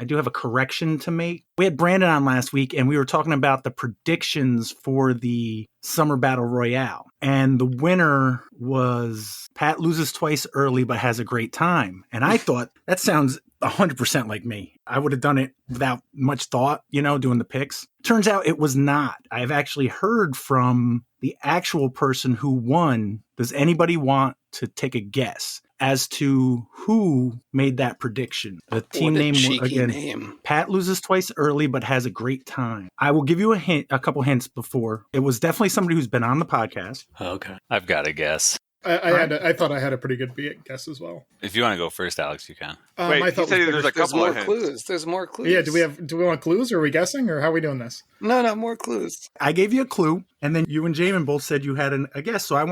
do have a correction to make. We had Brandon on last week, and we were talking about the predictions for the Summer Battle Royale. And the winner was Pat loses twice early but has a great time. And I thought, that sounds 100% like me. I would have done it without much thought, doing the picks. Turns out it was not. I've actually heard from the actual person who won. Does anybody want to take a guess as to who made that prediction? The team name, Pat loses twice early but has a great time. I will give you a couple hints before. It was definitely somebody who's been on the podcast. Okay. I've got a guess. I thought I had a pretty good guess as well. If you want to go first, Alex, you can. Wait, I thought there's a couple more of hints. clues. There's more clues. Yeah, do we want clues, or are we guessing, or how are we doing this? No, more clues. I gave you a clue, and then you and Jaimen both said you had a guess, so I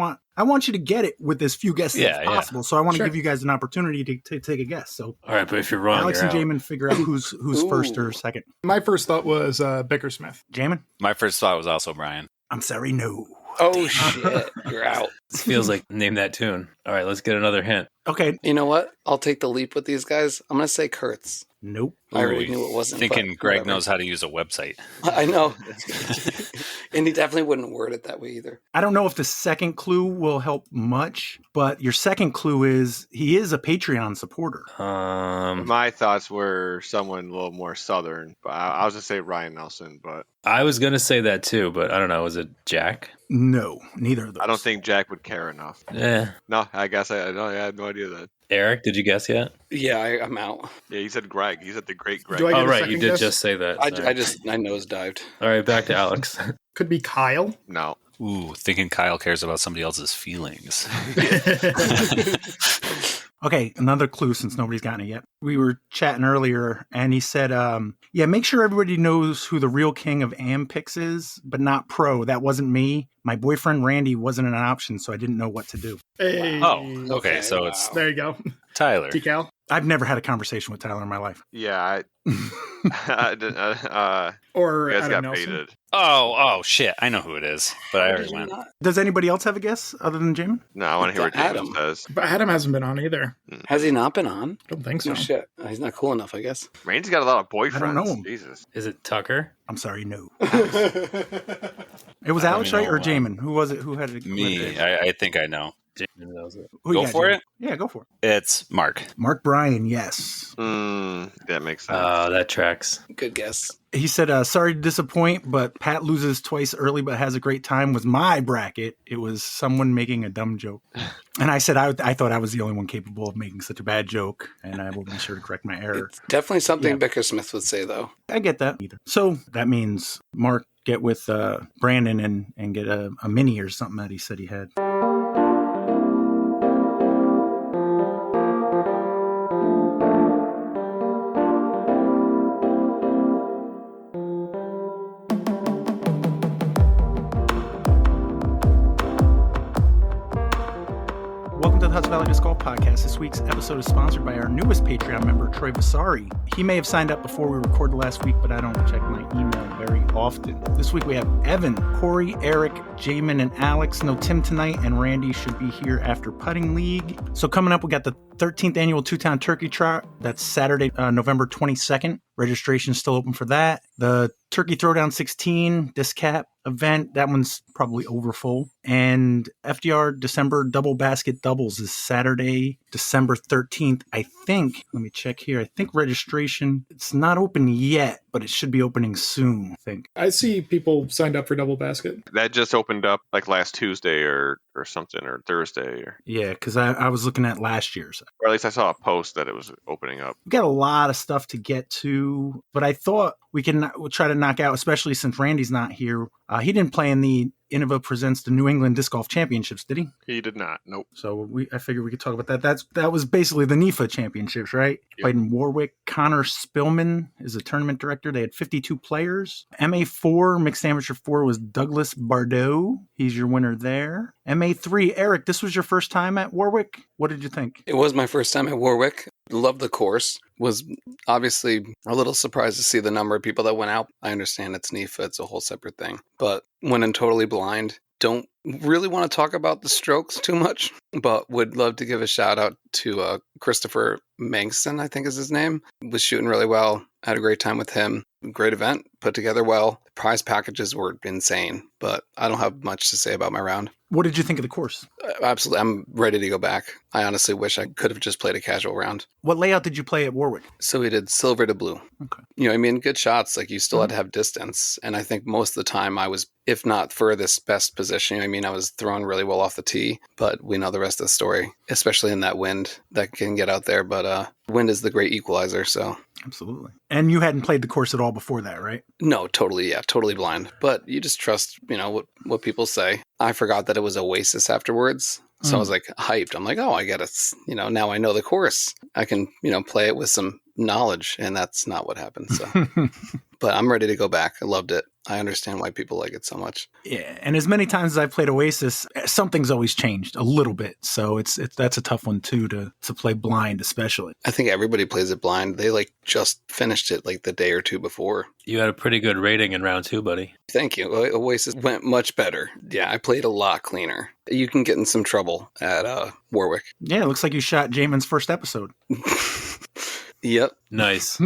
want you to get it with as few guesses as possible. So I want to give you guys an opportunity to take a guess. So all right, but if you're wrong, Alex and Jaimen figure out who's first or second. My first thought was Bickersmith. Jaimen? My first thought was also Brian. I'm sorry, no. Oh, shit. You're out. This feels like name that tune. All right, let's get another hint. Okay. You know what? I'll take the leap with these guys. I'm going to say Kurtz. Nope. I already knew it wasn't. Thinking Greg knows how to use a website. I know. And he definitely wouldn't word it that way either. I don't know if the second clue will help much, but your second clue is he is a Patreon supporter. My thoughts were someone a little more southern, but I was going to say Ryan Nelson, but I was going to say that too, but I don't know. Was it Jack? No, neither of those. I don't think Jack would care enough. Yeah. No, I guess I had no idea that. Erich, did you guess yet? Yeah, I'm out. Yeah, he said Greg. He said the great Greg. Do I get Oh, a right. second You did guess? just say that. I nosedived. All right, back to Alex. Could be Kyle. No. Ooh, thinking Kyle cares about somebody else's feelings. Okay, another clue since nobody's gotten it yet. We were chatting earlier, and he said, make sure everybody knows who the real king of Ampix is, but not pro. That wasn't me. My boyfriend Randy wasn't an option, so I didn't know what to do. Hey. Oh, okay, so it's There you go. Tyler. Decal. I've never had a conversation with Tyler in my life. Yeah, I didn't. Or You guys Adam got Nelson. baited. Oh, shit. I know who it is, but I already went. Does anybody else have a guess other than Jaimen? No, I want to hear what Adam Adam. says. But Adam hasn't been on either. Has he not been on? I don't think so. No shit. He's not cool enough, I guess. Randy's got a lot of boyfriends. I don't know him. Jesus. Is it Tucker? I'm sorry, no. It was Alex, right? Or Jaimen? Who was it? Who had it? Me. I think I know. James knows it. Who you Go got, for Jaimen? it? Yeah, go for it. It's Mark. Mark Bryan, yes. That makes sense. That tracks. Good guess. He said, sorry to disappoint, but Pat loses twice early but has a great time was my bracket. It was someone making a dumb joke. And I said I thought I was the only one capable of making such a bad joke, and I will be sure to correct my error. It's definitely something Bickersmith would say, though. I get that. So that means Mark get with Brandon and get a mini or something that he said he had. Welcome to the Hudson Valley Disc Golf Podcast. This week's episode is sponsored by our newest Patreon member, Troy Vasari. He may have signed up before we recorded last week, but I don't check my email very often. This week we have Evan, Corey, Erich, Jaimen, and Alex. No Tim tonight, and Randy should be here after Putting League. So coming up, we got the 13th annual Two-Town Turkey Trot. That's Saturday, November 22nd. Registration still open for that. The Turkey Throwdown 16 DisCap event, that one's probably over full. And FDR December Double Basket Doubles is Saturday, December 13th. I think, let me check here. I think registration, it's not open yet, but it should be opening soon, I think. I see people signed up for Double Basket. That just opened up like last Tuesday or something, or Thursday. Yeah, because I was looking at last year's. Or at least I saw a post that it was opening up. We've got a lot of stuff to get to, but I thought we'll try to knock out, especially since Randy's not here. He didn't play in the Innova Presents the New England Disc Golf Championships, did he? He did not. Nope. So I figured we could talk about that. That was basically the NEFA Championships, right? Yep. Played in Warwick. Connor Spillman is the tournament director. They had 52 players. MA4, Mixed Amateur 4, was Douglas Bardot. He's your winner there. MA3, Erich, this was your first time at Warwick. What did you think? It was my first time at Warwick. Loved the course. Was obviously a little surprised to see the number of people that went out. I understand it's NEFA. It's a whole separate thing. But went in totally blind. Don't really want to talk about the strokes too much, but would love to give a shout out to Christopher Mangson, I think is his name. Was shooting really well. Had a great time with him. Great event, put together well. The prize packages were insane, but I don't have much to say about my round. What did you think of the course? Absolutely. I'm ready to go back. I honestly wish I could have just played a casual round. What layout did you play at Warwick? So we did silver to blue. Okay. You know, I mean, good shots. Like, you still had to have distance. And I think most of the time I was, if not furthest best position, I mean, I was throwing really well off the tee, but we know the rest of the story, especially in that wind that can get out there. But wind is the great equalizer, so. Absolutely. And you hadn't played the course at all before that, right? No, totally. Yeah, totally blind. But you just trust, you know, what people say. I forgot that it was Oasis afterwards. So I was like hyped. I'm like, oh, I get it. You know, now I know the course. I can, you know, play it with some knowledge. And that's not what happened. So, but I'm ready to go back. I loved it. I understand why people like it so much. Yeah, and as many times as I've played Oasis, something's always changed a little bit. So it's that's a tough one too to play blind, especially. I think everybody plays it blind. They like just finished it like the day or two before. You had a pretty good rating in round 2, buddy. Thank you. Oasis went much better. Yeah, I played a lot cleaner. You can get in some trouble at Warwick. Yeah, it looks like you shot Jaimen's first episode. Yep. Nice.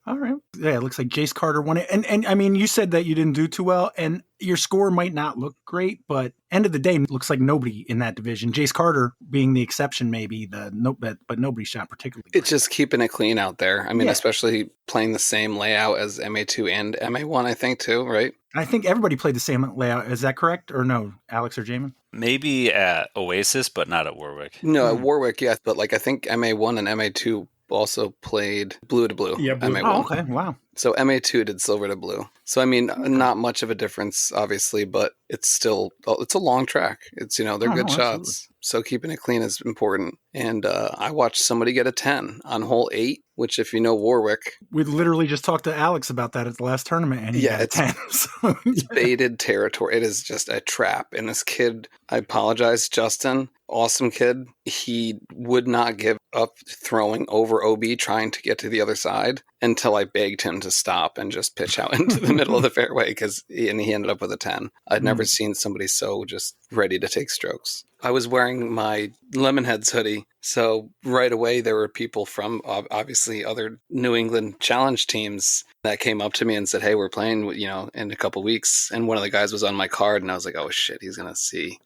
All right. Yeah, it looks like Jace Carter won it. And I mean, you said that you didn't do too well, and your score might not look great, but end of the day, it looks like nobody in that division. Jace Carter being the exception, maybe, but nobody shot particularly great. It's just keeping it clean out there. I mean, especially playing the same layout as MA2 and MA1, I think, too, right? I think everybody played the same layout. Is that correct? Or no, Alex or Jaimen? Maybe at Oasis, but not at Warwick. No, at Warwick, yes. But like I think MA1 and MA2 also played blue to blue. Yeah, blue. MA1. Oh, okay. Wow. So MA2 did silver to blue. So, I mean, not much of a difference, obviously, but it's a long track. It's, you know, they're good shots. Absolutely. So keeping it clean is important. And I watched somebody get a 10 on hole 8, which if you know Warwick. We literally just talked to Alex about that at the last tournament, and he got a 10. So, It's baited territory. It is just a trap. And this kid, I apologize, Justin, awesome kid. He would not give up throwing over OB trying to get to the other side until I begged him to stop and just pitch out into the middle of the fairway and he ended up with a 10. I'd never seen somebody so just ready to take strokes. I was wearing my Lemonheads hoodie, so right away there were people from obviously other New England challenge teams that came up to me and said, hey, we're playing, you know, in a couple weeks. And one of the guys was on my card and I was like, oh shit, he's going to see.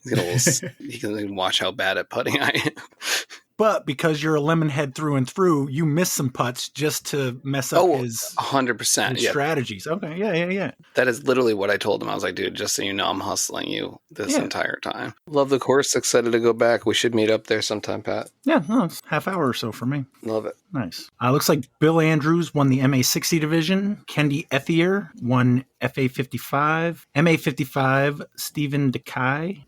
He can watch how bad at putting I am. but because you're a Lemonhead through and through, you miss some putts just to mess up his 100%. his strategies. Okay, yeah. That is literally what I told him. I was like, dude, just so you know, I'm hustling you this entire time. Love the course. Excited to go back. We should meet up there sometime, Pat. Yeah, no, it's half hour or so for me. Love it. Nice. Looks like Bill Andrews won the MA60 division. Kendi Ethier won FA55. MA55, Stephen Decay.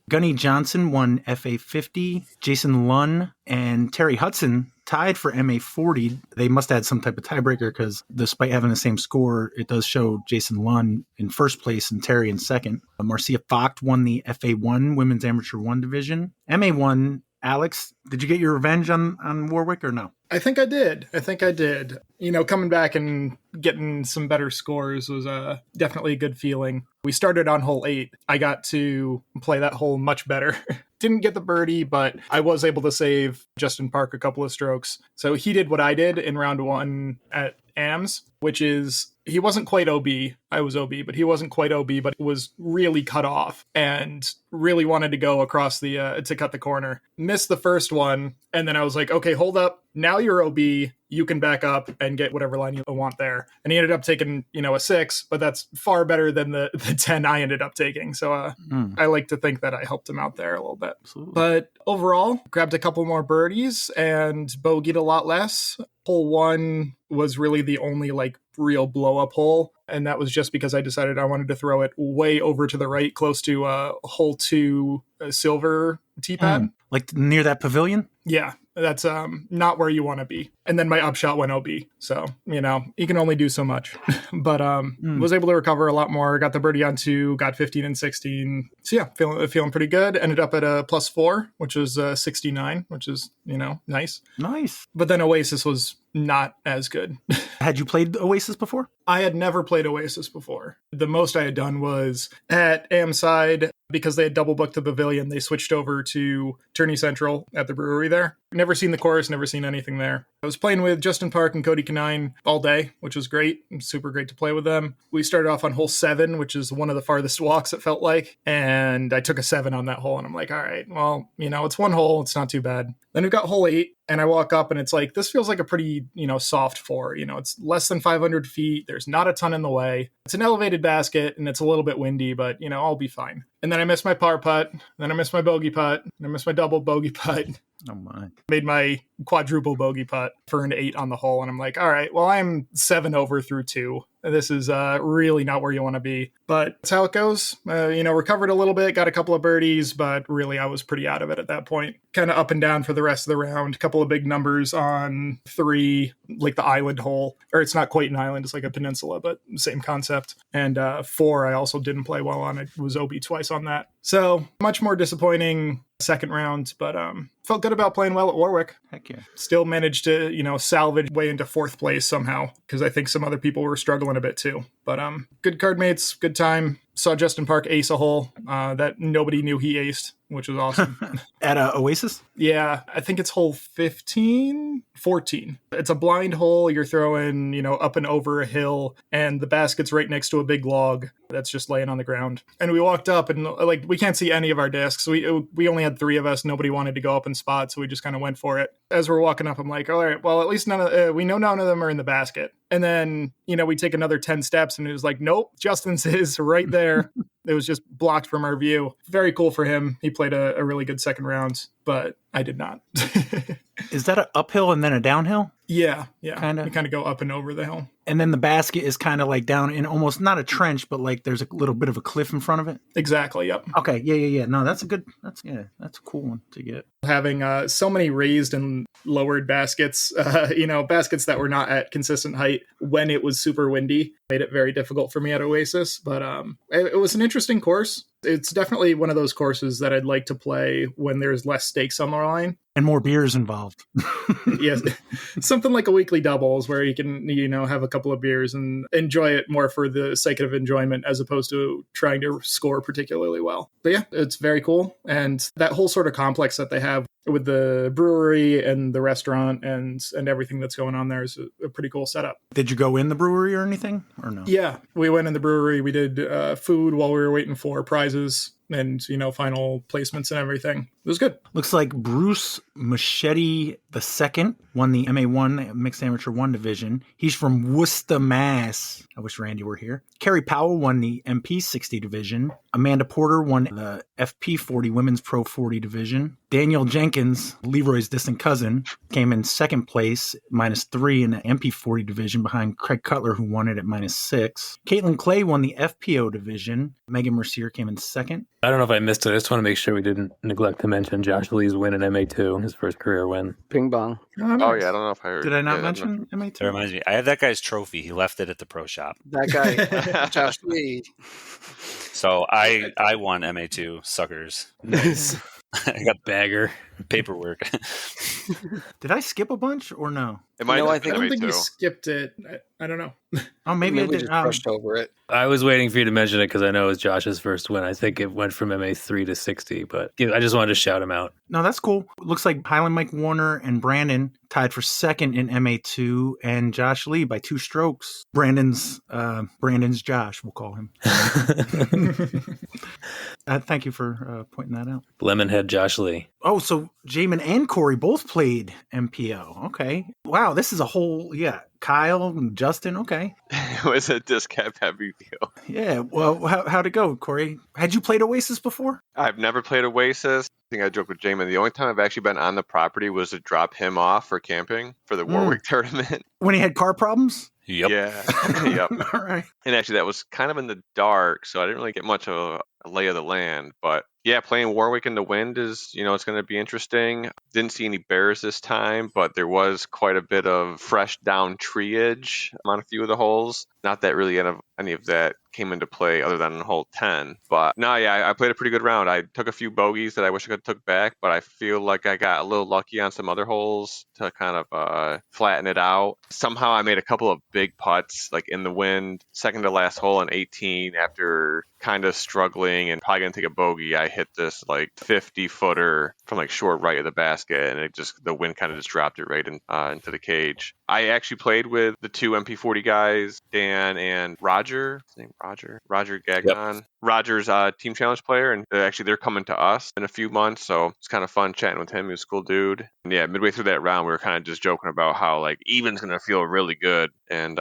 Gunny Johnson won FA50. Jason Lunn and Terry Hudson tied for MA40. They must have had some type of tiebreaker because despite having the same score, it does show Jason Lunn in first place and Terry in second. Marcia Focht won the FA1 Women's Amateur 1 division. MA1, Alex, did you get your revenge on Warwick or no? I think I did. You know, coming back and getting some better scores was definitely a good feeling. We started on hole 8. I got to play that hole much better. Didn't get the birdie, but I was able to save Justin Park a couple of strokes. So he did what I did in round 1 at AMS, which is he wasn't quite OB. I was OB, but he wasn't quite OB, but it was really cut off and really wanted to go across the to cut the corner. Missed the first one, and then I was like, okay, hold up. Now you're OB. You can back up and get whatever line you want there. And he ended up taking, you know, a 6, but that's far better than the 10 I ended up taking. So I like to think that I helped him out there a little bit. Absolutely. But overall, grabbed a couple more birdies and bogeyed a lot less. Hole 1 was really the only like real blow up hole. And that was just because I decided I wanted to throw it way over to the right, close to hole 2 silver tee pad. Like near that pavilion? Yeah, that's not where you want to be. And then my upshot went OB. So, you know, you can only do so much. But was able to recover a lot more. Got the birdie on 2, got 15 and 16. So yeah, feeling pretty good. Ended up at a +4, which was 69, which is, you know, nice. Nice. But then Oasis was not as good. Had you played Oasis before? I had never played Oasis before. The most I had done was at Amside, because they had double booked the pavilion, they switched over to Turney Central at the brewery there. Never seen the course, never seen anything there. I was playing with Justin Park and Cody Canine all day, which was great. It was super great to play with them. We started off on hole 7, which is one of the farthest walks, it felt like. And I took a 7 on that hole. And I'm like, all right, well, it's one hole. It's not too bad. Then we've got hole 8. And I walk up and it's like, this feels like a pretty, soft 4. It's less than 500 feet. There's not a ton in the way. It's an elevated basket and it's a little bit windy, but, I'll be fine. And then I missed my par putt. Then I missed my bogey putt. And I missed my double bogey putt. Oh, my. Made my quadruple bogey putt for an 8 on the hole. And I'm like, all right, well, I'm 7 over through 2. This is really not where you want to be. But that's how it goes. Recovered a little bit, got a couple of birdies, but really I was pretty out of it at that point. Kind of up and down for the rest of the round. Couple of big numbers on 3, like the island hole. Or it's not quite an island, it's like a peninsula, but same concept. And 4, I also didn't play well on. It was OB twice on that. So much more disappointing second round, but felt good about playing well at Warwick. Heck yeah. Still managed to, salvage way into 4th place somehow, because I think some other people were struggling a bit too. But good card mates, good time. Saw Justin Park ace a hole that nobody knew he aced, which was awesome. At Oasis? Yeah, I think it's hole 14. It's a blind hole. You're throwing, up and over a hill, and the basket's right next to a big log that's just laying on the ground. And we walked up, and we can't see any of our discs. We only had 3 of us. Nobody wanted to go up and spot, so we just kind of went for it. As we're walking up, I'm like, all right, well, at least we know none of them are in the basket. And then, we take another 10 steps, and it was like, nope, Justin's is right there. It was just blocked from our view. Very cool for him. He played a really good second round, but I did not. Is that an uphill and then a downhill? Yeah. Kinda. You kind of go up and over the hill. And then the basket is kind of like down in almost not a trench, but like there's a little bit of a cliff in front of it. Exactly. Yep. Okay. Yeah. No, that's a cool one to get. Having so many raised and lowered baskets, baskets that were not at consistent height when it was super windy made it very difficult for me at Oasis. But it was an interesting course. It's definitely one of those courses that I'd like to play when there's less stakes on the line. And more beers involved. Yes. Something like a weekly doubles where you can, have a couple of beers and enjoy it more for the sake of enjoyment as opposed to trying to score particularly well. But yeah, it's very cool. And that whole sort of complex that they have with the brewery and the restaurant and everything that's going on there is a pretty cool setup. Did you go in the brewery or anything or no? Yeah, we went in the brewery. We did food while we were waiting for prizes and, final placements and everything. It was good. Looks like Bruce Machete II won the MA1 Mixed Amateur 1 division. He's from Worcester, Mass. I wish Randy were here. Kerry Powell won the MP 60 division. Amanda Porter won the FP 40 Women's Pro 40 division. Daniel Jenkins, Leroy's distant cousin, came in second place, -3 in the MP 40 division behind Craig Cutler, who won it at -6. Caitlin Clay won the FPO division. Megan Mercier came in second. I don't know if I missed it. I just want to make sure we didn't neglect to mention Josh Lee's win in MA2, his first career win. Ping pong. Oh, nice. Oh, yeah, I don't know if I heard. Did I not Yeah, mention MA2? That reminds me. I have that guy's trophy. He left it at the pro shop. That guy, Josh Lee. So I won MA2, suckers. Nice. I got bagger paperwork. Did I skip a bunch or no? It might No, have I been don't think you MA2. skipped it. I don't know. Oh, maybe I we did. just brushed over it. I was waiting for you to mention it because I know it was Josh's first win. I think it went from MA3 to 60, but I just wanted to shout him out. No, that's cool. Looks like Highland Mike Warner and Brandon tied for second in MA2 and Josh Lee by 2 strokes. Brandon's Josh, we'll call him. Thank you for pointing that out. Lemonhead Josh Lee. Oh, so Jaimen and Corey both played MPO. Okay. Wow, this is a whole, Kyle and Justin, okay. It was a DisCap heavy deal. Yeah, well, how'd it go, Corey? Had you played Oasis before? I've never played Oasis. I think I joke with Jaimen. The only time I've actually been on the property was to drop him off for camping for the Warwick tournament. When he had car problems? Yep. Yeah. Yep. All right. And actually, that was kind of in the dark, so I didn't really get much of a lay of the land. But yeah, playing Warwick in the wind is, it's going to be interesting. Didn't see any bears this time, but there was quite a bit of fresh down treeage on a few of the holes. Not that really any of that came into play other than hole 10. But no, yeah, I played a pretty good round. I took a few bogeys that I wish I could have took back, but I feel like I got a little lucky on some other holes to kind of flatten it out. Somehow I made a couple of big putts, like in the wind, second to last hole in 18 after kind of struggling and probably going to take a bogey, I hit this like 50-footer from like short right of the basket, and the wind kind of just dropped it right into the cage. I actually played with the two MP40 guys, Dan and Roger. His name Roger Gagnon. Yep. Roger's Team Challenge player, and actually they're coming to us in a few months, so it's kind of fun chatting with him. He was a cool dude. And yeah, midway through that round, we were kind of just joking about how like even's going to feel really good, and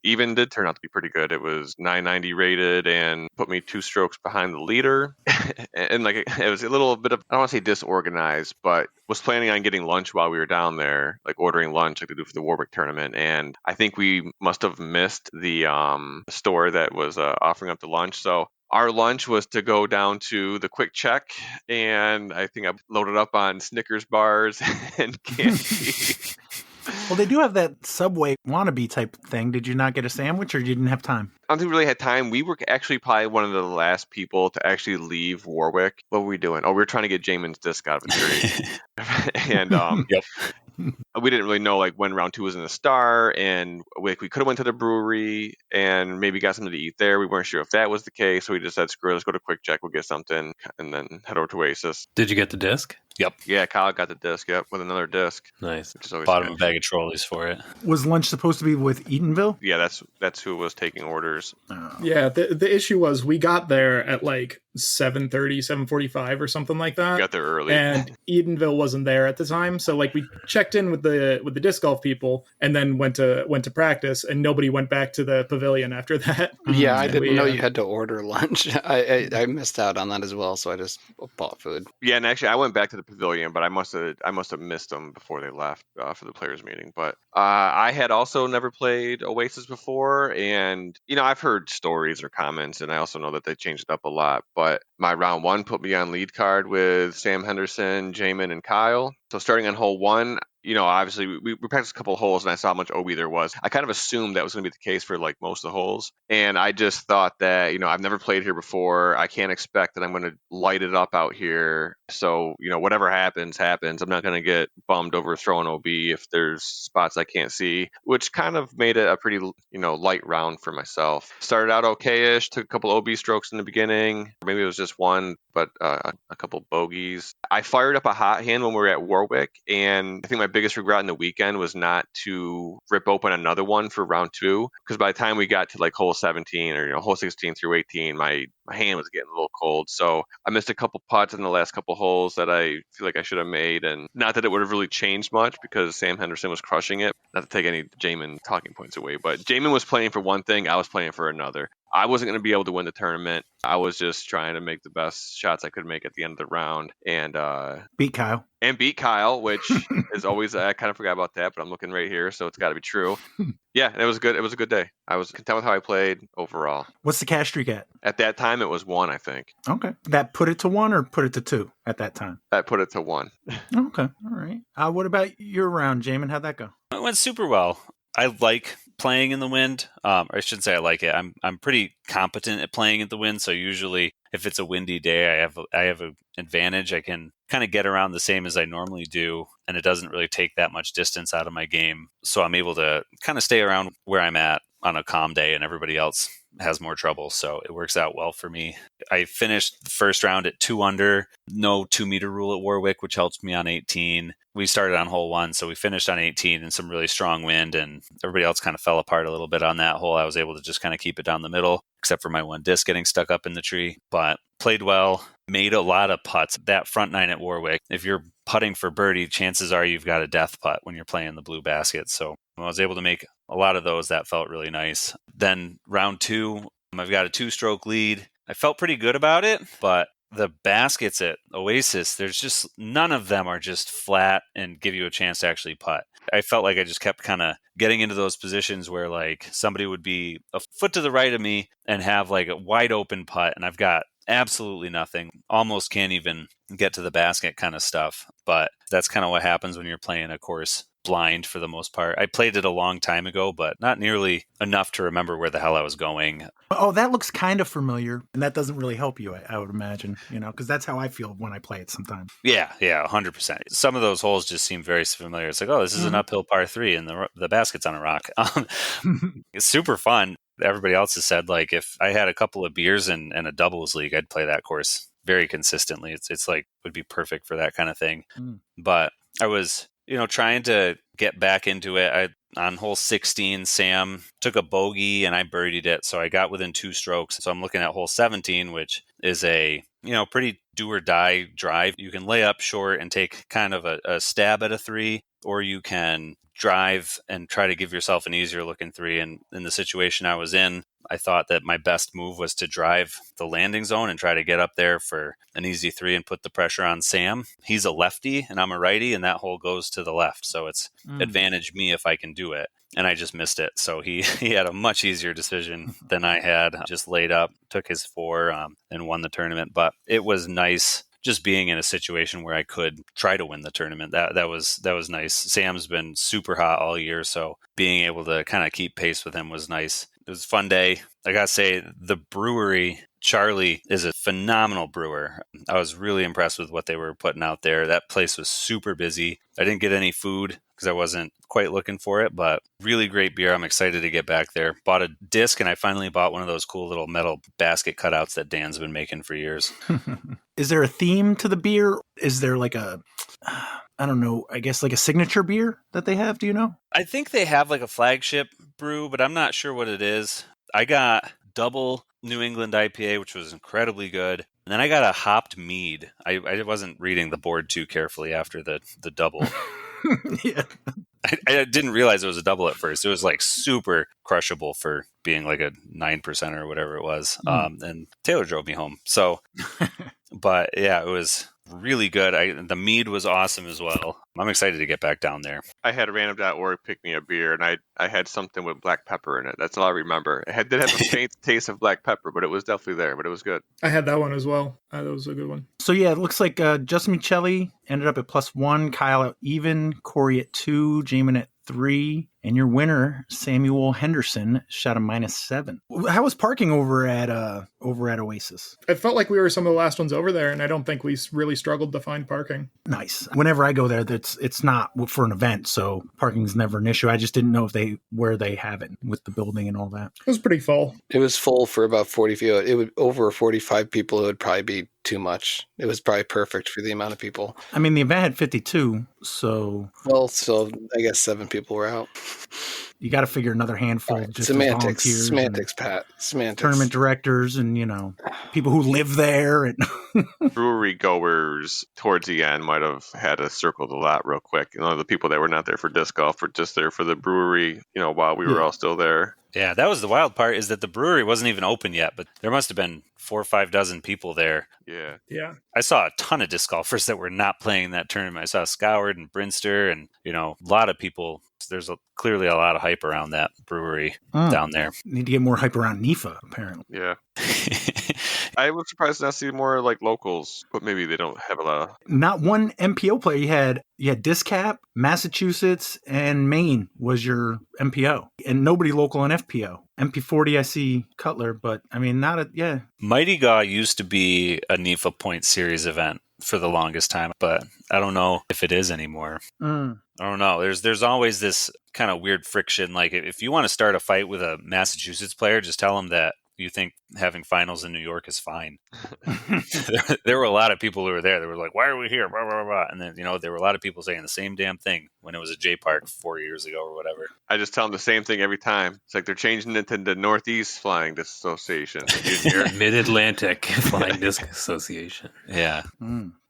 even did turn out to be pretty good. It was 990 rated and put me 2 strokes behind the leader, and like it was a little bit of, I don't want to say disorganized, but was planning on getting lunch while we were down there, like ordering lunch like they do for the Warwick tournament, and I think we must have missed the store that was offering up the lunch. So our lunch was to go down to the Quick Check, and I think I loaded up on Snickers bars and candy. Well, they do have that Subway wannabe type thing. Did you not get a sandwich, or you didn't have time? I don't think we really had time. We were actually probably one of the last people to actually leave Warwick. What were we doing? Oh, we were trying to get Jaimen's disc out of a tree. And yep. We didn't really know like when round 2 was going to start, and we could have went to the brewery and maybe got something to eat there. We weren't sure if that was the case, so we just said, screw it, let's go to Quick Check, we'll get something, and then head over to Oasis. Did you get the disc? Yep. Yeah, Kyle got the disc, with another disc. Nice. Bought him a bag of trolleys for it. Was lunch supposed to be with Eatonville? Yeah, that's who was taking orders. Yeah, the issue was we got there at like 7:30, 7:45 or something like that. We got there early. And Edenville wasn't there at the time, so like we checked in with the disc golf people and then went to practice, and nobody went back to the pavilion after that. Yeah, I didn't know you had to order lunch. I missed out on that as well, so I just bought food. Yeah, and actually I went back to the pavilion, but I must have missed them before they left for the players meeting. But I had also never played Oasis before, and I've heard stories or comments, and I also know that they changed it up a lot. But my round 1 put me on lead card with Sam Henderson, Jaimen, and Kyle. So starting on hole 1, obviously we practiced a couple of holes, and I saw how much OB there was. I kind of assumed that was going to be the case for like most of the holes. And I just thought that, I've never played here before. I can't expect that I'm going to light it up out here. So, whatever happens. I'm not going to get bummed over throwing OB if there's spots I can't see, which kind of made it a pretty, light round for myself. Started out okay-ish, took a couple OB strokes in the beginning. Maybe it was just one, but a couple bogeys. I fired up a hot hand when we were at Warwick, and I think my biggest regret in the weekend was not to rip open another one for round 2, because by the time we got to like hole 17 or hole 16 through 18, my hand was getting a little cold. So I missed a couple putts in the last couple holes that I feel like I should have made, and not that it would have really changed much because Sam Henderson was crushing it. Not to take any Jaimen talking points away, but Jaimen was playing for one thing, I was playing for another. I wasn't going to be able to win the tournament. I was just trying to make the best shots I could make at the end of the round, and beat Kyle, which is always, I kind of forgot about that, but I'm looking right here, so it's got to be true. Yeah, it was good. It was a good day. I was content with how I played overall. What's the cash streak at? At that time, it was 1, I think. Okay. That put it to 1 or put it to 2 at that time? That put it to 1. Okay. All right. What about your round, Jaimen? How'd that go? It went super well. I like playing in the wind. Or I shouldn't say I like it. I'm pretty competent at playing in the wind. So usually if it's a windy day, I have an advantage. I can kind of get around the same as I normally do, and it doesn't really take that much distance out of my game. So I'm able to kind of stay around where I'm at on a calm day, and everybody else has more trouble. So it works out well for me. I finished the first round at 2 under, no 2-meter rule at Warwick, which helps me on 18. We started on hole 1, so we finished on 18 in some really strong wind, and everybody else kind of fell apart a little bit on that hole. I was able to just kind of keep it down the middle, except for my one disc getting stuck up in the tree, but played well, made a lot of putts. That front 9 at Warwick, if you're putting for birdie, chances are you've got a death putt when you're playing the blue basket. So I was able to make a lot of those. That felt really nice. Then round 2, I've got a 2-stroke lead. I felt pretty good about it, but the baskets at Oasis, there's just none of them are just flat and give you a chance to actually putt. I felt like I just kept kind of getting into those positions where like somebody would be a foot to the right of me and have like a wide open putt, and I've got absolutely nothing, almost can't even get to the basket kind of stuff. But that's kind of what happens when you're playing a course blind for the most part. I played it a long time ago, but not nearly enough to remember where the hell I was going. Oh, that looks kind of familiar, and that doesn't really help you, I would imagine, because that's how I feel when I play it sometimes. Yeah, 100%. Some of those holes just seem very familiar. It's like, oh, this is an uphill par 3, and the basket's on a rock. It's super fun. everybody else has said, like if I had a couple of beers and a doubles league, I'd play that course very consistently. It's like would be perfect for that kind of thing. But I was, trying to get back into it. On hole 16, Sam took a bogey and I birdied it. So I got within 2 strokes. So I'm looking at hole 17, which is a, pretty do or die drive. You can lay up short and take kind of a stab at a 3, or you can drive and try to give yourself an easier looking 3. And in the situation I was in, I thought that my best move was to drive the landing zone and try to get up there for an easy 3 and put the pressure on Sam. He's a lefty and I'm a righty, and that hole goes to the left. So it's advantage me if I can do it. And I just missed it. So he had a much easier decision than I had. Just laid up, took his 4, and won the tournament. But it was nice just being in a situation where I could try to win the tournament. That was nice. Sam's been super hot all year, so being able to kind of keep pace with him was nice. It was a fun day. I gotta say, the brewery, Charlie is a phenomenal brewer. I was really impressed with what they were putting out there. That place was super busy. I didn't get any food because I wasn't quite looking for it, but really great beer. I'm excited to get back there. Bought a disc, and I finally bought one of those cool little metal basket cutouts that Dan's been making for years. Is there a theme to the beer? Is there like I don't know, I guess like a signature beer that they have? Do you know? I think they have like a flagship brew, but I'm not sure what it is. I got double New England IPA, which was incredibly good. And then I got a hopped mead. I wasn't reading the board too carefully after the double. Yeah. I didn't realize it was a double at first. It was like super crushable for being like a 9% or whatever it was. And Taylor drove me home. So, but yeah, it was really good. The mead was awesome as well. I'm excited to get back down there. I had a random.org pick me a beer, and I had something with black pepper in it. That's all I remember. It did have a faint taste of black pepper, but it was definitely there, but it was good. I had that one as well. That was a good one. So yeah, it looks like Justin Michelli ended up at +1, Kyle at even, Corey at 2, Jaimen at 3, and your winner, Samuel Henderson, shot a -7. How was parking over at Oasis? It felt like we were some of the last ones over there, and I don't think we really struggled to find parking. Nice. Whenever I go there, it's not for an event, so parking's never an issue. I just didn't know where they have it with the building and all that. It was pretty full. It was full for about 40 people. It would over 45 people. It would probably be too much. It was probably perfect for the amount of people. I mean, the event had 52, so... Well, so I guess 7 people were out. You got to figure another handful Right. just Semantics, as volunteers, Pat. Semantics. tournament directors, and people who live there. And Brewery goers towards the end might have had to circle the lot real quick. The people that were not there for disc golf were just there for the brewery. While we were all still there. Yeah, that was the wild part, is that the brewery wasn't even open yet, but there must have been 4 or 5 dozen people there. Yeah. I saw a ton of disc golfers that were not playing that tournament. I saw Scoured and Brinster and, a lot of people. There's clearly a lot of hype around that brewery down there. Need to get more hype around NEFA, apparently. Yeah. I was surprised to not see more like locals, but maybe they don't have a lot of... Not one MPO player. You had DisCap, Massachusetts, and Maine was your MPO. And nobody local on FPO. MP40, I see Cutler, but I mean, Mighty Gaw used to be a NEFA Point Series event for the longest time, but I don't know if it is anymore. I don't know. There's always this kind of weird friction. Like if you want to start a fight with a Massachusetts player, just tell them that you think having finals in New York is fine. There were a lot of people who were there. They were like, why are we here? Blah, blah, blah. And then, there were a lot of people saying the same damn thing when it was at J Park 4 years ago or whatever. I just tell them the same thing every time. It's like they're changing it to the Northeast Flying Disc Association. Mid-Atlantic Flying Disc Association. Yeah.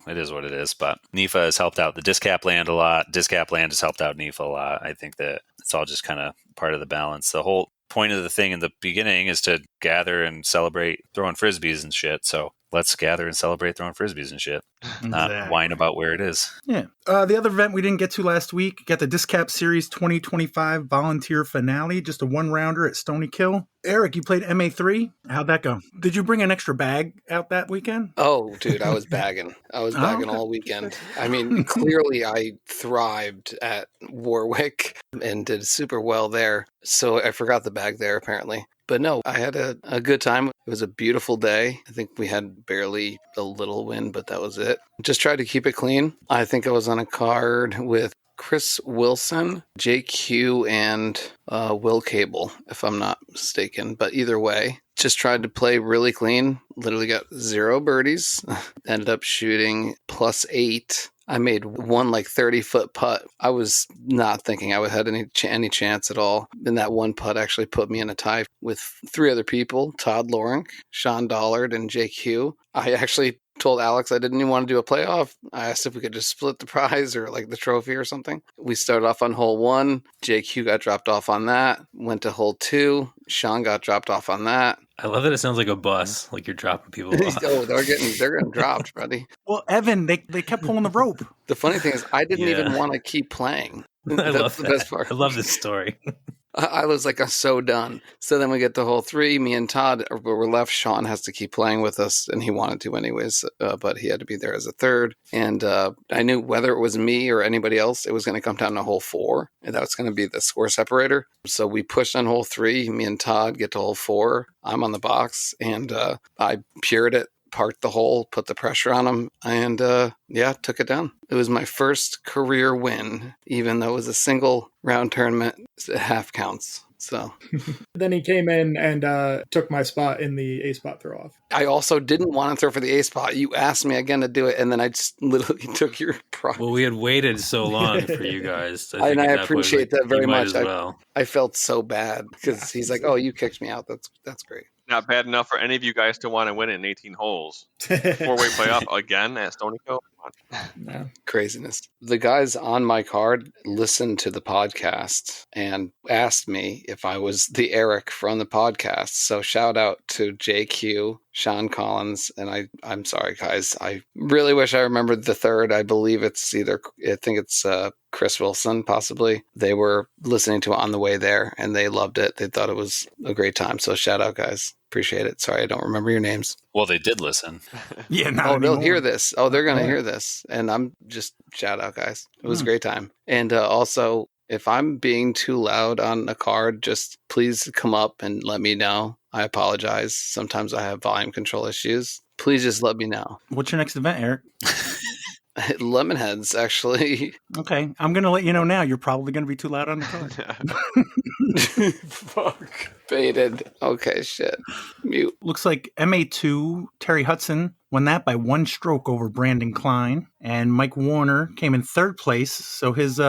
It is what it is, but NEFA has helped out the DisCap land a lot. DisCap land has helped out NEFA a lot. I think that it's all just kind of part of the balance. The whole point of the thing in the beginning is to gather and celebrate throwing frisbees and shit. So let's gather and celebrate throwing frisbees and shit. Not whine about where it is. Yeah. The other event we didn't get to last week, got the DisCap Series 2025 Volunteer Finale, just a 1-rounder at Stonykill. Erich, you played MA3. How'd that go? Did you bring an extra bag out that weekend? Oh, dude, I was bagging. All weekend. I mean, clearly I thrived at Warwick and did super well there. So I forgot the bag there, apparently. But no, I had a good time. It was a beautiful day. I think we had barely a little wind, but that was it. Just tried to keep it clean. I think I was on a card with Chris Wilson, JQ, and Will Cable, if I'm not mistaken. But either way, just tried to play really clean. Literally got 0 birdies. Ended up shooting +8. I made one 30-foot putt. I was not thinking I would have any chance at all. And that one putt actually put me in a tie with 3 other people, Todd Lorink, Sean Dollard, and JQ. I actually told Alex I didn't even want to do a playoff. I asked if we could just split the prize or the trophy or something. We started off on hole 1. JQ got dropped off on that. Went to hole 2. Sean got dropped off on that. I love that it sounds like a bus, like you're dropping people off. Oh, they're getting dropped, buddy. Well, Evan, they kept pulling the rope. The funny thing is, I didn't even want to keep playing. I love the that. best part. I love this story. I was I'm so done. So then we get to hole 3. Me and Todd were left. Sean has to keep playing with us, and he wanted to anyways, but he had to be there as a third. And I knew whether it was me or anybody else, it was going to come down to hole 4, and that was going to be the score separator. So we pushed on hole 3. Me and Todd get to hole 4. I'm on the box, and I pured it. Parked the hole, put the pressure on him, and took it down. It was my first career win, even though it was a single round tournament. Half counts. So Then he came in and took my spot in the A-spot throw-off. I also didn't want to throw for the A spot. You asked me again to do it, and then I just literally took your prize. Well, we had waited so long for you guys. And I appreciate that very much. Well. I felt so bad because he's like, "Oh, you kicked me out. That's great." Not bad enough for any of you guys to want to win it in 18 holes. 4-way playoff again at Stonykill. No. Craziness. The guys on my card listened to the podcast and asked me if I was the Erich from the podcast. So shout out to JQ, Sean Collins, and I'm sorry, guys. I really wish I remembered the third. I believe I think it's Chris Wilson, possibly. They were listening to it on the way there, and they loved it. They thought it was a great time. So shout out, guys. Appreciate it. Sorry, I don't remember your names. Well, they did listen. Yeah, they'll hear this. Oh, they're going to hear this. And I'm just shout out, guys. It was a great time. And also, if I'm being too loud on a card, just please come up and let me know. I apologize. Sometimes I have volume control issues. Please just let me know. What's your next event, Eric? Lemonheads, actually. Okay, I'm going to let you know now. You're probably going to be too loud on the card. Fuck. Baited. Okay, shit. Mute. Looks like MA2, Terry Hudson, won that by 1 stroke over Brandon Klein. And Mike Warner came in 3rd place, so his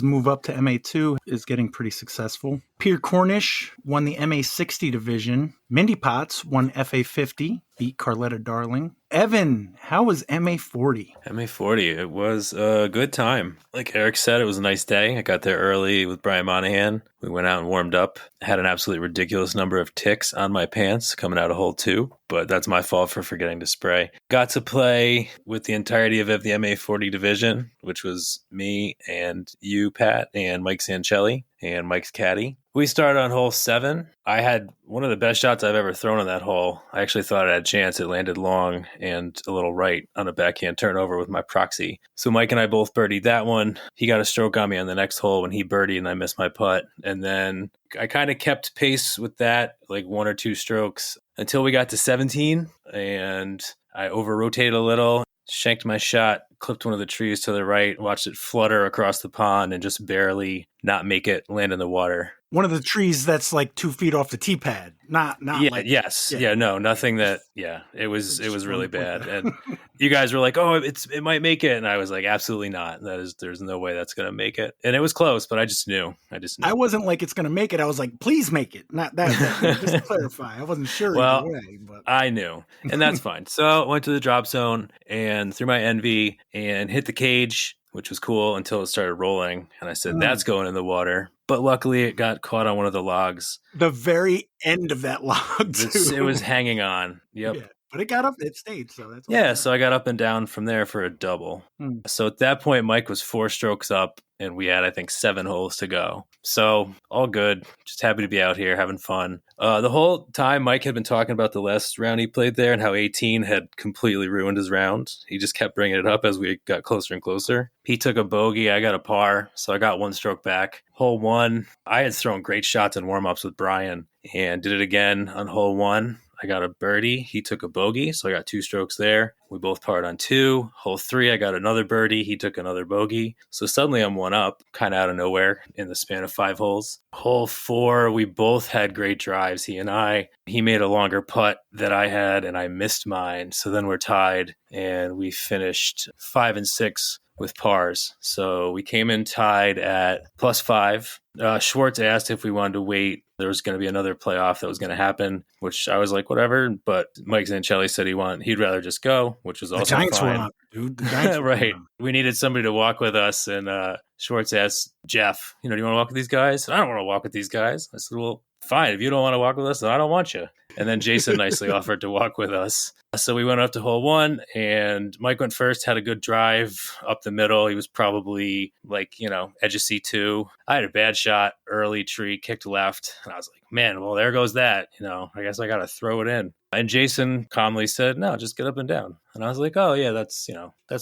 move up to MA2 is getting pretty successful. Peter Cornish won the MA60 division. Mindy Potts won FA50, beat Carletta Darling. Evan, how was MA40? MA40, it was a good time. Like Eric said, it was a nice day. I got there early with Brian Monahan. We went out and warmed up. Had an absolutely ridiculous number of ticks on my pants coming out of hole 2, but that's my fault for forgetting to spray. Got to play with the entirety of the MA40 division, which was me and you, Pat, and Mike Sancelli, and Mike's caddy. We started on hole 7. I had one of the best shots I've ever thrown on that hole. I actually thought I had a chance. It landed long and a little right on a backhand turnover with my proxy. So Mike and I both birdied that one. He got a stroke on me on the next hole when he birdied and I missed my putt. And then I kind of kept pace with that, like 1 or 2 strokes until we got to 17. And I over-rotated a little, shanked my shot, clipped one of the trees to the right, watched it flutter across the pond and just barely not make it land in the water. One of the trees that's like 2 feet off the tee pad. Not yeah, like... Yes. Yeah, no, nothing that, it was really bad. And you guys were like, oh, it might make it. And I was like, absolutely not. There's no way that's going to make it. And it was close, but I just knew. I wasn't like, it's going to make it. I was like, please make it. Not that. Just to clarify. I wasn't sure either way. But I knew. And that's fine. So I went to the drop zone and threw my NV and hit the cage, which was cool until it started rolling. And I said, that's going in the water. But luckily it got caught on one of the logs. The very end of that log, too. It was hanging on. Yep. Yeah, but it got up, it stayed. So that's yeah. So I got up and down from there for a double. So at that point, Mike was 4 strokes up and we had, I think, 7 holes to go. So all good. Just happy to be out here having fun. The whole time Mike had been talking about the last round he played there and how 18 had completely ruined his round. He just kept bringing it up as we got closer and closer. He took a bogey. I got a par. So I got 1 stroke back. Hole 1, I had thrown great shots in warm-ups with Brian and did it again on hole 1. I got a birdie. He took a bogey, so I got 2 strokes there. We both parred on 2. Hole 3, I got another birdie. He took another bogey. So suddenly I'm 1 up, kind of out of nowhere in the span of 5 holes. Hole 4, we both had great drives, he and I. He made a longer putt that I had, and I missed mine. So then we're tied, and we finished 5 and 6 with pars. So we came in tied at +5. Schwartz asked if we wanted to wait. There was going to be another playoff that was going to happen, which I was like, whatever. But Mike Zanchelli said he'd rather just go, which was also the Giants fine. Were on, dude. The Giants right. Were on. We needed somebody to walk with us, and Schwartz asked Jeff, do you want to walk with these guys? I don't want to walk with these guys. I said, well, fine. If you don't want to walk with us, then I don't want you. And then Jason nicely offered to walk with us. So we went up to hole 1, and Mike went first, had a good drive up the middle. He was probably edge of C2. I had a bad shot, early tree, kicked left. And I was like, man, well, there goes that. I guess I got to throw it in. And Jason calmly said, no, just get up and down. And I was like, oh, yeah, that's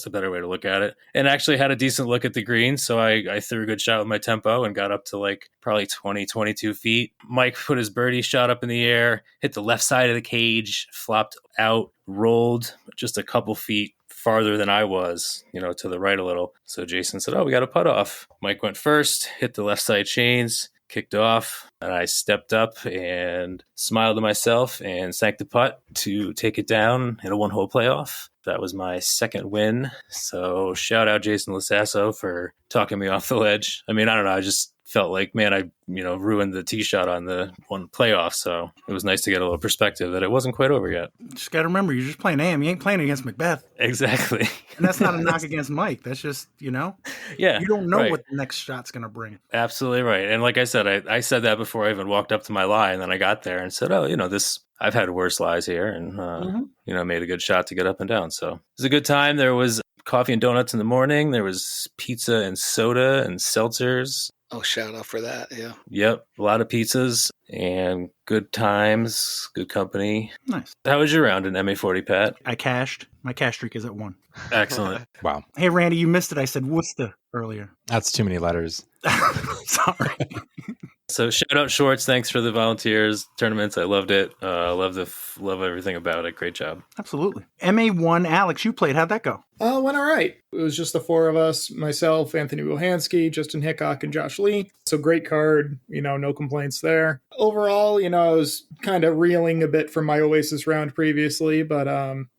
a better way to look at it. And actually had a decent look at the green. So I threw a good shot with my tempo and got up to probably 20, 22 feet. Mike put his birdie shot up in the air, hit the left side of the cage, flopped out, rolled just a couple feet farther than I was, to the right a little. So Jason said, oh, we got a putt off. Mike went first, hit the left side chains, kicked off, and I stepped up and smiled to myself and sank the putt to take it down in a 1-hole playoff. That was my second win. So shout out Jason Lasasso for talking me off the ledge. I don't know. I just felt like, man, I ruined the tee shot on the one playoff. So it was nice to get a little perspective that it wasn't quite over yet. Just got to remember, you're just playing AM. You ain't playing against Macbeth. Exactly. And that's not a knock against Mike. That's just, Yeah. You don't know right. what the next shot's going to bring. Absolutely right. And like I said, I said that before I even walked up to my lie. And then I got there and said, oh, I've had worse lies here. And, made a good shot to get up and down. So it was a good time. There was coffee and donuts in the morning. There was pizza and soda and seltzers. Oh, shout out for that. Yeah. Yep. A lot of pizzas and good times, good company. Nice. How was your round in MA40, Pat? I cashed. My cash streak is at 1. Excellent. Wow. Hey, Randy, you missed it. I said Worcester earlier. That's too many letters. Sorry. So shout out Schwartz. Thanks for the volunteers tournaments. I loved it. Love everything about it. Great job. Absolutely. MA1, Alex, you played. How'd that go? Went all right. It was just the 4 of us, myself, Anthony Wilhansky, Justin Hickok, and Josh Lee. So great card, no complaints there. Overall, I was kind of reeling a bit from my Oasis round previously, but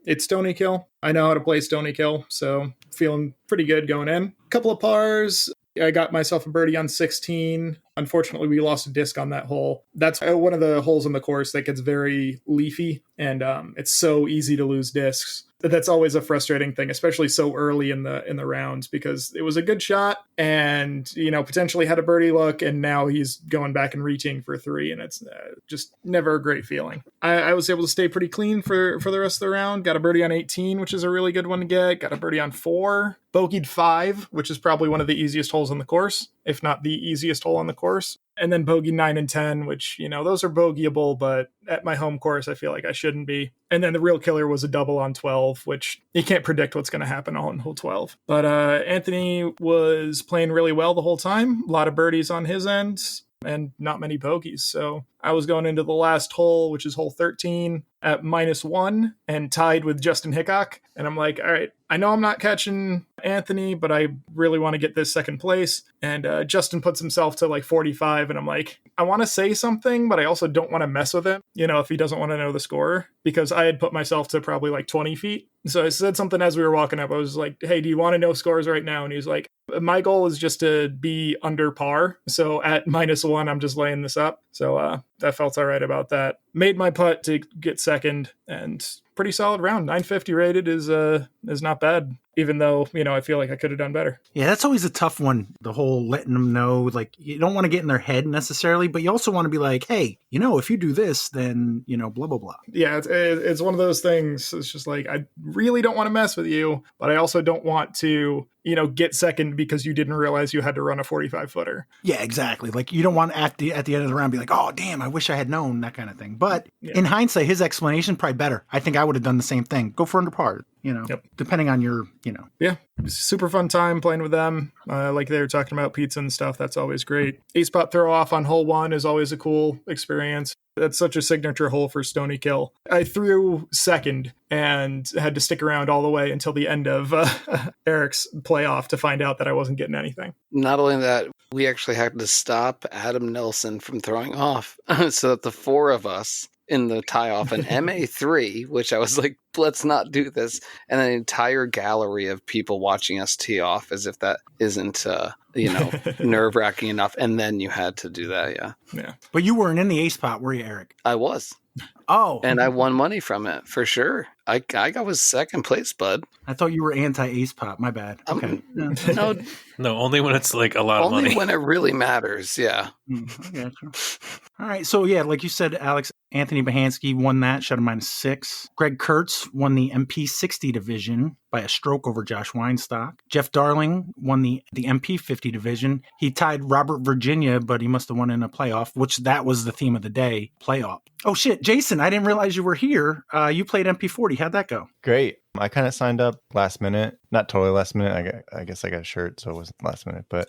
it's Stonykill. I know how to play Stonykill, so feeling pretty good going in. Couple of pars. I got myself a birdie on 16. Unfortunately, we lost a disc on that hole. That's one of the holes on the course that gets very leafy, and it's so easy to lose discs. That's always a frustrating thing, especially so early in the rounds, because it was a good shot and, potentially had a birdie look, and now he's going back and reaching for 3, and it's just never a great feeling. I was able to stay pretty clean for the rest of the round. Got a birdie on 18, which is a really good one to get. Got a birdie on 4. Bogeyed 5, which is probably one of the easiest holes on the course, if not the easiest hole on the course. And then bogey 9 and 10, which, those are bogeyable, but at my home course, I feel like I shouldn't be. And then the real killer was a double on 12, which you can't predict what's going to happen on hole 12. But Anthony was playing really well the whole time. A lot of birdies on his end and not many bogeys. So I was going into the last hole, which is hole 13, at -1 and tied with Justin Hickok. And I'm like, all right, I know I'm not catching Anthony, but I really want to get this second place. And Justin puts himself to 45. And I'm like, I want to say something, but I also don't want to mess with him, if he doesn't want to know the score, because I had put myself to probably 20 feet. So I said something as we were walking up. I was like, hey, do you want to know scores right now? And he was like, my goal is just to be under par. So at -1, I'm just laying this up. So that felt all right about that. Made my putt to get second, and pretty solid round. 950 rated is not bad, even though, I feel like I could have done better. Yeah, that's always a tough one. The whole letting them know, you don't want to get in their head necessarily, but you also want to be like, hey, if you do this, then, blah, blah, blah. Yeah, it's one of those things. It's just I really don't want to mess with you, but I also don't want to, get second because you didn't realize you had to run a 45-footer. Yeah, exactly. You don't want at the end of the round be like, oh, damn, I wish I had known, that kind of thing. But in hindsight, his explanation probably better. I think I would have done the same thing. Go for under par, depending on your, Yeah, it was a super fun time playing with them. Like they were talking about pizza and stuff. That's always great. 8-spot throw off on hole 1 is always a cool experience. That's such a signature hole for Stonykill. I threw second and had to stick around all the way until the end of Erich's playoff to find out that I wasn't getting anything. Not only that, we actually had to stop Adam Nelson from throwing off so that the four of us in the tie-off an MA3, which I was like, let's not do this, and an entire gallery of people watching us tee off as if that isn't, nerve-wracking enough. And then you had to do that, Yeah. But you weren't in the ace pot, were you, Erich? I was. Oh. And I won money from it, for sure. I was second place, bud. I thought you were anti-ace pot. My bad. Okay. No, only when it's like a lot of money. Only when it really matters, yeah. I gotcha. All right. So, yeah, like you said, Alex, Anthony Bahansky won that, shot a -6. Greg Kurtz won the MP60 division by a stroke over Josh Weinstock. Jeff Darling won the MP50 division. He tied Robert Virginia, but he must have won in a playoff, which that was the theme of the day, playoff. Oh, shit. Jason, I didn't realize you were here. You played MP40. How'd that go? Great. I kind of signed up last minute. Not totally last minute. I guess I got a shirt, so it wasn't last minute. But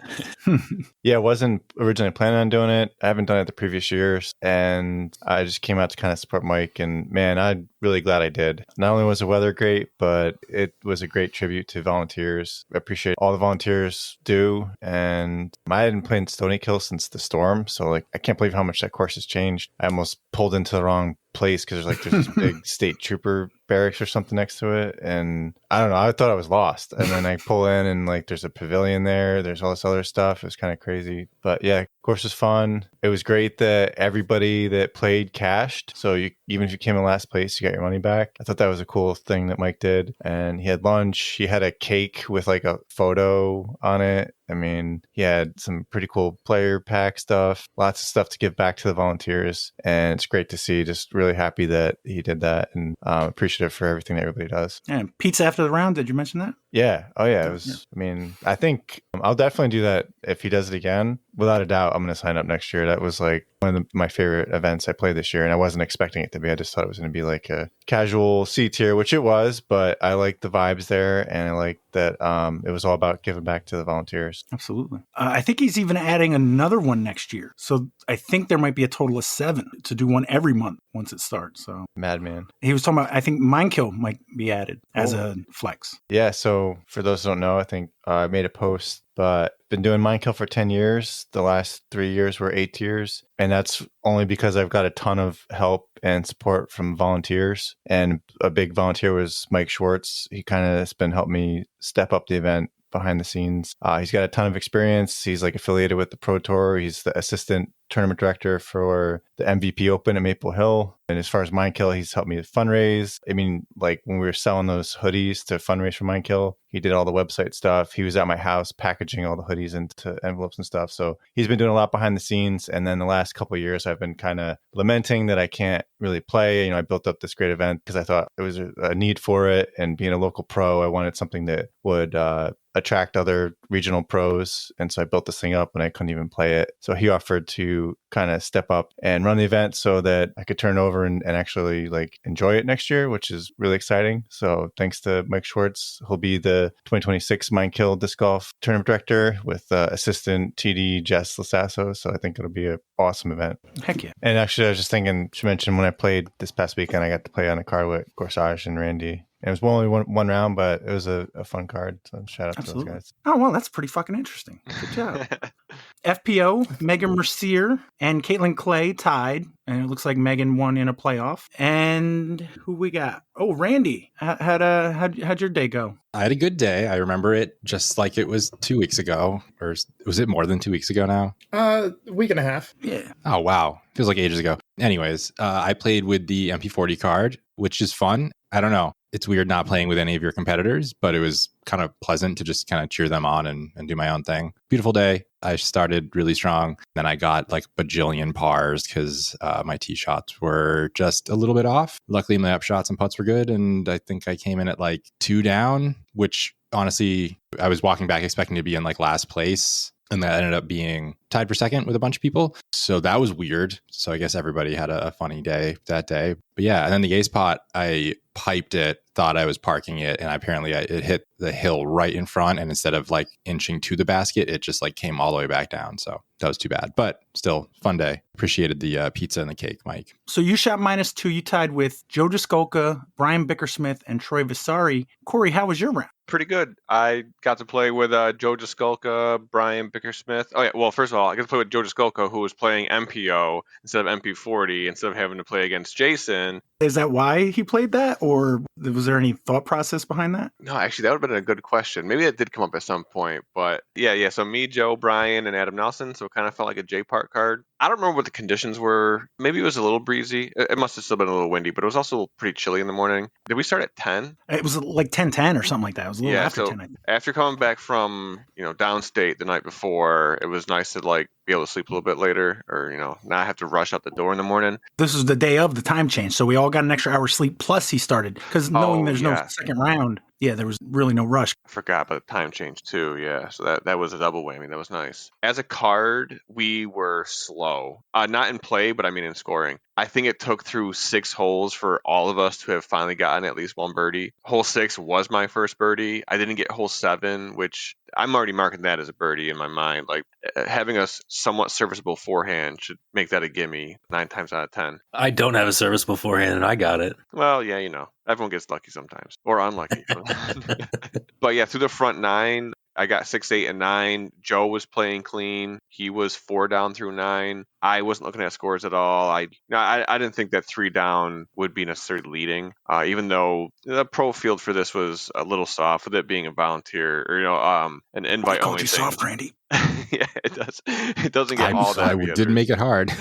yeah, I wasn't originally planning on doing it. I haven't done it the previous years. And I just came out to kind of support Mike. And man, I'm really glad I did. Not only was the weather great, but it was a great tribute to volunteers. I appreciate all the volunteers do. And I hadn't played Stonykill since the storm. So like, I can't believe how much that course has changed. I almost pulled into the wrong place because there's this big state trooper barracks or something next to it, and I don't know, I thought I was lost, and then I pull in and like there's a pavilion there's all this other stuff. It was kind of crazy, but yeah, course was fun. It was great that everybody that played cashed, so even if you came in last place, you got your money back. I thought that was a cool thing that Mike did. And he had lunch, he had a cake with like a photo on it. I mean, he had some pretty cool player pack stuff, lots of stuff to give back to the volunteers. And it's great to see. Just really happy that he did that, and appreciative for everything that everybody does. And pizza after the round, did you mention that? Yeah. Oh, yeah. It was, yeah. I mean, I think I'll definitely do that if he does it again. Without a doubt, I'm going to sign up next year. That was like one of my favorite events I played this year, and I wasn't expecting it to be. I just thought it was going to be like a casual C tier, which it was, but I liked the vibes there, and I liked that it was all about giving back to the volunteers. Absolutely. I think he's even adding another one next year. So I think there might be a total of 7 to do one every month once it starts. So Madman. He was talking about, I think Minekill might be added as a flex. Yeah. So for those who don't know, I think I made a post, but been doing Minekill for 10 years. The last 3 years were 8 tiers. And that's only because I've got a ton of help and support from volunteers. And a big volunteer was Mike Schwartz. He kind of has been helping me step up the event behind the scenes. He's got a ton of experience. He's like affiliated with the Pro Tour. He's the assistant tournament director for the MVP Open at Maple Hill. And as far as Minekill, he's helped me fundraise. I mean, like when we were selling those hoodies to fundraise for Minekill, he did all the website stuff. He was at my house packaging all the hoodies into envelopes and stuff. So he's been doing a lot behind the scenes. And then the last couple of years, I've been kind of lamenting that I can't really play. You know, I built up this great event because I thought there was a need for it. And being a local pro, I wanted something that would attract other regional pros. And so I built this thing up and I couldn't even play it. So he offered to kind of step up and run the event so that I could turn over and actually like enjoy it next year, which is really exciting. So thanks to Mike Schwartz, he'll be the 2026 Minekill Disc Golf Tournament Director with assistant TD Jess Lasasso. So I think it'll be an awesome event. Heck yeah. And actually, I was just thinking, should mention when I played this past weekend, I got to play on a card with Gorsage and Randy. It was only one round, but it was a fun card. So shout out to those guys. Oh, well, that's pretty fucking interesting. Good job. FPO, Megan Mercier and Caitlin Clay tied. And it looks like Megan won in a playoff. And who we got? Oh, Randy. How'd your day go? I had a good day. I remember it just like it was 2 weeks ago. Or was it more than 2 weeks ago now? A week and a half. Yeah. Oh, wow. Feels like ages ago. Anyways, I played with the MP40 card, which is fun. I don't know. It's weird not playing with any of your competitors, but it was kind of pleasant to just kind of cheer them on and do my own thing. Beautiful day. I started really strong. Then I got like bajillion pars because my tee shots were just a little bit off. Luckily, my up shots and putts were good. And I think I came in at like 2 down, which honestly, I was walking back expecting to be in like last place. And that ended up being tied for second with a bunch of people. So that was weird. So I guess everybody had a funny day that day. But yeah, and then the ace pot, I piped it, thought I was parking it, and apparently it hit the hill right in front, and instead of like inching to the basket, it just like came all the way back down. So that was too bad, but still fun day. Appreciated the pizza and the cake, Mike. So you shot -2. You tied with Joe DeSkolka, Brian Bickersmith, and Troy Vasari. Corey, how was your round? Pretty good. I got to play with Joe DeSkolka, Brian Bickersmith. Oh, yeah. Well, first of all, I got to play with Joe DeSkolka, who was playing MPO instead of MP40, instead of having to play against Jason. Is that why he played that, or was there any thought process behind that? No, actually, that would have been a good question. Maybe that did come up at some point, but yeah. So me, Joe, Brian, and Adam Nelson. So it kind of felt like a J Park card. I don't remember what the conditions were. Maybe it was a little breezy. It must have still been a little windy, but it was also pretty chilly in the morning. Did we start at 10? It was like 10:10 or something like that. It was a little after 10, I think. After coming back from, downstate the night before, it was nice to like be able to sleep a little bit later, or, not have to rush out the door in the morning. This was the day of the time change, so we all got an extra hour sleep, plus he started, because knowing there's no second round, there was really no rush. I forgot about the time change too, so that was a double whammy. That was nice. As a card, we were slow. Not in play, but I mean in scoring. I think it took through 6 holes for all of us to have finally gotten at least one birdie. Hole 6 was my first birdie. I didn't get hole 7, which I'm already marking that as a birdie in my mind. Like, having a somewhat serviceable forehand should make that a gimme 9 times out of 10. I don't have a serviceable forehand, and I got it. Well, yeah, everyone gets lucky sometimes, or unlucky. But yeah, through the front 9, I got 6, 8, and 9. Joe was playing clean. He was 4 down through 9. I wasn't looking at scores at all. I didn't think that 3 down would be necessarily leading, even though the pro field for this was a little soft with it being a volunteer or an invite only thing. Soft, Randy. Yeah, it does. It doesn't get all that. I did make it hard.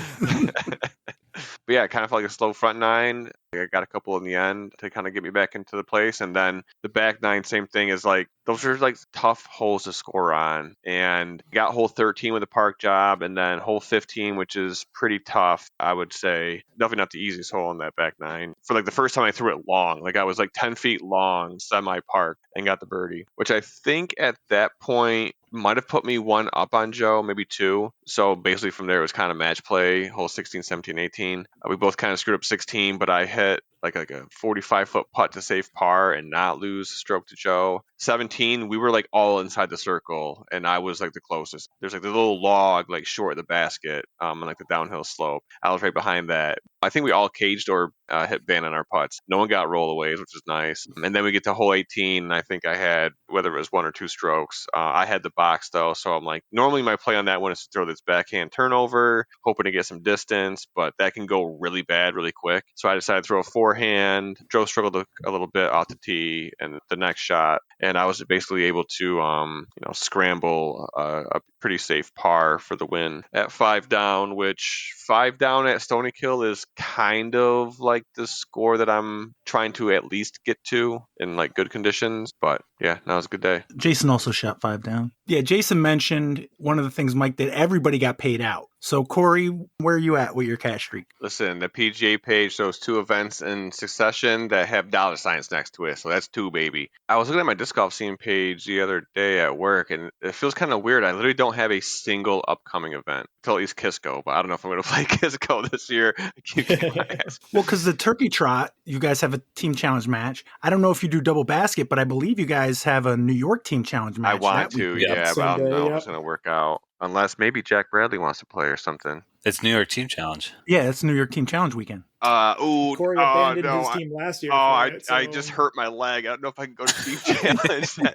But yeah, it kind of felt like a slow front 9. I got a couple in the end to kind of get me back into the place. And then the back 9, same thing, is like, those are like tough holes to score on. And got hole 13 with a park job, and then hole 15, which is pretty tough, I would say. Definitely not the easiest hole in that back 9. For like the first time I threw it long, like I was like 10 feet long, semi-park, and got the birdie, which I think at that point might have put me 1 up on Joe, maybe 2. So basically from there, it was kind of match play, hole 16, 17, 18. We both kind of screwed up 16, but I hit like a 45-foot putt to save par and not lose stroke to Joe. 17, we were like all inside the circle, and I was like the closest. There's like the little log like short of the basket on like the downhill slope. I was right behind that. I think we all caged or hit ban on our putts. No one got rollaways, which is nice. And then we get to hole 18, and I think I had, whether it was 1 or 2 strokes, I had the box though. So I'm like, normally my play on that one is to throw this backhand turnover, hoping to get some distance, but that can go really bad really quick. So I decided to throw a forehand. Joe struggled a little bit off the tee and the next shot, and I was basically able to scramble a pretty safe par for the win at 5 down, which 5 down at Stonykill is kind of like the score that I'm trying to at least get to in like good conditions. But yeah, that was a good day. Jason also shot 5 down. Yeah, Jason mentioned one of the things, Mike, that everybody got paid out. So, Corey, where are you at with your cash streak? Listen, the PGA page shows 2 events in succession that have dollar signs next to it. So that's 2, baby. I was looking at my disc golf scene page the other day at work, and it feels kind of weird. I literally don't have a single upcoming event until at least Kisco, but I don't know if I'm going to play Kisco this year. I keep getting my ass. Well, because the Turkey Trot, you guys have a team challenge match. I don't know if you do double basket, but I believe you guys have a New York team challenge match. I want to, yeah, but I don't know if it's going to work out. Unless maybe Jack Bradley wants to play or something. It's New York Team Challenge. Yeah, it's New York Team Challenge weekend. Corey abandoned his team last year. I just hurt my leg. I don't know if I can go to Team Challenge that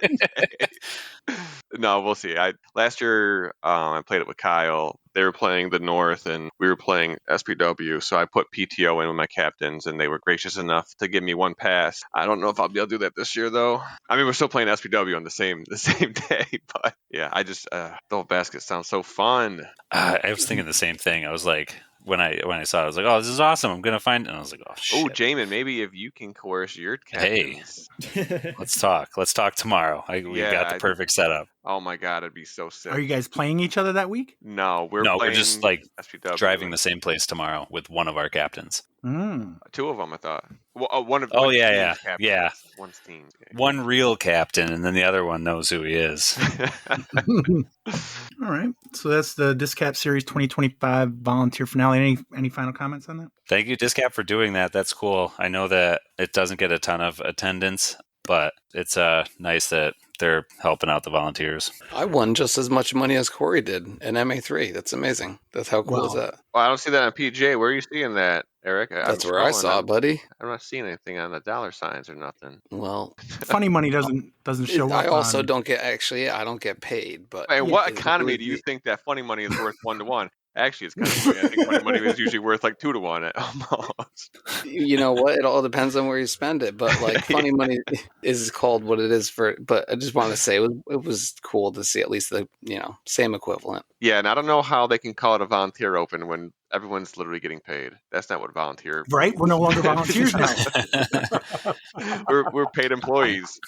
day. No, we'll see. Last year I played it with Kyle. They were playing the North, and we were playing SPW. So I put PTO in with my captains, and they were gracious enough to give me 1 pass. I don't know if I'll be able to do that this year, though. I mean, we're still playing SPW on the same day, but yeah, I just double basket sounds so fun. I was thinking the same thing. I was like, when I saw it, I was like, oh, this is awesome. I'm going to find it. And I was like, oh, shit. Oh, Jaimen, maybe if you can coerce your captains. Hey, let's talk. Let's talk tomorrow. We got the perfect setup. Oh, my God. It'd be so sick. Are you guys playing each other that week? No, we're just like SPW. Driving the same place tomorrow with one of our captains. Two of them, I thought. Well, one of Oh, one yeah, team's captain. yeah. One's team. One real captain, and then the other one knows who he is. All right. So that's the DisCap Series 2025 volunteer finale. Any final comments on that? Thank you, DisCap, for doing that. That's cool. I know that it doesn't get a ton of attendance, but it's nice that they're helping out the volunteers. I won just as much money as Corey did in MA3. That's amazing. That's how cool is that? Well, I don't see that on PJ. Where are you seeing that, Eric? That's where I saw it, buddy. I'm not seeing anything on the dollar signs or nothing. Well, funny money doesn't show up. I also don't get I don't get paid. But hey, what economy do you think that funny money is worth 1-to-1? Actually, it's kind of funny. I think funny money is usually worth like 2-to-1 almost. You know what? It all depends on where you spend it. But like funny money is called what it is for. But I just want to say it was cool to see at least the same equivalent. Yeah, and I don't know how they can call it a volunteer open when everyone's literally getting paid. That's not what volunteer. Right? We're no longer volunteers now. we're paid employees.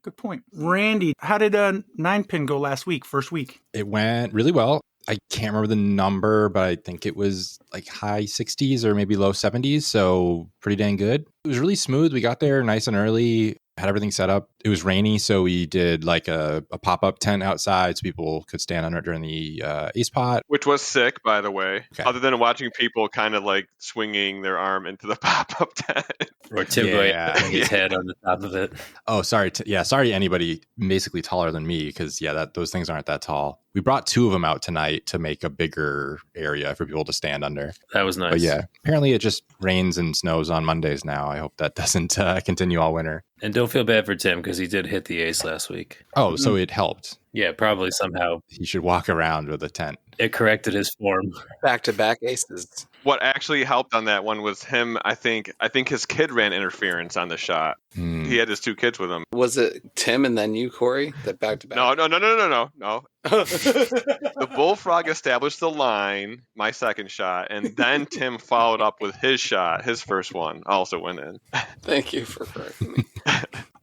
Good point. Randy, how did 9-pin go last week, first week? It went really well. I can't remember the number, but I think it was like high 60s or maybe low 70s. So pretty dang good. It was really smooth. We got there nice and early, had everything set up. It was rainy, so we did like a pop-up tent outside so people could stand under it during the ace pot. Which was sick, by the way. Okay. Other than watching people kind of like swinging their arm into the pop-up tent. Or Tim having his head on the top of it. Oh, sorry. Sorry anybody basically taller than me, because those things aren't that tall. We brought 2 of them out tonight to make a bigger area for people to stand under. That was nice. But yeah, apparently it just rains and snows on Mondays now. I hope that doesn't continue all winter. And don't feel bad for Tim, because he did hit the ace last week. Oh, so it helped. Yeah, probably somehow. He should walk around with a tent. It corrected his form. Back-to-back aces. What actually helped on that one was him. I think his kid ran interference on the shot. He had his 2 kids with him. Was it Tim and then you, Corey? That back-to-back? No. The bullfrog established the line, my second shot, and then Tim followed up with his shot. His first one also went in. Thank you for correcting me.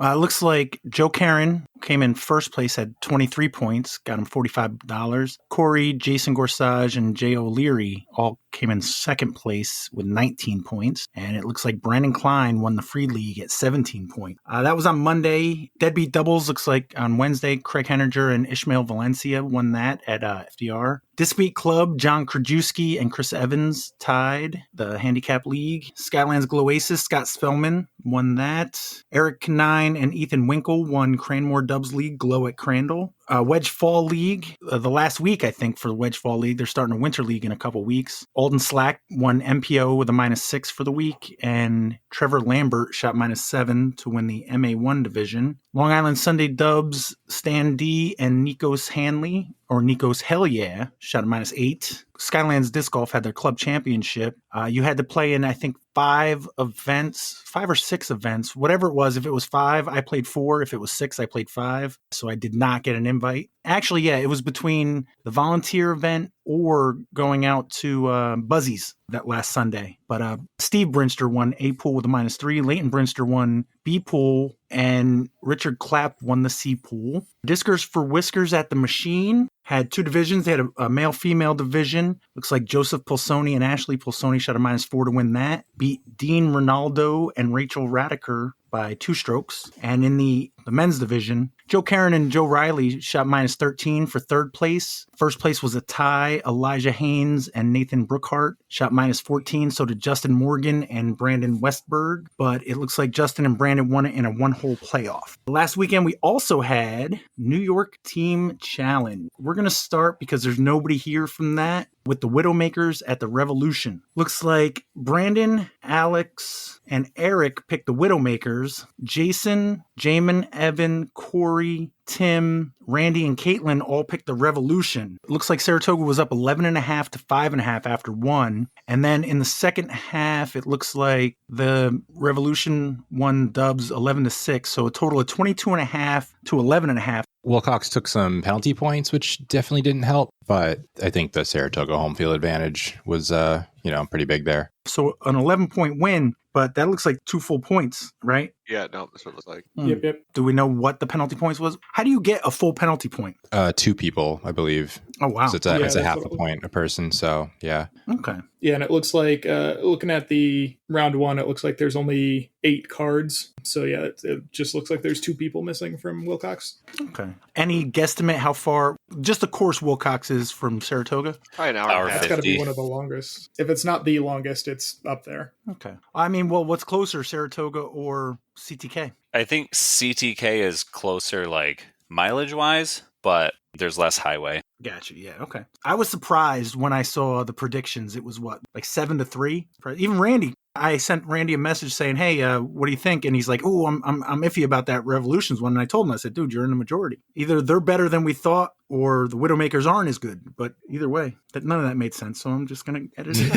It looks like Joe Karen came in first place, had 23 points, got him $45. Corey, Jason Gorsage, and Jay O'Leary all came in second place with 19 points. And it looks like Brandon Klein won the free league at 17 points. That was on Monday. Deadbeat doubles looks like on Wednesday, Craig Henninger and Ishmael Valencia won that at FDR. Disbeat Club, John Krajewski and Chris Evans tied the handicap league. Skylands Gloasis, Scott Spellman won that. Eric Canine and Ethan Winkle won Cranmore Dubs League, Glow at Crandall. Wedge Fall League, the last week, I think, for the Wedge Fall League. They're starting a Winter League in a couple weeks. Alden Slack won MPO with a -6 for the week, and Trevor Lambert shot -7 to win the MA1 division. Long Island Sunday Dubs, Stan D and Nikos Hanley, or Nikos Hell Yeah, shot a -8. Skylands Disc Golf had their club championship. You had to play in, I think, 5 or 6 events, whatever it was. If it was 5, I played 4. If it was 6, I played 5. So I did not get an invite. Actually, yeah, it was between the volunteer event or going out to Buzzies that last Sunday. But Steve Brinster won A pool with a -3. Leighton Brinster won B pool, and Richard Clapp won the C pool. Discers for Whiskers at the Machine had 2 divisions. They had a male-female division. Looks like Joseph Pulsoni and Ashley Pulsoni shot a -4 to win that. Beat Dean Ronaldo and Rachel Radiker by 2 strokes. And in the men's division, Joe Karen and Joe Riley shot -13 for third place. First place was a tie. Elijah Haynes and Nathan Brookhart shot -14. So did Justin Morgan and Brandon Westberg. But it looks like Justin and Brandon won it in a 1-hole playoff. Last weekend, we also had New York Team Challenge. We're going to start, because there's nobody here from that, with the Widowmakers at the Revolution. Looks like Brandon, Alex, and Erich picked the Widowmakers. Jason, Jaimen, Evan, Corey, Tim, Randy, and Caitlin all picked the Revolution. It looks like Saratoga was up 11.5 to 5.5 after 1. And then in the second half, it looks like the Revolution won dubs 11 to 6. So a total of 22.5 to 11.5. Wilcox took some penalty points, which definitely didn't help. But I think the Saratoga home field advantage was, pretty big there. So an 11-point win. but that looks like 2 full points, right? Yeah, no, that's what it looks like. Yep. Do we know what the penalty points was? How do you get a full penalty point? 2 people, I believe. Oh, wow. So it's Yeah, a that's half what a it was. point a person. So yeah. Okay. Yeah, and it looks like, looking at the round 1, it looks like there's only 8 cards. So yeah, it just looks like there's 2 people missing from Wilcox. Okay. Any guesstimate how far, just the course Wilcox is from Saratoga? Probably an hour. Hour and a half. That's got to be 50. one of the longest. If it's not the longest, it's up there. Okay. I mean, well, what's closer, Saratoga or CTK? I think CTK is closer, like mileage wise, but there's less highway. Gotcha. Yeah. Okay. I was surprised when I saw the predictions. It was what, like 7-3? Even Randy. I sent Randy a message saying, "Hey, what do you think?" And he's like, "Oh, I'm iffy about that Revolutions one." And I told him, I said, "Dude, you're in the majority. Either they're better than we thought, or the Widowmakers aren't as good. But either way, none of that made sense. So I'm just gonna edit it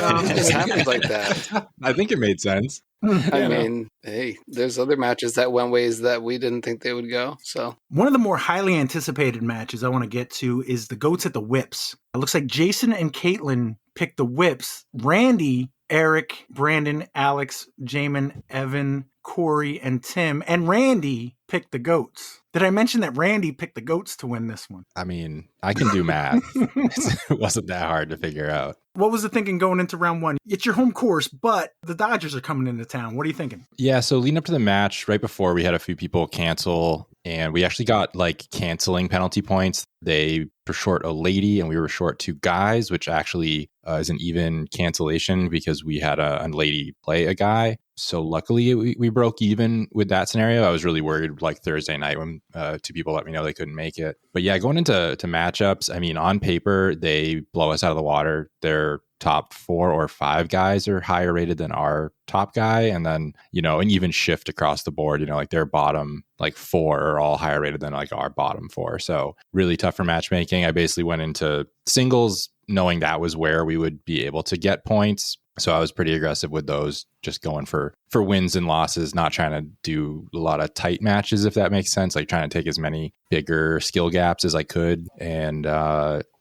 out." It just happens like that. I think it made sense. I mean, hey, there's other matches that went ways that we didn't think they would go. So One of the more highly anticipated matches I want to get to is the Goats at the Whips. It looks like Jason and Caitlin picked the Whips. Randy, Erich, Brandon, Alex, Jaimen, Evan, Corey, and Tim, and Randy picked the Goats. Did I mention that Randy picked the Goats to win this one? I mean, I can do math. It wasn't that hard to figure out. What was the thinking going into round 1? It's your home course, but the Dodgers are coming into town. What are you thinking? Yeah, so leading up to the match, right before, we had a few people cancel, and we actually got like canceling penalty points. They were short a lady and we were short 2 guys, which actually is an even cancellation because we had a lady play a guy. So luckily we broke even with that scenario. I was really worried like Thursday night when 2 people let me know they couldn't make it. But yeah, going into matchups, I mean, on paper, they blow us out of the water. Their top 4 or 5 guys are higher rated than our top guy. And then, an even shift across the board, like their bottom like 4 are all higher rated than like our bottom 4. So really tough for matchmaking. I basically went into singles knowing that was where we would be able to get points. So I was pretty aggressive with those, just going for wins and losses, not trying to do a lot of tight matches, if that makes sense, like trying to take as many bigger skill gaps as I could. And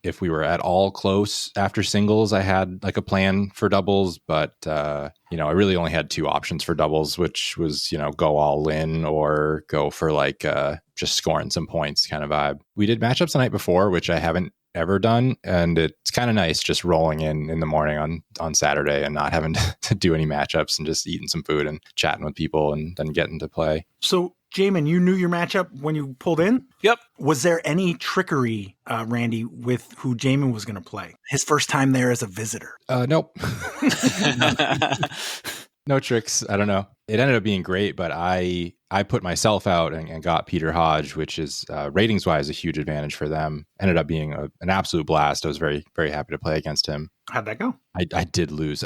if we were at all close after singles, I had like a plan for doubles, but I really only had 2 options for doubles, which was, go all in or go for like just scoring some points kind of vibe. We did matchups the night before, which I haven't ever done, and it's kind of nice just rolling in the morning on Saturday and not having to do any matchups and just eating some food and chatting with people and then getting to play. So, Jaimen, you knew your matchup when you pulled in? Yep. Was there any trickery, Randy, with who Jaimen was going to play? His first time there as a visitor. Nope. No tricks. I don't know. It ended up being great, but I put myself out and got Peter Hodge, which is ratings wise a huge advantage for them. Ended up being an absolute blast. I was very, very happy to play against him. How'd that go? I did lose.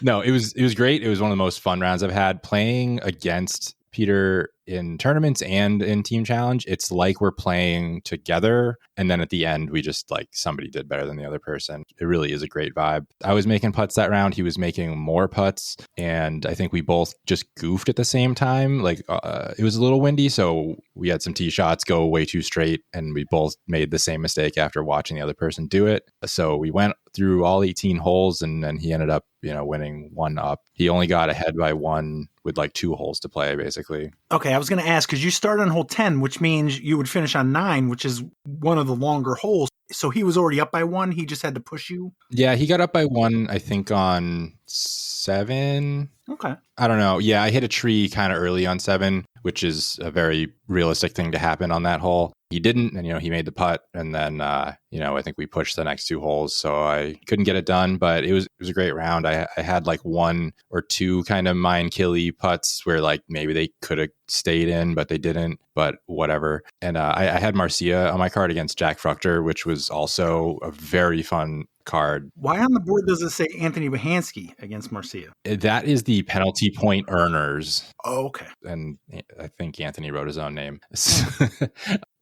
No, it was great. It was one of the most fun rounds I've had playing against Peter in tournaments and in Team Challenge. It's like we're playing together, and then at the end we just like somebody did better than the other person. It really is a great vibe. I was making putts that round, he was making more putts, and I think we both just goofed at the same time. Like it was a little windy, so we had some tee shots go way too straight, and we both made the same mistake after watching the other person do it. So we went through all 18 holes, and then he ended up winning 1 up. He only got ahead by 1 with like 2 holes to play, basically. Okay, I was going to ask, because you started on hole 10, which means you would finish on 9, which is one of the longer holes. So he was already up by 1. He just had to push you. Yeah, he got up by 1, I think, on 7. Okay. I don't know. Yeah, I hit a tree kind of early on 7, which is a very realistic thing to happen on that hole. He didn't, and he made the putt, and then I think we pushed the next 2 holes, so I couldn't get it done. But it was a great round. I had like 1 or 2 kind of Minekill putts where like maybe they could have stayed in, but they didn't. But whatever. And I had Marcia on my card against Jack Fruchter, which was also a very fun card. Why on the board does it say Anthony Bahansky against Marcia? That is the penalty point earners. Oh, okay. And I think Anthony wrote his own name.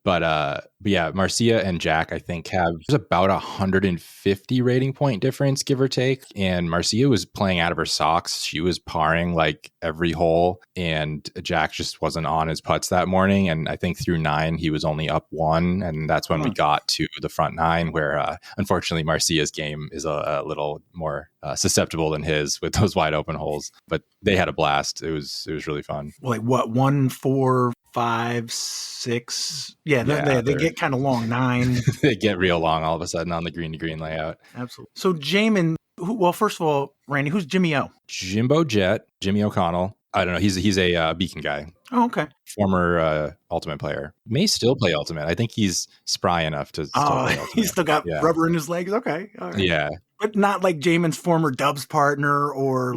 But yeah, Marcia and Jack, I think, have about 150 rating point difference, give or take. And Marcia was playing out of her socks. She was parring like every hole, and Jack just wasn't on his putts that morning. And I think through 9, he was only up 1. And that's when we got to the front 9, where unfortunately Marcia's game is a little more susceptible than his with those wide open holes. But they had a blast. It was really fun. Like what, 1, 4, 5, 6? Yeah, they get kind of long. 9. They get real long all of a sudden on the green to green layout. Absolutely. So Jaimen, well, first of all, Randy, who's Jimmy O? Jimbo Jet, Jimmy O'Connell. I don't know. He's a Beacon guy. Oh, okay. Former Ultimate player. May still play Ultimate. I think he's spry enough to still play Ultimate. He's still got rubber in his legs. Okay. All right. Yeah. But not like Jaimen's former Dubs partner or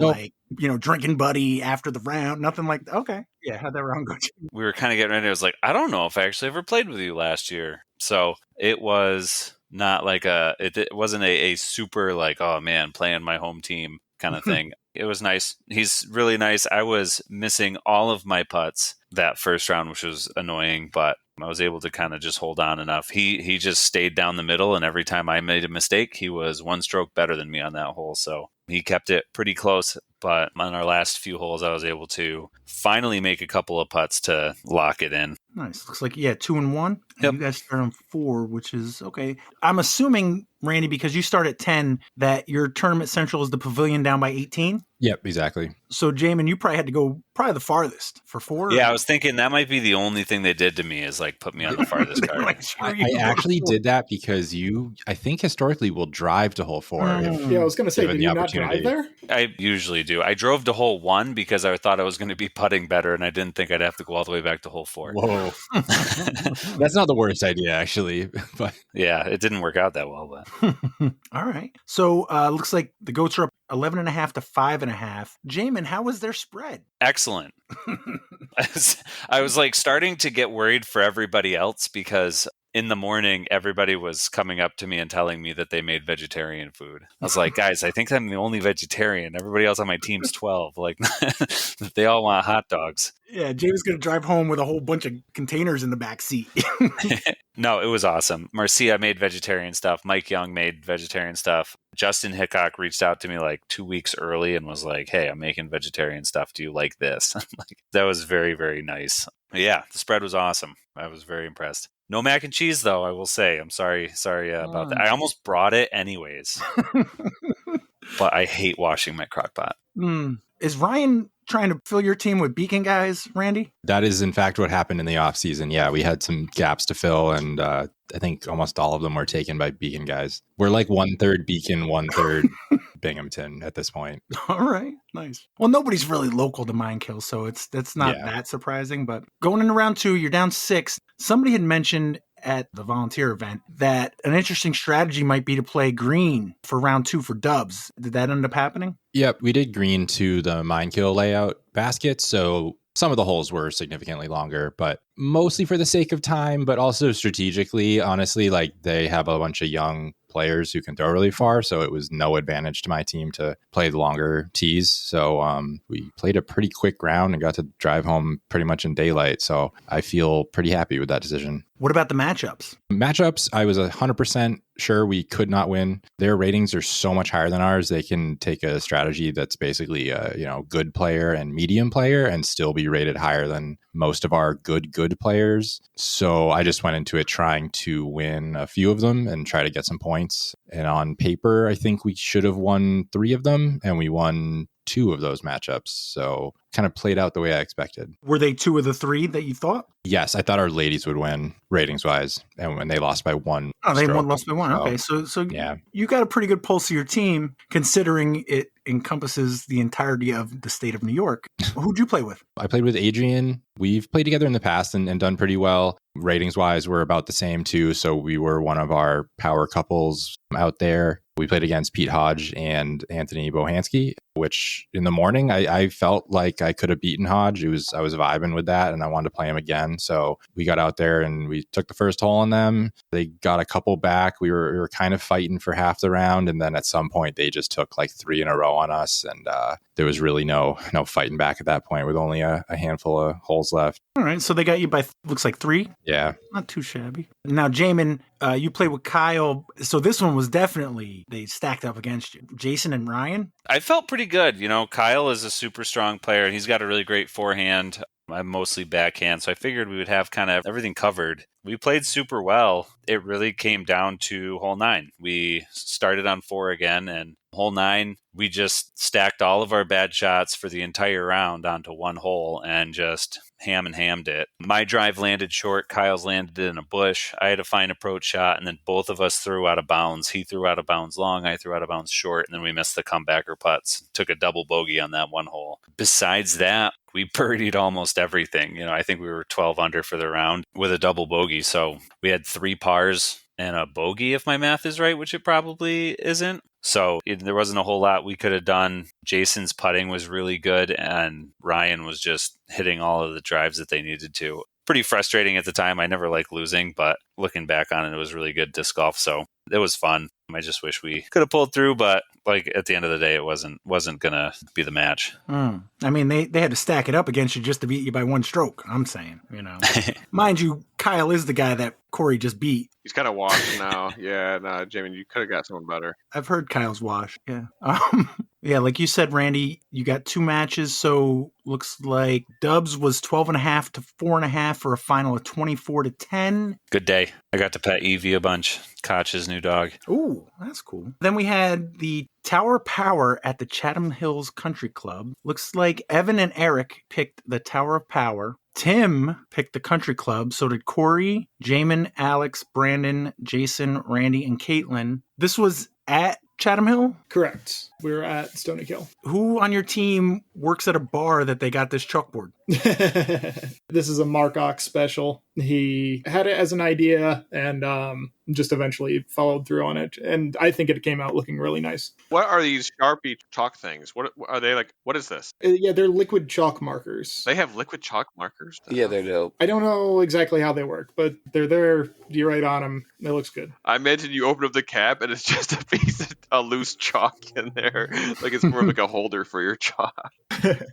drinking buddy after the round. Nothing like that. Okay. Yeah, how'd that round go? We were kind of getting ready. I was like, I don't know if I actually ever played with you last year. So it was not like it wasn't a super like, oh man, playing my home team kind of thing. It was nice. He's really nice. I was missing all of my putts that first round, which was annoying, but I was able to kind of just hold on enough. He just stayed down the middle, and every time I made a mistake, he was 1 stroke better than me on that hole. So he kept it pretty close. But on our last few holes, I was able to finally make a couple of putts to lock it in. Nice. Looks like, 2 and 1. Yep. You guys start on 4, which is okay. I'm assuming, Randy, because you start at 10, that your tournament central is the pavilion down by 18? Yep, exactly. So, Jaimen, you probably had to go the farthest for 4? Yeah, I was thinking that might be the only thing they did to me is like put me on the farthest card. Like, I actually did that because I think historically will drive to hole 4. Yeah, I was going to say, given did the you not drive there? I usually do. I drove to hole 1 because I thought I was going to be putting better, and I didn't think I'd have to go all the way back to hole 4. Whoa. That's not the worst idea, actually. But yeah, it didn't work out that well. But all right. So, looks like the goats are up 11.5 to 5.5. Jaimen, how was their spread? excellent. I was like starting to get worried for everybody else because in the morning, everybody was coming up to me and telling me that they made vegetarian food. I was like, guys, I think I'm the only vegetarian. Everybody else on my team's 12. Like, they all want hot dogs. Yeah, Jay's going to drive home with a whole bunch of containers in the back seat. No, it was awesome. Marcia made vegetarian stuff. Mike Young made vegetarian stuff. Justin Hickok reached out to me like 2 weeks early and was like, hey, I'm making vegetarian stuff. Do you like this? Like, that was very, very nice. But yeah, the spread was awesome. I was very impressed. No mac and cheese, though, I will say. I'm sorry about that. I almost brought it anyways. But I hate washing my crock pot. Is Ryan trying to fill your team with Beacon guys, Randy? That is, in fact, what happened in the off season. Yeah, we had some gaps to fill, and I think almost all of them were taken by Beacon guys. We're like 1/3 Beacon, 1/3 Binghamton at this point. All right, nice. Well, nobody's really local to Minekill, so that's not that surprising. But going into round 2, you're down 6. Somebody had mentioned at the volunteer event that an interesting strategy might be to play green for round 2 for dubs. Did that end up happening? Yep, we did green to the Minekill layout basket, so some of the holes were significantly longer, but mostly for the sake of time, but also strategically. Honestly, like, they have a bunch of young players who can throw really far, so it was no advantage to my team to play the longer tees. So we played a pretty quick round and got to drive home pretty much in daylight. So I feel pretty happy with that decision. What about the matchups? Matchups, I was 100% sure we could not win. Their ratings are so much higher than ours. They can take a strategy that's basically a good player and medium player and still be rated higher than most of our good players. So I just went into it trying to win a few of them and try to get some points. And on paper, I think we should have won 3 of them, and we won 2 of those matchups. So kind of played out the way I expected. Were they 2 of the 3 that you thought? Yes, I thought our ladies would win ratings wise, and when they lost by 1. Oh, they lost by 1. Okay, so yeah, you got a pretty good pulse of your team, considering it encompasses the entirety of the state of New York. Who'd you play with? I played with Adrian. We've played together in the past and done pretty well. Ratings wise, we're about the same too. So we were one of our power couples out there. We played against Pete Hodge and Anthony Bohansky, which in the morning I felt like I could have beaten Hodge. I was vibing with that, and I wanted to play him again. So we got out there and we took the first hole on them. They got a couple back. We were kind of fighting for half the round, and then at some point they just took like 3 in a row on us, and there was really no fighting back at that point with only a handful of holes left. All right, so they got you by looks like 3. Yeah, not too shabby. Now, Jaimen, you played with Kyle, so this one was definitely they stacked up against you. Jason and Ryan. I felt pretty good. Kyle is a super strong player, and he's got a really great forehand. I'm mostly backhand, so I figured we would have kind of everything covered. We played super well. It really came down to hole 9. We started on 4 again, and hole 9, we just stacked all of our bad shots for the entire round onto one hole and just hammed it. My drive landed short. Kyle's landed in a bush. I had a fine approach shot, and then both of us threw out of bounds. He threw out of bounds long. I threw out of bounds short, and then we missed the comebacker putts. Took a double bogey on that one hole. Besides that, we birdied almost everything. I think we were 12 under for the round with a double bogey. So we had 3 pars and a bogey, if my math is right, which it probably isn't. So there wasn't a whole lot we could have done. Jason's putting was really good, and Ryan was just hitting all of the drives that they needed to. Pretty frustrating at the time. I never liked losing, but looking back on it was really good disc golf. So it was fun. I just wish we could have pulled through, but at the end of the day, it wasn't gonna be the match. I mean, they had to stack it up against you just to beat you by 1 stroke. I'm saying, mind you, Kyle is the guy that Corey just beat. He's kind of washed now. Yeah, no, Jaimen, you could have got someone better. I've heard Kyle's washed. Yeah. Yeah, like you said, Randy, you got 2 matches, so looks like Dubs was 12.5 to 4.5 for a final of 24 to 10. Good day. I got to pet Evie a bunch. Koch's new dog. Ooh, that's cool. Then we had the Tower of Power at the Chatham Hills Country Club. Looks like Evan and Erich picked the Tower of Power. Tim picked the Country Club. So did Corey, Jaimen, Alex, Brandon, Jason, Randy, and Caitlin. This was at Chatham Hill? Correct. We were at Stonykill. Who on your team works at a bar that they got this chalkboard? This is a Marcox special. He had it as an idea and just eventually followed through on it. And I think it came out looking really nice. What are these Sharpie chalk things? What are they like? What is this? Yeah, they're liquid chalk markers. They have liquid chalk markers? Yeah, they're dope. I don't know exactly how they work, but they're there. You write on them. It looks good. I imagine you open up the cap and it's just a piece of loose chalk in there. Like it's more like a holder for your chalk.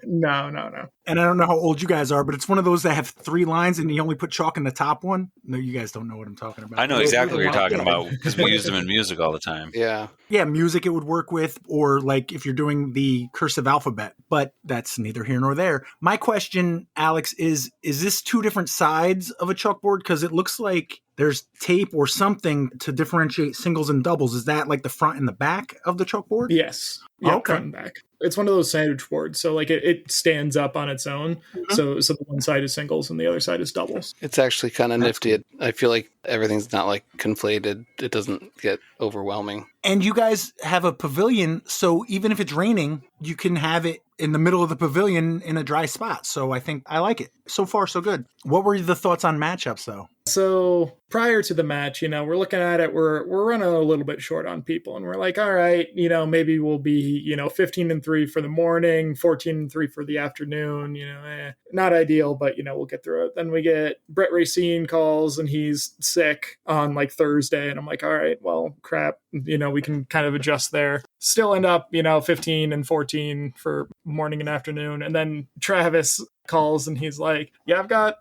No. And I don't know how old you guys are, but it's one of those that have 3 lines and you only put chalk in the top one. No, you guys don't know what I'm talking about. I know exactly what you're talking about because we use them in music all the time. Yeah. Yeah, music it would work with, or like if you're doing the cursive alphabet, but that's neither here nor there. My question, Alex, is this 2 different sides of a chalkboard? Because it looks like there's tape or something to differentiate singles and doubles. Is that like the front and the back of the chalkboard? Yes. Yeah, okay. Front and back. It's one of those sandwich boards, so like it stands up on its own. Mm-hmm. So the one side is singles and the other side is doubles. It's actually kind of nifty. Cool. I feel like everything's not like conflated. It doesn't get overwhelming. And you guys have a pavilion, so even if it's raining, you can have it in the middle of the pavilion in a dry spot. So I think I like it. So far, so good. What were the thoughts on matchups, though? So prior to the match, we're looking at it. We're running a little bit short on people, and we're like, all right, maybe we'll be 15-3 for the morning, 14-3 for the afternoon. Not ideal, but we'll get through it. Then we get Brett Racine calls, and he's sick on like Thursday, and I'm like, all right, well, crap. We can kind of adjust there. Still end up 15 and 14 for morning and afternoon, and then Travis calls and he's like, yeah, I've got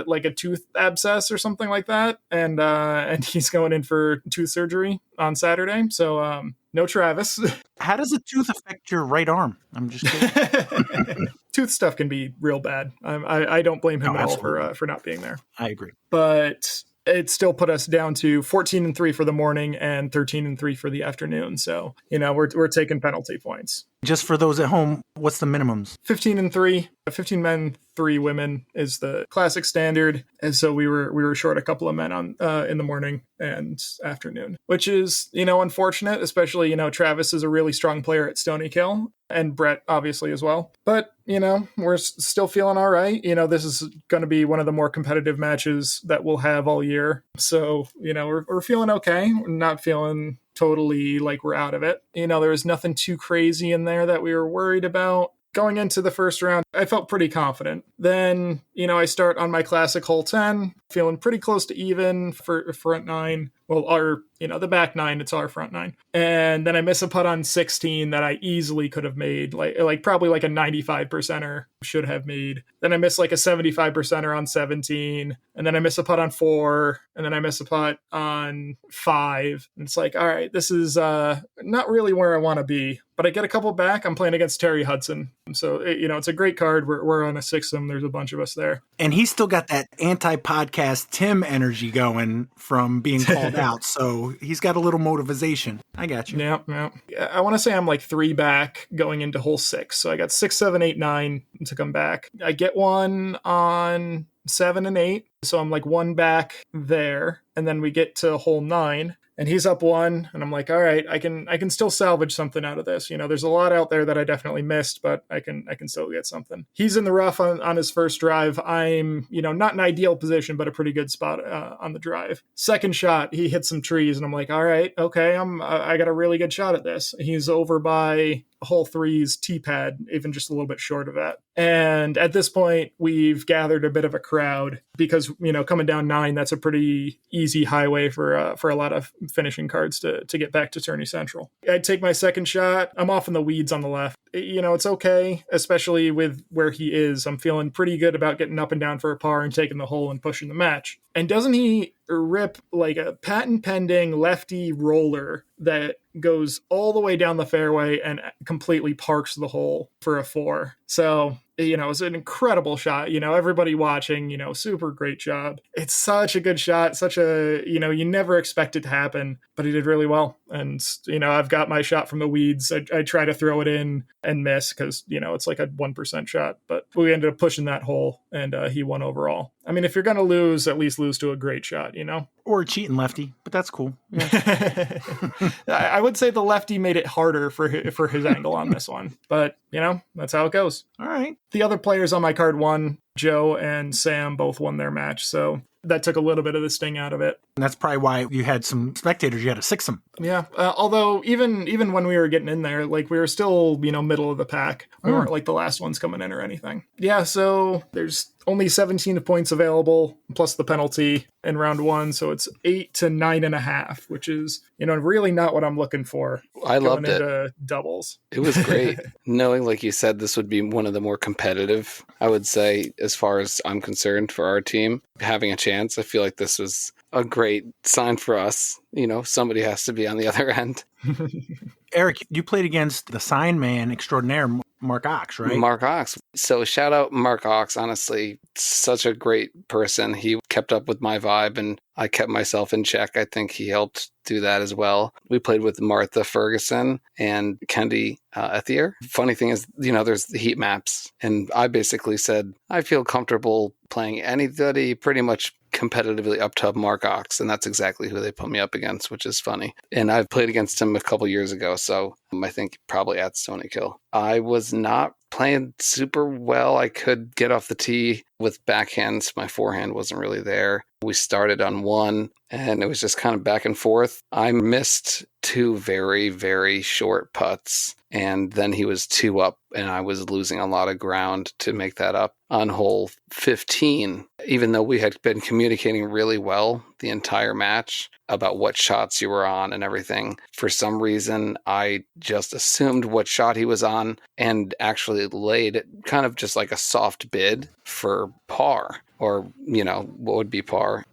like a tooth abscess or something like that, and he's going in for tooth surgery on Saturday, so no Travis. How does a tooth affect your right arm? I'm just kidding. Tooth stuff can be real bad. I don't blame him at all for not being there. I agree, but it still put us down to 14-3 for the morning and 13-3 for the afternoon. So, we're taking penalty points. Just for those at home, what's the minimums? 15-3, 15 men, 3 women is the classic standard. And so we were short a couple of men on in the morning and afternoon, which is, unfortunate, especially, Travis is a really strong player at Stonykill and Brett obviously as well. But, we're still feeling all right. This is going to be one of the more competitive matches that we'll have all year. So, we're feeling okay. We're not feeling totally like we're out of it. There was nothing too crazy in there that we were worried about. going into the first round, I felt pretty confident. Then, I start on my classic hole 10, feeling pretty close to even for front 9. Well, the back 9, it's our front 9. And then I miss a putt on 16 that I easily could have made, like probably like a 95%er should have made. Then I miss like a 75%er on 17. And then I miss a putt on 4. And then I miss a putt on 5. And it's like, all right, this is not really where I want to be. But I get a couple back. I'm playing against Terry Hudson. So, it's a great card. We're on a 6-em. There's a bunch of us there. And he's still got that anti-podcast Tim energy going from being called out. So he's got a little motivation. I got you. Yeah. I want to say I'm like 3 back going into hole 6. So I got 6, 7, 8, 9 to come back. I get one on 7 and 8. So I'm like 1 back there. And then we get to hole 9. And he's up 1, and I'm like, all right, I can still salvage something out of this. There's a lot out there that I definitely missed, but I can still get something. He's in the rough on his first drive. I'm, not an ideal position, but a pretty good spot on the drive. Second shot, he hits some trees, and I'm like, all right, okay, I got a really good shot at this. He's over by hole 3's tee pad, even just a little bit short of that. And at this point, we've gathered a bit of a crowd because, coming down 9, that's a pretty easy highway for a lot of finishing cards to get back to Tourney Central. I take my second shot. I'm off in the weeds on the left. It's okay, especially with where he is. I'm feeling pretty good about getting up and down for a par and taking the hole and pushing the match. And doesn't he rip like a patent pending lefty roller that goes all the way down the fairway and completely parks the hole for a 4. So, it's an incredible shot. Everybody watching, super great job. It's such a good shot, such a, you never expect it to happen, but he did really well. And, I've got my shot from the weeds. I try to throw it in and miss because, it's like a 1% shot, but we ended up pushing that hole and he won overall. I mean, if you're going to lose, at least lose to a great shot, Or a cheating lefty, but that's cool. Yeah. I would say the lefty made it harder for his angle on this one, but that's how it goes. All right. The other players on my card won. Joe and Sam both won their match, so that took a little bit of the sting out of it. And that's probably why you had some spectators. You had to 6-em. Yeah. Although even when we were getting in there, like we were still, middle of the pack. We weren't like the last ones coming in or anything. Yeah. So there's only 17 points available plus the penalty in round 1. So it's 8 to 9.5, which is, really not what I'm looking for. I loved it. Into doubles. It was great. Knowing, like you said, this would be one of the more competitive, I would say, as far as I'm concerned for our team, having a chance. I feel like this was a great sign for us. Somebody has to be on the other end. Erich, you played against the sign man extraordinaire, Mark Ox, right? Mark Ox. So shout out Mark Ox, honestly, such a great person. He kept up with my vibe and I kept myself in check. I think he helped do that as well. We played with Martha Ferguson and Kendi Ethier. Funny thing is, there's the heat maps. And I basically said, I feel comfortable playing anybody pretty much competitively up to Mark Ox, and that's exactly who they put me up against, which is funny. And I've played against him a couple years ago, so I think probably at Stonykill. I was not playing super well. I could get off the tee with backhands. My forehand wasn't really there. We started on 1, and it was just kind of back and forth. I missed 2 very, very short putts, and then he was 2 up, and I was losing a lot of ground to make that up on hole 15. Even though we had been communicating really well the entire match about what shots you were on and everything, for some reason, I just assumed what shot he was on and actually laid kind of just like a soft bid for par, or, what would be par,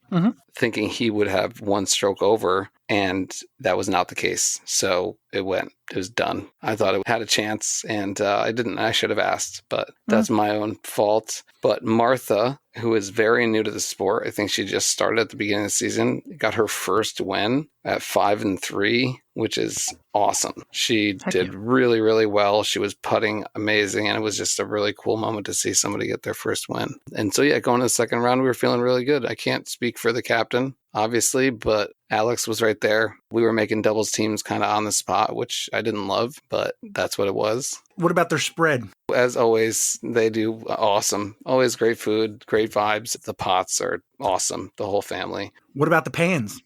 thinking he would have 1 stroke over, and that was not the case. So it was done. I thought it had a chance, and I didn't. I should have asked, but that's my own fault. But Martha, who is very new to the sport, I think she just started at the beginning of the season, got her first win at 5-3, which is awesome. She did really, really well. She was putting amazing, and it was just a really cool moment to see somebody get their first win. And so, going to the second round, we were feeling really good. I can't speak for the captain, obviously, but Alex was right there. We were making doubles teams kind of on the spot, which I didn't love, but that's what it was. What about their spread? As always, they do awesome. Always great food, great vibes. The pots are awesome. The whole family. What about the pans?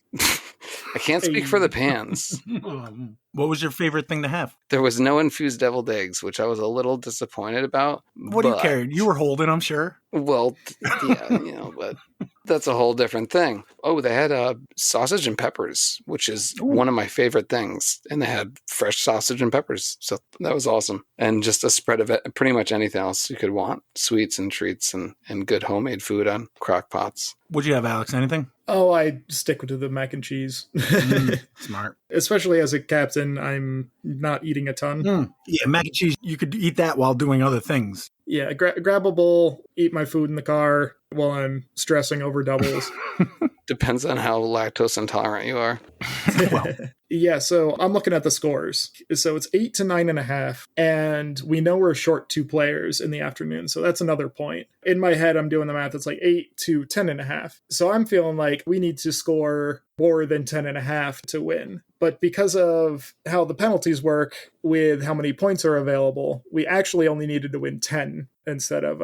I can't speak for the pans. What was your favorite thing to have? There was no infused deviled eggs, which I was a little disappointed about. What do you care? You were holding, I'm sure. Well, yeah, but that's a whole different thing. Oh, they had sausage and peppers, which is one of my favorite things. And they had fresh sausage and peppers. So that was awesome. And just a spread of it, pretty much anything else you could want. Sweets and treats and good homemade food on crock pots. What'd you have, Alex? Anything? Oh, I stick to the mac and cheese. Smart. Especially as a captain, I'm not eating a ton. Yeah, mac and cheese, you could eat that while doing other things. Yeah, grab a bowl, eat my food in the car while I'm stressing over doubles. Depends on how lactose intolerant you are. Yeah, so I'm looking at the scores. So it's 8 to 9.5, and we know we're short 2 players in the afternoon. So that's another point. In my head, I'm doing the math. It's like 8 to 10.5. So I'm feeling like we need to score more than 10.5 to win. But because of how the penalties work with how many points are available, we actually only needed to win 10 instead of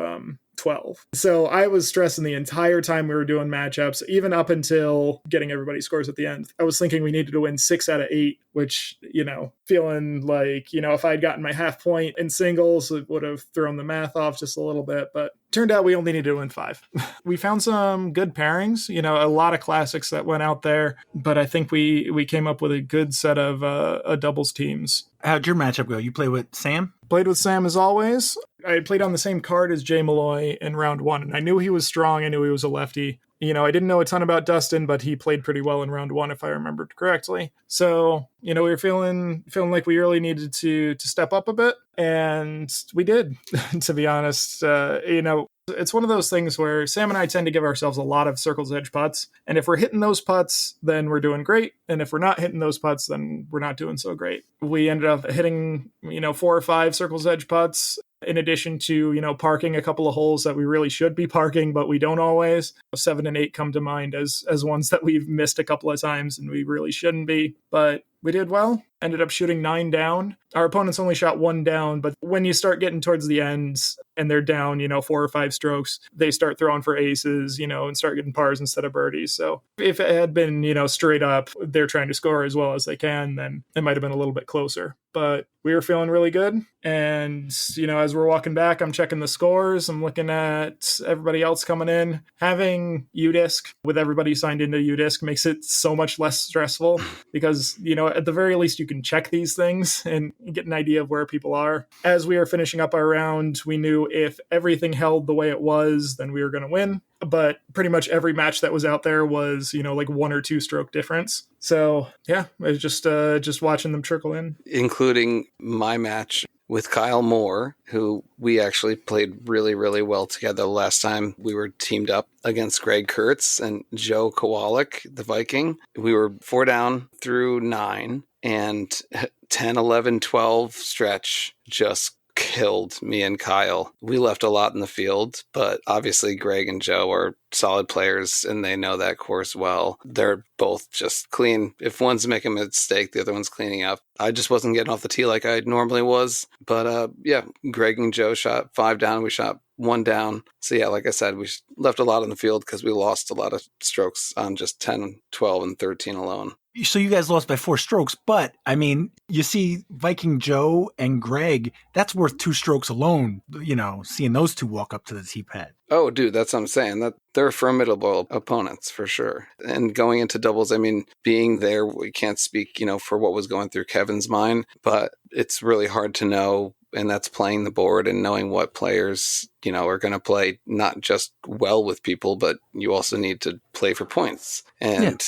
12. So I was stressing the entire time we were doing matchups, even up until getting everybody's scores at the end. I was thinking we needed to win 6 out of 8, which, feeling like, if I'd gotten my half point in singles, it would have thrown the math off just a little bit. But turned out we only needed to win 5. We found some good pairings, a lot of classics that went out there. But I think we came up with a good set of doubles teams. How'd your matchup go? You play with Sam? Played with Sam as always. I had played on the same card as Jay Malloy in round 1, and I knew he was strong. I knew he was a lefty. I didn't know a ton about Dustin, but he played pretty well in round 1, if I remembered correctly. So, we were feeling like we really needed to step up a bit, and we did, to be honest. It's one of those things where Sam and I tend to give ourselves a lot of circles edge putts, and if we're hitting those putts, then we're doing great, and if we're not hitting those putts, then we're not doing so great. We ended up hitting, 4 or 5 circles edge putts, in addition to, parking a couple of holes that we really should be parking, but we don't always. 7 and 8 come to mind as ones that we've missed a couple of times and we really shouldn't be. But we did well. Ended up shooting 9 down. Our opponents only shot 1 down, but when you start getting towards the end and they're down, 4 or 5 strokes, they start throwing for aces, and start getting pars instead of birdies. So if it had been, straight up, they're trying to score as well as they can, then it might have been a little bit closer. But we were feeling really good. And, as we're walking back, I'm checking the scores. I'm looking at everybody else coming in. Having UDisc with everybody signed into UDisc makes it so much less stressful because, at the very least, you can check these things and get an idea of where people are. As we were finishing up our round, we knew if everything held the way it was, then we were going to win. But pretty much every match that was out there was, like 1 or 2 stroke difference. So, yeah, it was just watching them trickle in. Including my match with Kyle Moore, who we actually played really, really well together the last time we were teamed up against Greg Kurtz and Joe Kowalik, the Viking. We were 4 down through 9, and 10, 11, 12 stretch just killed me and Kyle. We left a lot in the field, but obviously Greg and Joe are solid players and they know that course well. They're both just clean. If one's making a mistake, the other one's cleaning up. I just wasn't getting off the tee like I normally was. But Greg and Joe shot 5 down. We shot 1 down. So yeah, like I said, we left a lot in the field because we lost a lot of strokes on just 10, 12, and 13 alone. So you guys lost by 4 strokes, but you see Viking Joe and Greg, that's worth 2 strokes alone, seeing those 2 walk up to the tee pad. Oh, dude, that's what I'm saying. That they're formidable opponents for sure. And going into doubles, being there, we can't speak, for what was going through Kevin's mind, but it's really hard to know. And that's playing the board and knowing what players, are going to play not just well with people, but you also need to play for points. And,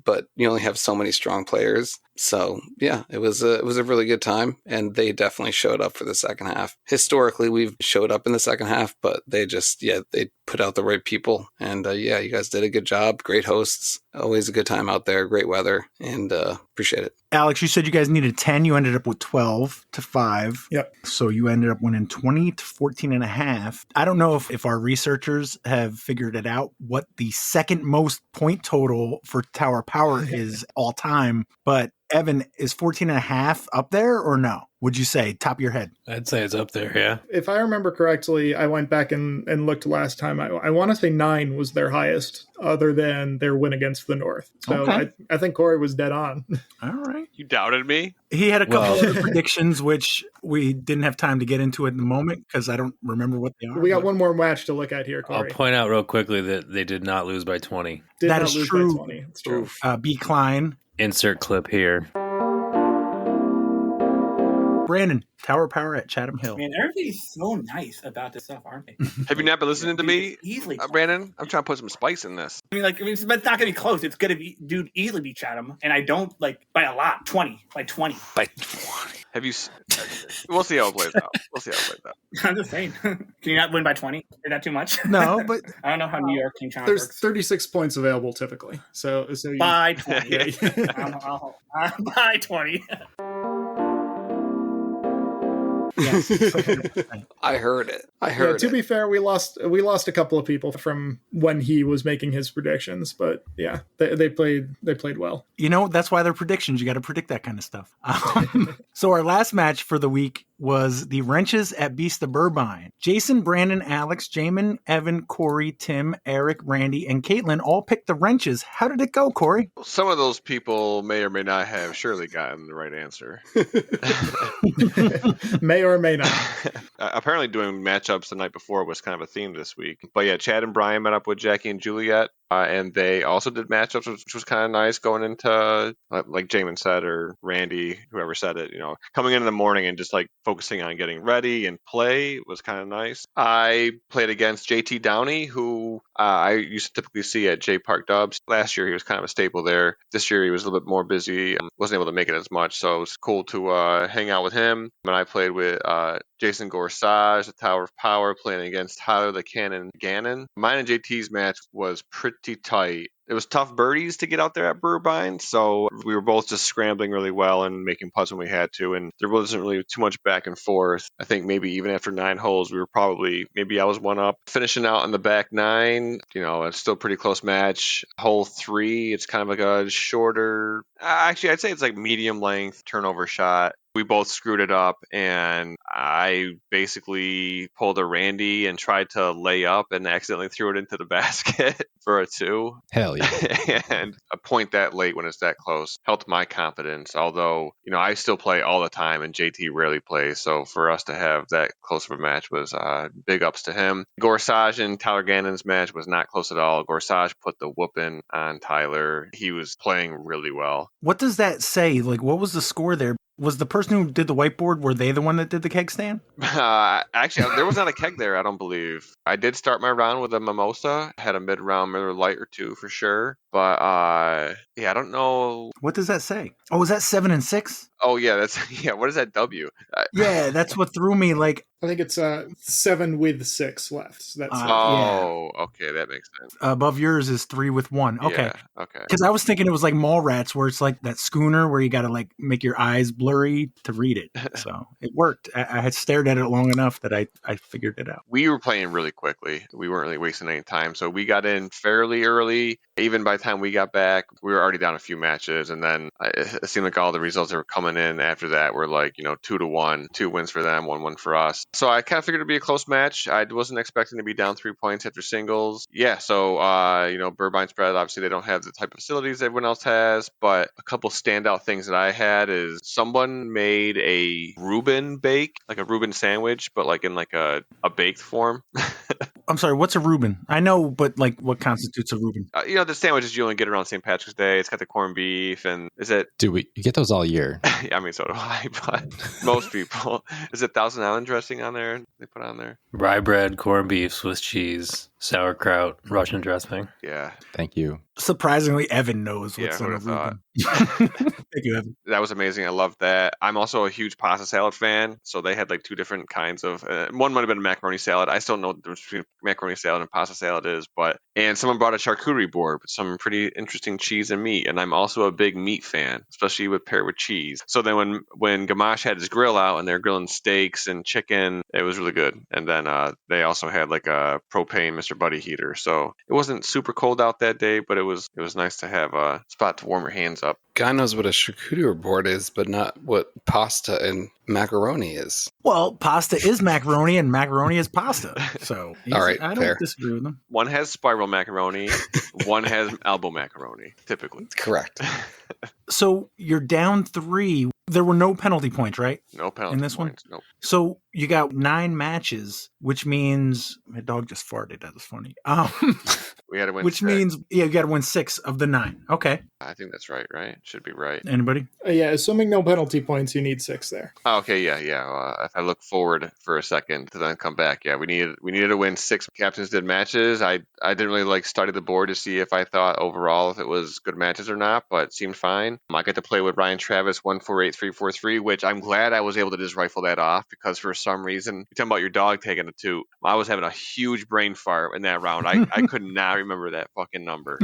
but you only have so many strong players. So, yeah, it was a really good time. And they definitely showed up for the second half. Historically, we've showed up in the second half, but they they put out the right people. And, you guys did a good job. Great hosts. Always a good time out there. Great weather. And appreciate it. Alex, you said you guys needed 10. You ended up with 12 to 5. Yep. So you ended up winning 20 to 14.5. I don't know if our researchers have figured it out, what the second most point total for Tower Power is all time, but Evan, is 14 and a half up there or no? Would you say, top of your head? I'd say it's up there, yeah. If I remember correctly, I went back and looked last time. I want to say 9 was their highest, other than their win against the North. So Okay. I think Corey was dead on. All right. You doubted me? He had a couple Well- other predictions, which we didn't have time to get into at the moment because I don't remember what they are. We got but one more match to look at here, I'll Corey. point out real quickly that they did not lose by 20. Did That not is lose true. by 20. It's true. B. Klein, Insert clip here. Brandon, Tower Power at Chatham Hill. Man, everybody's so nice about this stuff, aren't they? Have you not been listening to me, Easily. Brandon? I'm trying to put some spice in this. but it's not going to be close. It's going to be, dude, easily beat Chatham. And I don't, by a lot, 20. By 20. By 20. Have you? We'll see how it plays out. I'm just saying. Can you not win by 20? Is that too much? No, but I don't know how New York King Challenge There's works. 36 points available typically. So you, By 20. Yeah. By 20. yes. I heard it. to be fair, we lost a couple of people from when he was making his predictions, but yeah, they played well. You know, that's why they're predictions. You got to predict that kind of stuff. So our last match for the week was the Wrenches at Beasts of Burbine. Jason, Brandon, Alex, Jaimen, Evan, Corey, Tim, Erich, Randy, and Caitlin all picked the Wrenches. How did it go, Corey? Some of those people may or may not have surely gotten the right answer. May or may not. Apparently doing matchups the night before was kind of a theme this week. But yeah, Chad and Brian met up with Jackie and Juliet, and they also did matchups, which was kind of nice going into, like Jaimen said, or Randy, whoever said it, coming in the morning and just like focusing on getting ready and play was kind of nice. I played against JT Downey, who I used to typically see at J Park Dubs. Last year he was kind of a staple there. This year he was a little bit more busy, wasn't able to make it as much, so it was cool to hang out with him. And I played with Jason Gorsage, the Tower of Power, playing against Tyler the Cannon Gannon. Mine and JT's match was pretty tight. It was tough birdies to get out there at Burbine, so we were both just scrambling really well and making putts when we had to, and there wasn't really too much back and forth. I think maybe even after 9 holes, we were maybe I was one up. Finishing out on the back 9, it's still a pretty close match. Hole 3, it's kind of like a shorter, actually I'd say it's like medium length turnover shot. We both screwed it up, and I basically pulled a Randy and tried to lay up and accidentally threw it into the basket for a 2. Hell yeah. And a point that late when it's that close helped my confidence. Although, I still play all the time and JT rarely plays. So for us to have that close of a match was big ups to him. Gorsage and Tyler Gannon's match was not close at all. Gorsage put the whooping on Tyler. He was playing really well. What does that say? Like, what was the score there? Was the person who did the whiteboard, were they the one that did the keg stand? Actually, there was not a keg there, I don't believe. I did start my round with a mimosa. Had a mid-round Miller Lite or 2 for sure. But, I don't know. What does that say? Oh, is that 7 and 6? Oh, yeah, what is that W? Yeah, that's what threw me. Like, I think it's 7 with 6 left. So that's okay, that makes sense. above yours is 3 with 1. Okay. Yeah, okay. Because I was thinking it was like Mallrats, where it's like that schooner where you got to like make your eyes blurry to read it. So it worked. I had stared at it long enough that I figured it out. We were playing really quickly. We weren't really wasting any time. So we got in fairly early. Even by the time we got back, we were already down a few matches. And then it seemed like all the results that were coming in after that were like, 2-1, 2 wins for them, 1 for us. So I kind of figured it'd be a close match. I wasn't expecting to be down 3 points after singles. Yeah, so, Burbine spread, obviously they don't have the type of facilities everyone else has, but a couple standout things that I had is someone made a Reuben bake, like a Reuben sandwich, but like in like a baked form. I'm sorry, what's a Reuben? I know, but like what constitutes a Reuben? The sandwiches you only get around St. Patrick's Day. It's got the corned beef, and is it? Dude, you get those all year. I mean, so do I, but most people. Is it Thousand Island dressing on there? They put on there? Rye bread, corned beef, Swiss cheese, sauerkraut, Russian dressing. Yeah. Thank you. Surprisingly, Evan knows what's Yeah, in a who'd have Reuben. Thank you, Evan. That was amazing. I love that. I'm also a huge pasta salad fan, so they had like 2 different kinds of. One might have been a macaroni salad. I still don't know what the difference between macaroni salad and pasta salad is, and someone brought a charcuterie board with some pretty interesting cheese and meat. And I'm also a big meat fan, especially paired with cheese. So then when Gamache had his grill out and they're grilling steaks and chicken, it was really good. And then they also had like a propane Mr. Mr. Buddy Heater. So it wasn't super cold out that day, but it was nice to have a spot to warm your hands up. Guy knows what a charcuterie board is, but not what pasta and macaroni is. Well, pasta is macaroni and macaroni is pasta. So All right, I don't fair. disagree with them. One has spiral macaroni, one has elbow macaroni, typically. Correct. So you're down 3. There were no penalty points, right? No penalty In this points. one? Nope. So you got 9 matches, which means my dog just farted. That was funny. We had to win Which 6. means you got to win 6 of the 9. Okay. I think that's right? Should be right. Anybody? Yeah, assuming no penalty points, you need 6 there. Oh, okay, yeah. If I look forward for a second to then come back, we needed to win 6 captains did matches. I didn't really study the board to see if I thought overall if it was good matches or not, but it seemed fine. I got to play with Ryan Travis 148343, which I'm glad I was able to just rifle that off because for some reason, you're talking about your dog taking a 2. I was having a huge brain fart in that round. I could not remember that fucking number.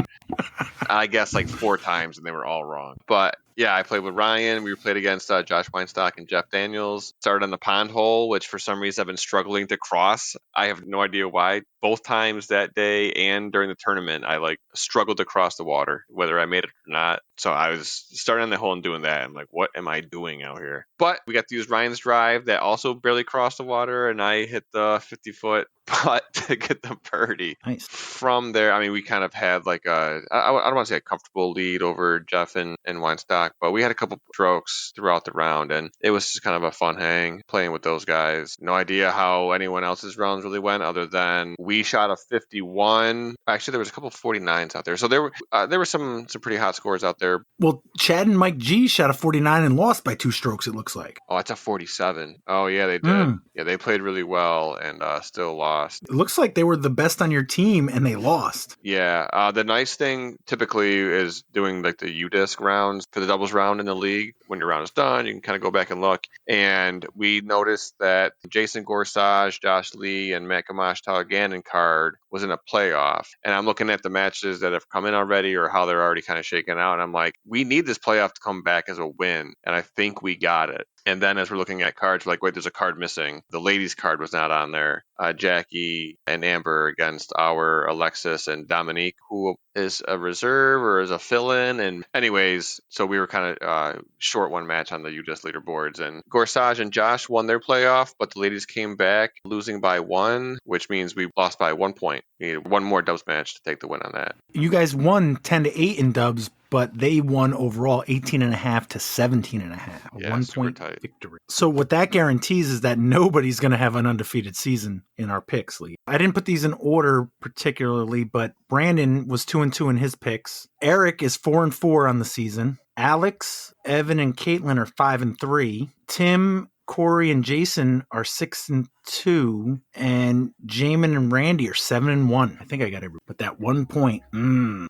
I guess 4 times and they were all wrong. But yeah, I played with Ryan. We played against Josh Weinstock and Jeff Daniels. Started on the pond hole, which for some reason I've been struggling to cross. I have no idea why. Both times that day and during the tournament, I struggled to cross the water, whether I made it or not. So I was starting on the hole and doing that. I'm like, what am I doing out here? But we got to use Ryan's drive that also barely crossed the water, and I hit the 50-foot putt to get the birdie. Nice. From there, we kind of had I don't want to say a comfortable lead over Jeff and Weinstock, but we had a couple strokes throughout the round, and it was just kind of a fun hang playing with those guys. No idea how anyone else's rounds really went other than we shot a 51. Actually, there was a couple of 49s out there. So there were some pretty hot scores out there. Well, Chad and Mike G shot a 49 and lost by 2 strokes, it looks like. Oh, it's a 47. Oh, yeah, they did. Yeah, they played really well and still lost. It looks like they were the best on your team and they lost. Yeah. The nice thing typically is doing the UDisc rounds for the doubles round in the league. When your round is done, you can kind of go back and look. And we noticed that Jason Gorsuch, Josh Lee, and Matt Gamash Gannon card was in a playoff. And I'm looking at the matches that have come in already or how they're already kind of shaken out. And I'm like, we need this playoff to come back as a win. And I think we got it. And then as we're looking at cards, we're like, wait, there's a card missing. The ladies card was not on there. Jackie and Amber against our Alexis and Dominique, who is a reserve or is a fill-in. And anyways, so we were kind of short one match on the UDisc leaderboards. And Gorsuch and Josh won their playoff, but the ladies came back losing by 1, which means we lost by 1 point. We needed 1 more dubs match to take the win on that. You guys won 10-8 in dubs, but they won overall 18.5 to 17.5. Yeah, 1 super point tight. victory. So what that guarantees is that nobody's going to have an undefeated season in our picks league. I didn't put these in order particularly, but Brandon was 2-2 in his picks. Erich is 4-4 on the season. Alex, Evan, and Caitlin are 5-3. Tim, Corey, and Jason are 6-2, and Jaimen and Randy are 7-1. I think I got every, but that 1 point.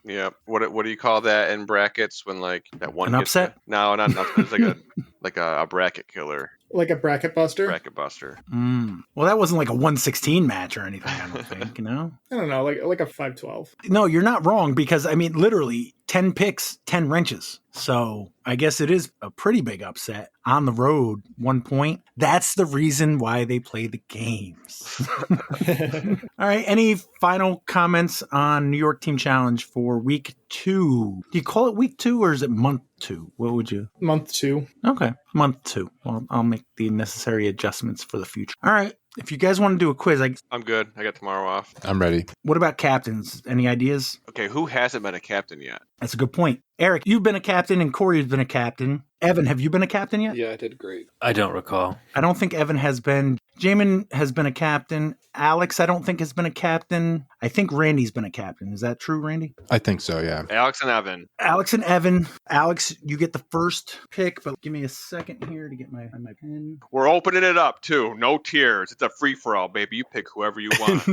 Yeah. What do you call that in brackets when that one An gets upset? No, not an upset. It's like a bracket killer. Like a bracket buster? Bracket buster. Well, that wasn't like a 116 match or anything, I don't think, I don't know, like a 5-12. No, you're not wrong because, literally 10 picks, 10 wrenches. So I guess it is a pretty big upset on the road, 1 point. That's the reason why they play the games. All right. Any final comments on New York Team Challenge for week 2? Do you call it week 2 or is it month 2? What would you? Month 2. Okay. Month 2. Well, I'll make the necessary adjustments for the future. All right. If you guys want to do a quiz, I'm good. I got tomorrow off. I'm ready. What about captains? Any ideas? Okay, who hasn't been a captain yet? That's a good point. Erich, you've been a captain and Corey's been a captain. Evan, have you been a captain yet? Yeah, I did great. I don't recall. I don't think Evan has been. Jaimen has been a captain. Alex, I don't think has been a captain. I think Randy's been a captain. Is that true, Randy? I think so, yeah. Alex and Evan. Alex and Evan. Alex, you get the first pick, but give me a second here to get my pen. We're opening it up, too. No tiers. It's a free-for-all, baby. You pick whoever you want.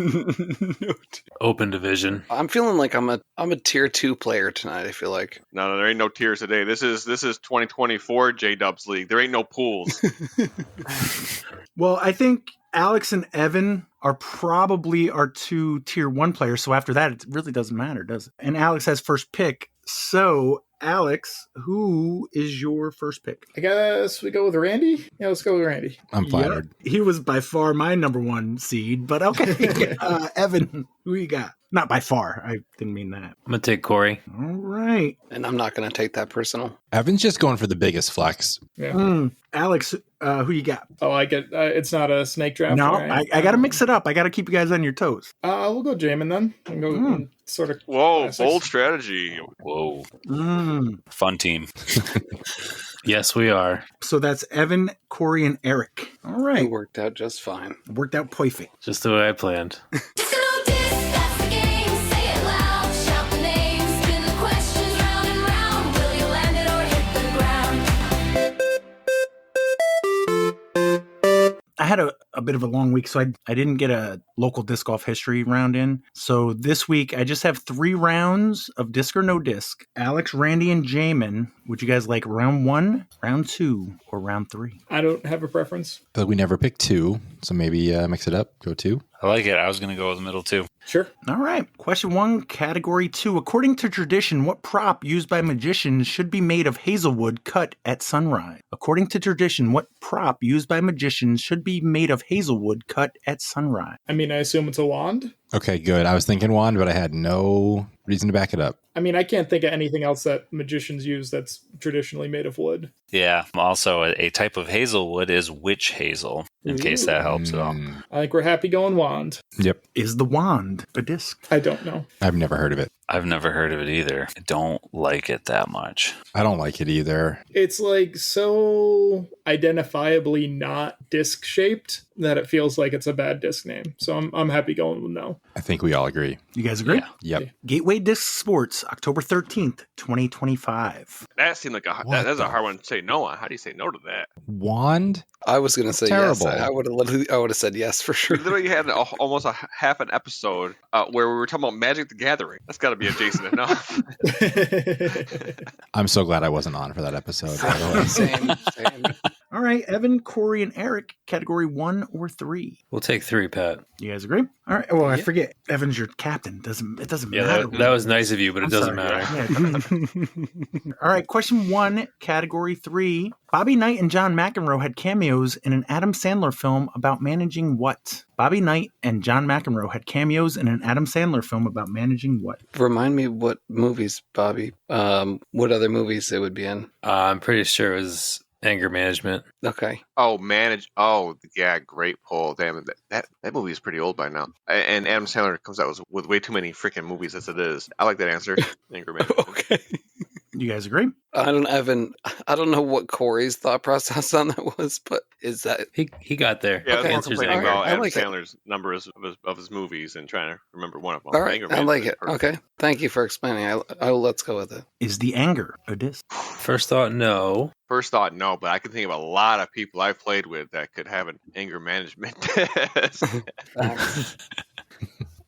Open division. I'm feeling like I'm a tier 2 player tonight, I feel like. No, there ain't no tiers today. This is 2024 J-Dubs League. There ain't no pools. Well, I think Alex and Evan are probably our 2 tier 1 players. So after that, it really doesn't matter, does it? And Alex has first pick. So Alex, who is your first pick? I guess we go with Randy. Yeah, let's go with Randy. I'm flattered. Yep. He was by far my number one seed, but okay. Evan, who you got? Not by far. I didn't mean that. I'm going to take Corey. All right. And I'm not going to take that personal. Evan's just going for the biggest flex. Yeah. Alex, who you got? Oh, I get. It's not a snake draft. No, right? I got to mix it up. I got to keep you guys on your toes. We'll go Jaimen then. And go sort of. Whoa, classics. bold strategy. Whoa. Fun team. Yes, we are. So that's Evan, Corey, and Erich. All It right. worked out just fine. Worked out perfect. Just the way I planned. I had a bit of a long week, so I didn't get a local disc golf history round in. So this week, I just have 3 rounds of disc or no disc. Alex, Randy, and Jaimen. Would you guys like round 1, round 2, or round 3? I don't have a preference. But we never picked 2, so maybe mix it up. Go 2. I like it. I was going to go with the middle too. Sure. All right. Question 1, category 2. According to tradition, what prop used by magicians should be made of hazelwood cut at sunrise? According to tradition, what prop used by magicians should be made of hazelwood cut at sunrise? I mean, I assume it's a wand. Okay, good. I was thinking wand, but I had no reason to back it up. I mean, I can't think of anything else that magicians use that's traditionally made of wood. Yeah. Also, a type of hazelwood is witch hazel, in case that helps at all. I think we're happy going wand. Yep. Is the wand a disc? I don't know. I've never heard of it. I've never heard of it either. I don't like it that much. I don't like it either. It's like so identifiably not disc shaped that it feels like it's a bad disc name. So I'm happy going with no. I think we all agree. You guys agree? Yeah. Yep. Gateway Disc Sports, October 13th, 2025. That seemed like that's a hard one to say no on. How do you say no to that? Wand? I was going to say Terrible. yes. I would have said yes for sure. We literally had almost a half an episode where we were talking about Magic the Gathering. That's got to be adjacent enough. I'm so glad I wasn't on for that episode. by the way. Same. All right, Evan, Corey, and Erich, category 1 or 3. We'll take 3, Pat. You guys agree? All right. Well, I forget. Evan's your captain. It doesn't Yeah, matter. that was nice of you, but it I'm doesn't sorry. matter. Yeah. All right. Question 1, category 3. Bobby Knight and John McEnroe had cameos in an Adam Sandler film about managing what? Bobby Knight and John McEnroe had cameos in an Adam Sandler film about managing what? Remind me what movies, Bobby. What other movies they would be in? I'm pretty sure it was anger management. Okay. Oh, yeah, great pull. Damn it, that movie is pretty old by now. And Adam Sandler comes out with way too many freaking movies as it is. I like that answer. Anger management. Okay. You guys agree? I don't know what Corey's thought process on that was, but is that He got there. Yeah, Okay. I was Answer's complaining anger. about I Adam like it. Sandler's numbers of his movies and trying to remember one of them. all right? Anger I like management it. is perfect. Okay, thank you for explaining. Let's go with it. Is the anger a disc? First thought, no. First thought, no, but I can think of a lot of people I've played with that could have an anger management test. Facts.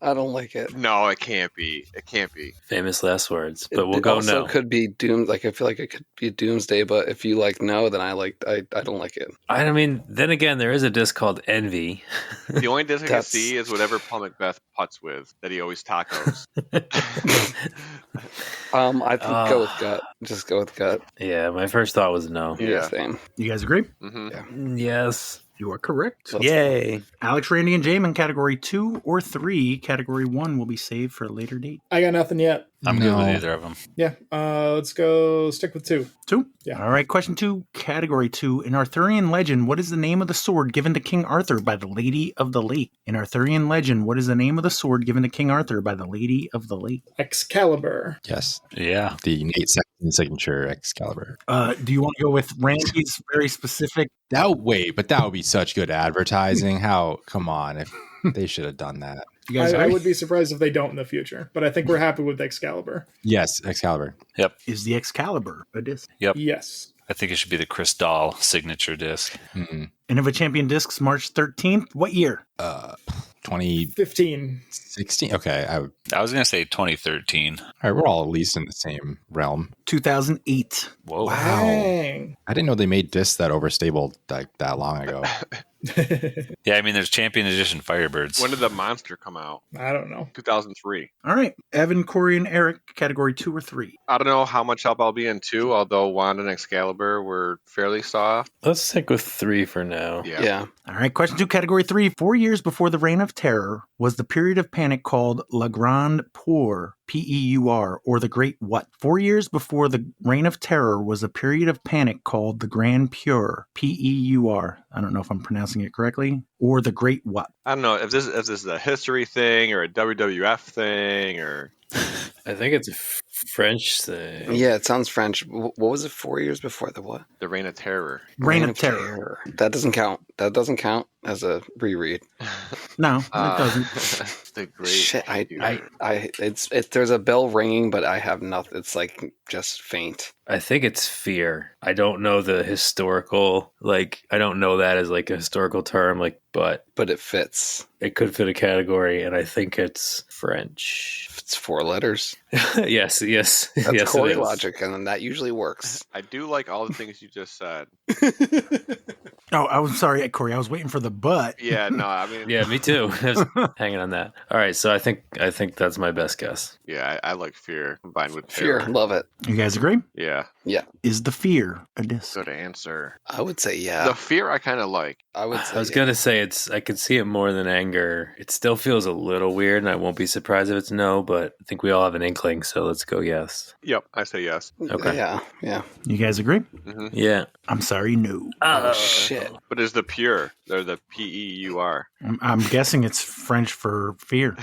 I don't like it. No, it can't be. It can't be. Famous last words, but we'll It go also no. could be doom. Like I feel like it could be doomsday, but if you like no, then I don't like it. I mean, then again, there is a disc called Envy. The only disc I can That's- see is whatever Paul Macbeth putts with that he always tacos. I think go with gut. Just go with gut. Yeah, my first thought was no. Yeah. Same. You guys agree? Mm-hmm. Yes. You are correct. Yay. Alex, Randy, and Jaimen, category 2 or 3. Category 1 will be saved for a later date. I got nothing yet. I'm good with No. either of them. Yeah. Let's go stick with 2. 2? Yeah. All right, question 2, category 2. In Arthurian legend, what is the name of the sword given to King Arthur by the Lady of the Lake? In Arthurian legend, what is the name of the sword given to King Arthur by the Lady of the Lake? Excalibur. Yes. Yeah. The Nate Sexton signature Excalibur. Do you want to go with Randy's very specific? That would be such good advertising. Come on, if they should have done that. You guys I agree? would be surprised if they don't in the future, but I think we're happy with Excalibur. Yes, Excalibur. Is the Excalibur a disc? Yep. Yes. I think it should be the Chris Dahl signature disc. Mm-mm. Innova Champion Discs, March 13th. What year? 2016. 15. Okay. I was going to say 2013. All right, we're all at least in the same realm. 2008. Whoa. Dang. I didn't know they made discs that overstable like that long ago. Yeah, I mean, there's Champion Edition Firebirds. When did the monster come out? I don't know. 2003. All right. Evan, Corey, and Eric, category 2 or 3. I don't know how much help I'll be in 2, although Wand and Excalibur were fairly soft. Let's stick with 3 for now. Yeah. All right. Question 2, category 3. 4 years before the Reign of Terror was the period of panic called La Grande Peur, P-E-U-R, or the Great What? 4 years before the Reign of Terror was a period of panic called the Grand Pure, P-E-U-R. I don't know if I'm pronouncing it correctly. Or the Great What? I don't know if this is a history thing or a WWF thing or... I think it's a French thing. Yeah, it sounds French. What was it 4 years before the what? The Reign of Terror. Reign of Terror. That doesn't count. That doesn't count as a reread. No, it doesn't. The Great... Shit, there's a bell ringing, but I have nothing. It's like just faint. I think it's Fear. I don't know the historical, I don't know that as like a historical term, but it fits. It could fit a category, and I think it's French. It's 4 letters. Yes. That's Yes, Corey it is. logic, and that usually works. I do like all the things you just said. Oh, I was sorry, Corey. I was waiting for the but. Yeah, no, I mean... Yeah, me too. I was hanging on that. All right, so I think that's my best guess. Yeah, I like Fear combined with Fear, Terror. love it. You guys agree? Yeah, Is the Fear a disc? good answer. I would say yeah. The Fear I kind of like. I would say I was gonna say I could see it more than Anger. It still feels a little weird, and I won't be surprised if it's no. But I think we all have an inkling, so let's go yes. Yep, I say yes. Okay. Yeah. You guys agree? Mm-hmm. Yeah. I'm sorry, no. Oh shit. But is the Pure? They're the P-E-U-R. I'm guessing it's French for fear.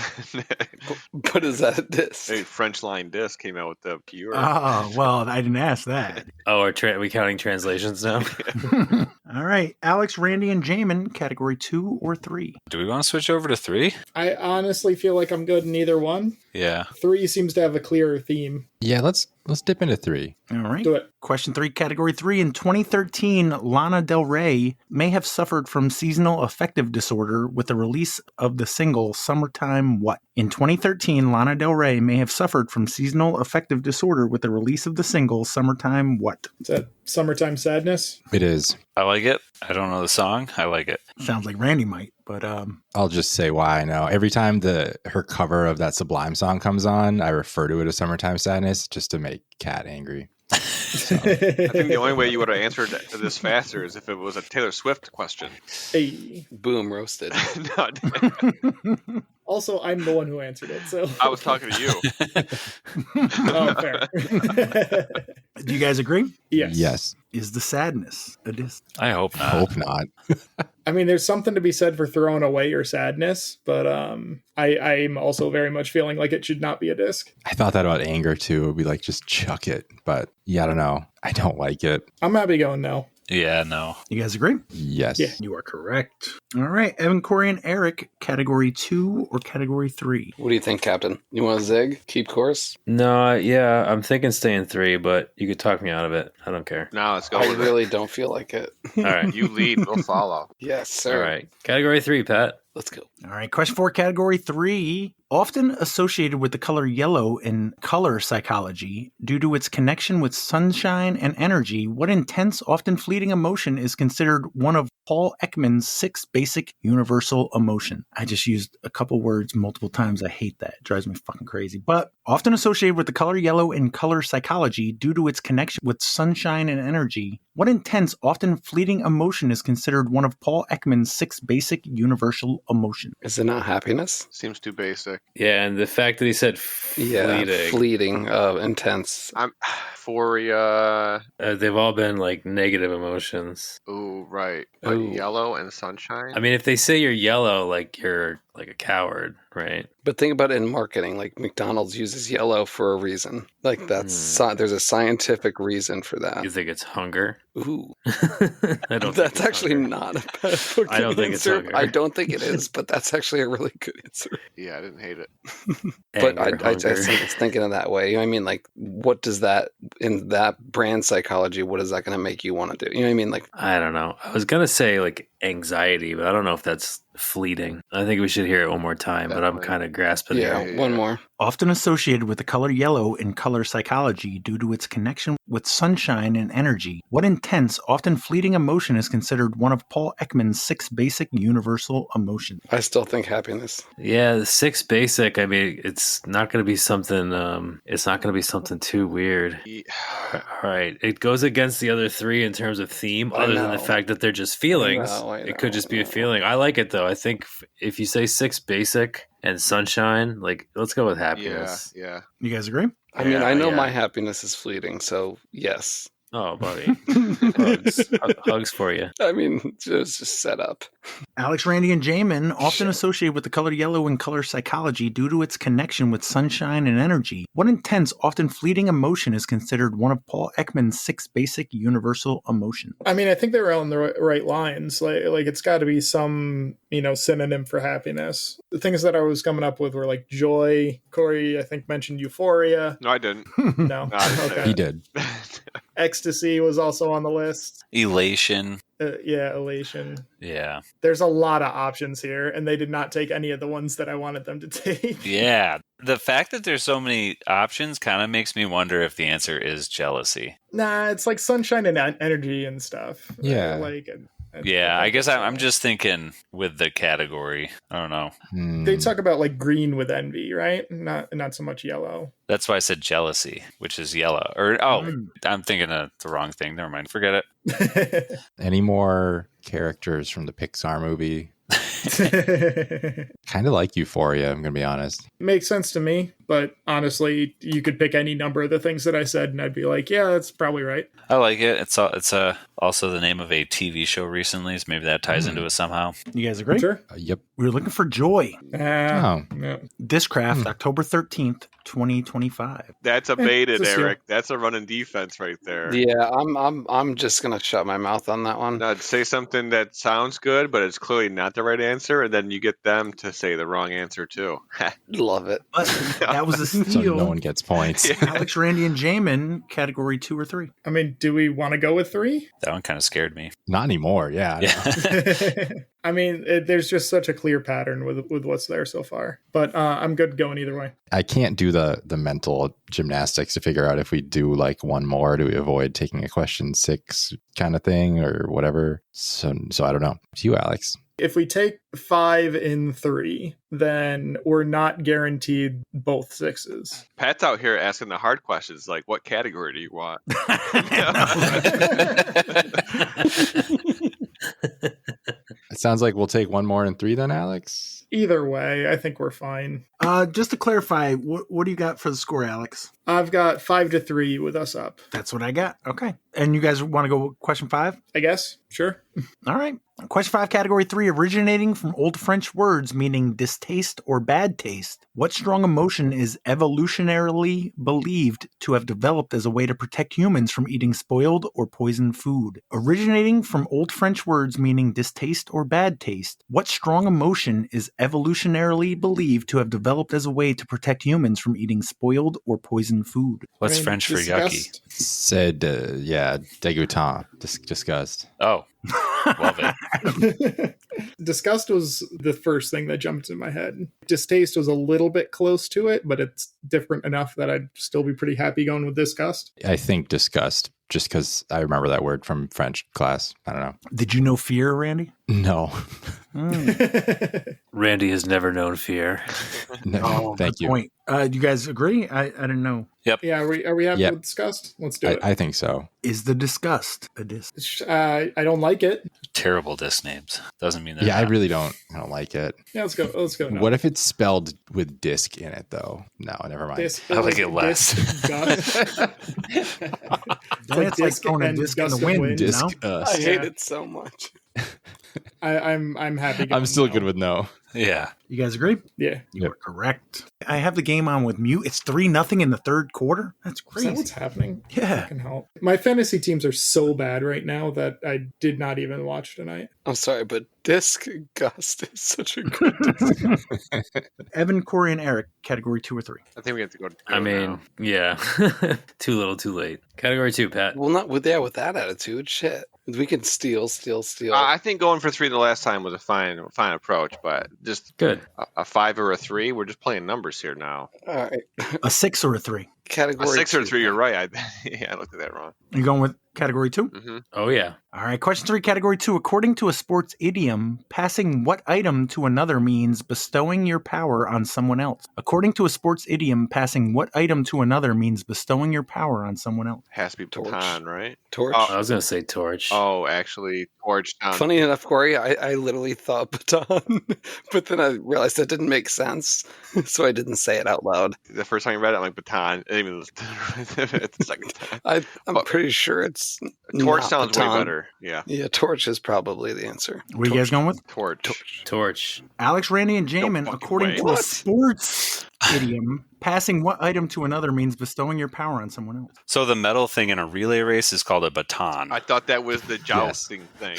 But is that a disc? Hey, French line disc came out with the Pure. Oh, well, I didn't ask that. Oh, are we counting translations now? All right. Alex, Randy, and Jaimen, category 2 or 3. Do we want to switch over to 3? I honestly feel like I'm good in either one. Yeah. 3 seems to have a clearer theme. Yeah, let's dip into 3. All right. Do it. Question 3, category 3. In 2013, Lana Del Rey may have suffered from seasonal affective disorder with the release of the single Summertime What? In 2013, Lana Del Rey may have suffered from seasonal affective disorder with the release of the single Summertime What? Is that Summertime Sadness? It is. I like it. I don't know the song. I like it. Sounds like Randy might, but I'll just say why I know. Every time her cover of that Sublime song comes on, I refer to it as Summertime Sadness just to make Kat angry. I think the only way you would have answered this faster is if it was a Taylor Swift question. Hey. Boom, roasted. No, Also, I'm the one who answered it, so I was talking to you. oh, fair. do you guys agree? Yes. Yes. Is the sadness a disc? I hope not. Hope not. I mean, there's something to be said for throwing away your sadness, but I'm also very much feeling like it should not be a disc. I thought that about Anger too. It would be like, just chuck it. But yeah, I don't know. I don't like it. I'm happy going no. Yeah, no. You guys agree? Yes. Yeah. You are correct. All right. Evan, Corey, and Eric, category 2 or category 3? What do you think, Captain? You want to zig? Keep course? No, yeah, I'm thinking staying 3, but you could talk me out of it. I don't care. No, let's go I with really don't feel like it. All right. it. You lead, we'll follow. Yes, sir. All right. Category 3, Pat. Let's go. All right. Question 4, category 3. Often associated with the color yellow in color psychology, due to its connection with sunshine and energy, what intense, often fleeting emotion is considered one of Paul Ekman's 6 basic universal emotion? I just used a couple words multiple times. I hate that. It drives me fucking crazy. But often associated with the color yellow in color psychology, due to its connection with sunshine and energy, what intense, often fleeting emotion is considered one of Paul Ekman's 6 basic universal emotion? Is it not happiness? Seems too basic. Yeah, and the fact that he said fleeting. Yeah, fleeting, intense. I'm euphoria. They've all been like negative emotions. Ooh, right. But Ooh. yellow and sunshine? I mean, if they say you're yellow, like you're like a coward, right? But think about it in marketing. Like McDonald's uses yellow for a reason. Like there's a scientific reason for that. You think it's hunger? Ooh, I don't. that's think it's actually hunger. not a bad fucking I don't think it's answer. hunger. I don't think it is, but that's actually a really good answer. Yeah, I didn't hate it. But Anger, I hunger. think it's thinking of that way. You know what I mean? Like, what does that, in that brand psychology, what is that going to make you want to do? You know what I mean? Like, I don't know. I was gonna say like anxiety, but I don't know if that's fleeting. I think we should hear it one more time, but I'm Definitely. kind of grasping it. One more. Often associated with the color yellow in color psychology due to its connection with sunshine and energy, what intense, often fleeting emotion is considered one of Paul Ekman's 6 basic universal emotions? I still think happiness. Yeah, the 6 basic. I mean, it's not going to be something. It's not going to be something too weird. All right, it goes against the other 3 in terms of theme, I other than the know. fact that they're just feelings. It could just be a feeling. I like it though. I think if you say 6 basic and sunshine, like let's go with happiness. Yeah. You guys agree? I mean, I know yeah. my happiness is fleeting, so yes. Oh, buddy, hugs for you. I mean, it's just set up. Alex, Randy, and Jaimen, often associated with the color yellow in color psychology due to its connection with sunshine and energy. What intense, often fleeting emotion is considered one of Paul Ekman's 6 basic universal emotions? I mean, I think they were on the right lines. Like it's got to be some, synonym for happiness. The things that I was coming up with were like joy. Corey, I think, mentioned euphoria. No, I didn't. No. I didn't say Okay. He did. Ecstasy was also on the list. Elation. Elation. Yeah. There's a lot of options here, and they did not take any of the ones that I wanted them to take. Yeah. The fact that there's so many options kind of makes me wonder if the answer is jealousy. Nah, it's like sunshine and energy and stuff. Yeah. Yeah, I guess I'm just thinking with the category. I don't know. They talk about like green with envy, right? Not so much yellow. That's why I said jealousy, which is yellow. I'm thinking of the wrong thing. Never mind. Forget it. Any more characters from the Pixar movie? Kind of like Euphoria, I'm going to be honest. Makes sense to me, but honestly, you could pick any number of the things that I said, and I'd be like, yeah, that's probably right. I like it. It's also the name of a TV show recently, so maybe that ties into it somehow. You guys agree? Sure. Yep. We were looking for joy. Oh. Yeah. DisCraft, October 13th, 2025. That's abated, It's a Eric. That's a running defense right there. Yeah, I'm just gonna shut my mouth on that one. Now, say something that sounds good, but it's clearly not the right answer, and then you get them to say the wrong answer too. Love it. But that was a So steal. no one gets points. Alex, Randy, and Jaimen, category 2 or 3. I mean, do we want to go with 3? That one kind of scared me. Not anymore. Yeah. Yeah. I mean, there's just such a clear pattern with what's there so far. But I'm good going either way. I can't do the mental gymnastics to figure out if we do like one more, do we avoid taking a question 6 kind of thing or whatever. So I don't know. To you, Alex. If we take 5 in 3, then we're not guaranteed both 6s. Pat's out here asking the hard questions, like, what category do you want? It sounds like we'll take one more and 3 then, Alex. Either way, I think we're fine. Just to clarify, what do you got for the score, Alex? I've got 5-3 with us up. That's what I got. Okay. And you guys want to go with question 5? I guess. Sure. All right. Question 5, category 3, originating from Old French words meaning distaste or bad taste. What strong emotion is evolutionarily believed to have developed as a way to protect humans from eating spoiled or poisoned food? Originating from Old French words meaning distaste or bad taste. What strong emotion is evolutionarily believed to have developed as a way to protect humans from eating spoiled or poisoned food? What's French for yucky? disgust. Said, dégoûtant. Disgust. Oh, love it. Disgust was the first thing that jumped in my head. Distaste was a little bit close to it, but it's different enough that I'd still be pretty happy going with disgust. I think disgust, just because I remember that word from French class. I don't know. Did you know fear, Randy? No. Randy has never known fear. No. Thank good you. Point. Do you guys agree? I didn't know. Yeah, are we happy Yep. with disgust? Let's do it. I think so. Is the disgust a dis? I don't like it. Terrible disc names. Doesn't mean they're Yeah, I not. really don't like it. Yeah, let's go. No. What if it's spelled with disc in it, though? No, never mind. I like it less. Disgust. Then it's like disc throwing a and disc in the gust of wind. wind. You Disc. know? I hate Yeah. it so much. I'm happy. I'm going still no. good with no. Yeah. You guys agree? Yeah. You are correct. I have the game on with mute. It's 3-0 in the third quarter. That's Is that crazy. what's happening? Yeah. Fucking hell. My fantasy teams are so bad right now that I did not even watch tonight. I'm sorry, but disgust is such a good. Evan, Corey, and Eric, category 2 or 3. I think we have to go. I mean, now. yeah. Too little, too late. Category 2, Pat. Well, not with that attitude. Shit. We can steal. I think going for 3 the last time was a fine approach, but just Good. a 5 or a 3. We're just playing numbers here now. All right. A 6 or a 3? Category A 6 or a 2. 3. You're right. I looked at that wrong. You going with category 2? Mm-hmm. Oh, yeah. All right, question 3, category 2. According to a sports idiom, passing what item to another means bestowing your power on someone else. According to a sports idiom, passing what item to another means bestowing your power on someone else. Has to be Torch. baton, right? Torch. I was going to say torch. Oh, actually, torch. Funny enough, Corey, I literally thought baton, but then I realized that didn't make sense, so I didn't say it out loud. The first time I read it, I'm like, baton. And even the second time. I'm pretty sure it's Torch not sounds baton. way better. Yeah. Yeah, torch is probably the answer. What are you guys going with? Torch. Alex, Randy, and Jaimen, fucking according way. to a What? sports idiom, passing what item to another means bestowing your power on someone else. So the metal thing in a relay race is called a baton. I thought that was the jousting thing.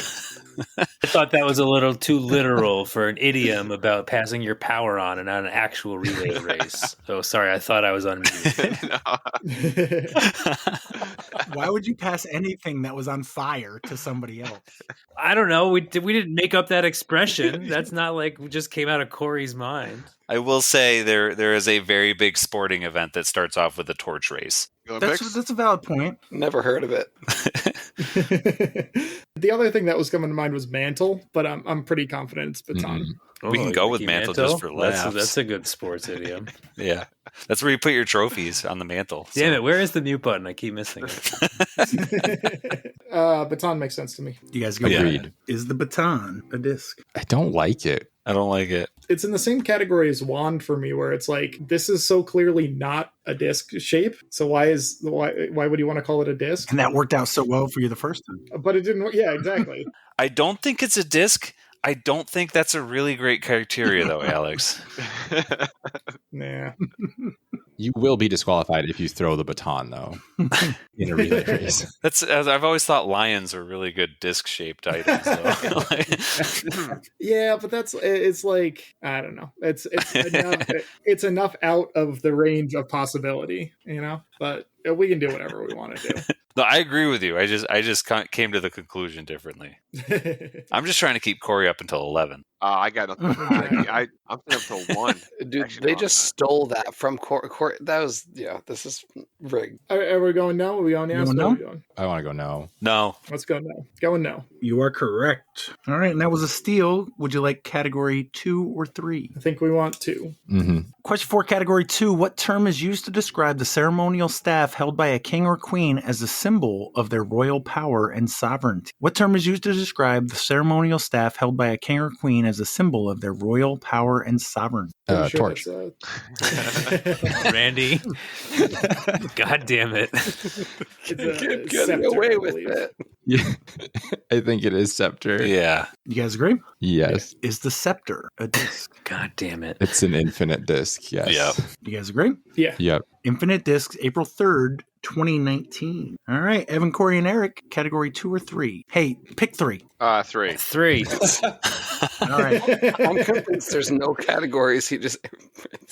I thought that was a little too literal for an idiom about passing your power on and not an actual relay race. So sorry, I thought I was on mute. Why would you pass anything that was on fire to somebody else? I don't know. We didn't make up that expression. That's not like we just came out of Corey's mind. I will say there is a very big sporting event that starts off with a torch race. That's a valid point. Never heard of it. The other thing that was coming to mind was mantle, but I'm pretty confident it's baton. We can go with mantle just for laughs. That's a good sports idiom. Yeah. That's where you put your trophies, on the mantle. Damn it, where is the mute button? I keep missing it. Baton makes sense to me. You guys go. Agreed. Is the baton a disc? I don't like it. I don't like it. It's in the same category as wand for me, where it's like, this is so clearly not a disc shape. So why would you want to call it a disc? And that worked out so well for you the first time. But it didn't. Yeah, exactly. I don't think it's a disc. I don't think that's a really great criteria, though, Alex. Nah. You will be disqualified if you throw the baton, though, in a relay race. I've always thought lions are really good disc-shaped items. So. Yeah, but it's like, I don't know. It's enough. It's enough out of the range of possibility, But we can do whatever we want to do. No, I agree with you. I just came to the conclusion differently. I'm just trying to keep Corey up until 11. I got nothing. I'm up till 1. Dude, Actually, they no, just stole that from Corey. That was, this is rigged. Are we going no? Are we going yes? You What want are we doing? I want to go no. No. Let's go no. Going no. You are correct. All right, and that was a steal. Would you like category 2 or 3? I think we want to. Mm-hmm. Question 4, category 2. What term is used to describe the ceremonial staff held by a king or queen as a symbol of their royal power and sovereignty? What term is used to describe the ceremonial staff held by a king or queen as a symbol of their royal power and sovereignty? Pretty sure Torch. that's, Randy. God damn it. it's a Getting scepter, away I with believe. it. Yeah, I think it is scepter. Yeah. You guys agree? Yes, Is the scepter a disc? God damn it. it's an infinite disc. Yes. Yep. You guys agree? Yeah. Yep. Infinite Discs, April 3rd, 2019. All right, Evan, Corey, and Eric, category 2 or 3? Hey, pick 3. 3. 3. All right. I'm convinced there's no categories. It's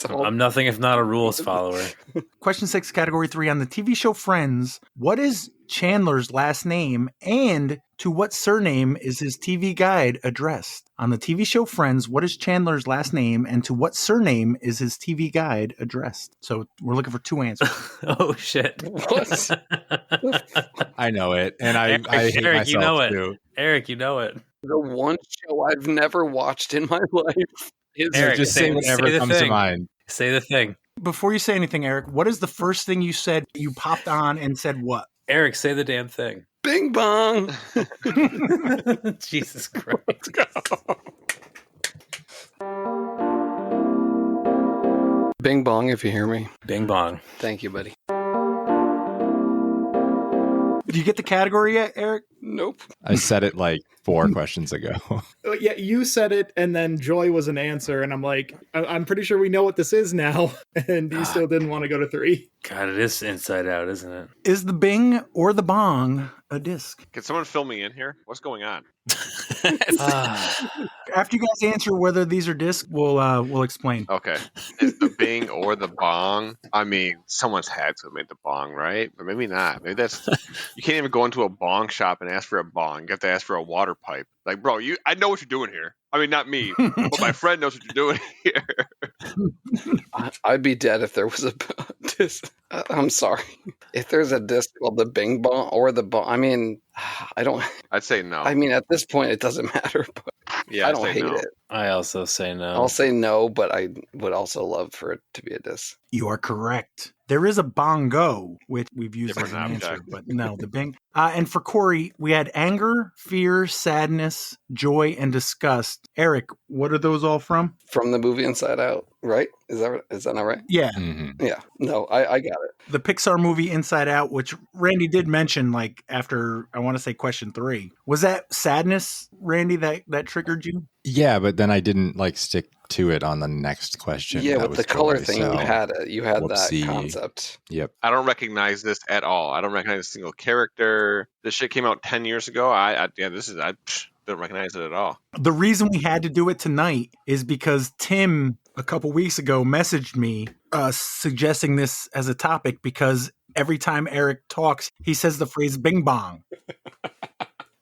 all I'm nothing if not a rules follower. Question 6, category 3. On the TV show Friends, what is Chandler's last name and to what surname is his TV guide addressed? On the TV show Friends, what is Chandler's last name and to what surname is his TV guide addressed? So we're looking for 2 answers. Oh, shit. What? I know it, and I hate Eric, myself you know it. too. Eric, you know it. The one show I've never watched in my life is Eric, Just say say whatever the comes to thing. mind. Say the thing. Before you say anything, Eric, what is the first thing you said? You popped on and said what? Eric, say the damn thing. Bing Bong. Jesus Christ. Bing Bong, if you hear me. Bing bong. Thank you, buddy. Did you get the category yet, Eric? Nope. I said it like 4 questions ago. Yeah, you said it, and then Joy was an answer, and I'm like, I'm pretty sure we know what this is now, and you still didn't want to go to 3. God, it is inside out, isn't it? Is the Bing or the Bong a disc? Can someone fill me in here? What's going on? After you guys answer whether these are discs, we'll explain. Okay. Is the Bing or the bong. I mean, someone's had to have made the bong, right? But maybe not. Maybe that's you can't even go into a bong shop and ask for a bong. You have to ask for a water pipe. Like, bro, I know what you're doing here. I mean, not me, but my friend knows what you're doing here. I'd be dead if there was a disc. I'm sorry. If there's a disc called the Bing Bong or the Bong, I mean, I don't. I'd say no. I mean, at this point, it doesn't matter. But Yeah, I I'd don't say hate no. it. I also say no. I'll say no, but I would also love for it to be a disc. You are correct. There is a bongo, which we've used as Different an answer, object. but no, the Bing. And for Corey, we had anger, fear, sadness, joy, and disgust. Eric, what are those all from? From the movie Inside Out, right? Is that not right? Yeah, Mhm. Yeah. No, I got it. the Pixar movie Inside Out, which Randy did mention, like after I want to say question 3. Was that sadness, Randy, that triggered you? Yeah, but then I didn't like stick to it on the next question. Yeah, That with was the color Troy, thing, so- you had it. You had Whoopsie. that concept. Yep. I don't recognize this at all. I don't recognize a single character. This shit came out 10 years ago. I don't recognize it at all. The reason we had to do it tonight is because Tim, a couple weeks ago, messaged me suggesting this as a topic because every time Eric talks, he says the phrase bing bong.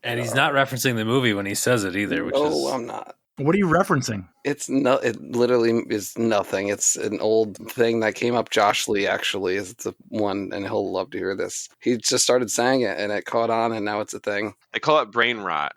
And he's not referencing the movie when he says it either, which No, is I'm not. What are you referencing? It literally is nothing. It's an old thing that came up. Josh Lee actually is the one, and he'll love to hear this. He just started saying it, and it caught on, and now it's a thing. They call it brain rot.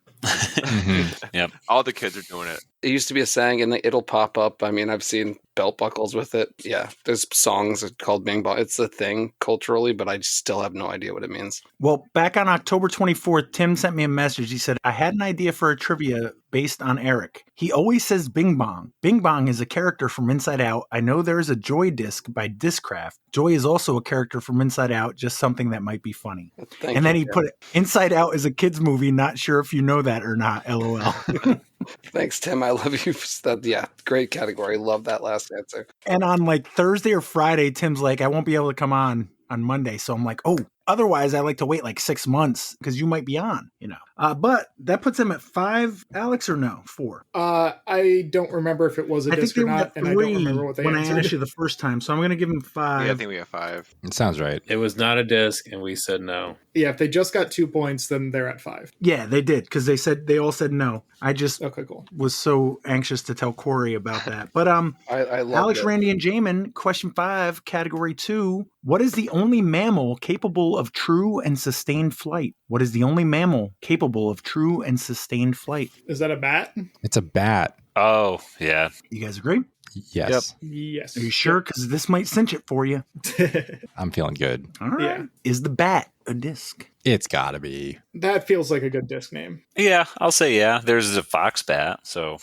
Yep. All the kids are doing it. It used to be a saying, and it'll pop up. I mean, I've seen belt buckles with it. Yeah, there's songs called Bing Bong. It's a thing culturally, but I still have no idea what it means. Well, back on October 24th, Tim sent me a message. He said, I had an idea for a trivia based on Eric. He always says Bing Bong. Bing Bong is a character from Inside Out. I know there is a Joy disc by Discraft. Joy is also a character from Inside Out, just something that might be funny. Thank And then you, he Tim. put it, Inside Out is a kid's movie. Not sure if you know that or not, LOL. Thanks, Tim. I love you. Yeah, great category. Love that last answer. And on like Thursday or Friday, Tim's like, I won't be able to come on Monday. So I'm like, oh, otherwise I like to wait like 6 months because you might be on, you know. But that puts him at 5, Alex, or no? 4? I don't remember if it was a I think disc they or were not, at and I don't 3 remember what they when I answered. asked you the first time. So I'm going to give him 5. Yeah, I think we have 5. It sounds right. it was not a disc, and we said no. Yeah, if they just got 2 points, then they're at 5. Yeah, they did because they all said no. I just Okay, cool. was so anxious to tell Corey about that. But I love Alex, it. Randy, and Jaimen, question 5, category 2. What is the only mammal capable of true and sustained flight? What is the only mammal capable of true and sustained flight? Is that a bat? It's a bat. Oh, yeah. You guys agree? Yes. Yes. Are you sure? Because this might cinch it for you. I'm feeling good. All right. Yeah. Is the bat a disc? It's got to be. That feels like a good disc name. Yeah, I'll say yeah. There's a fox bat, so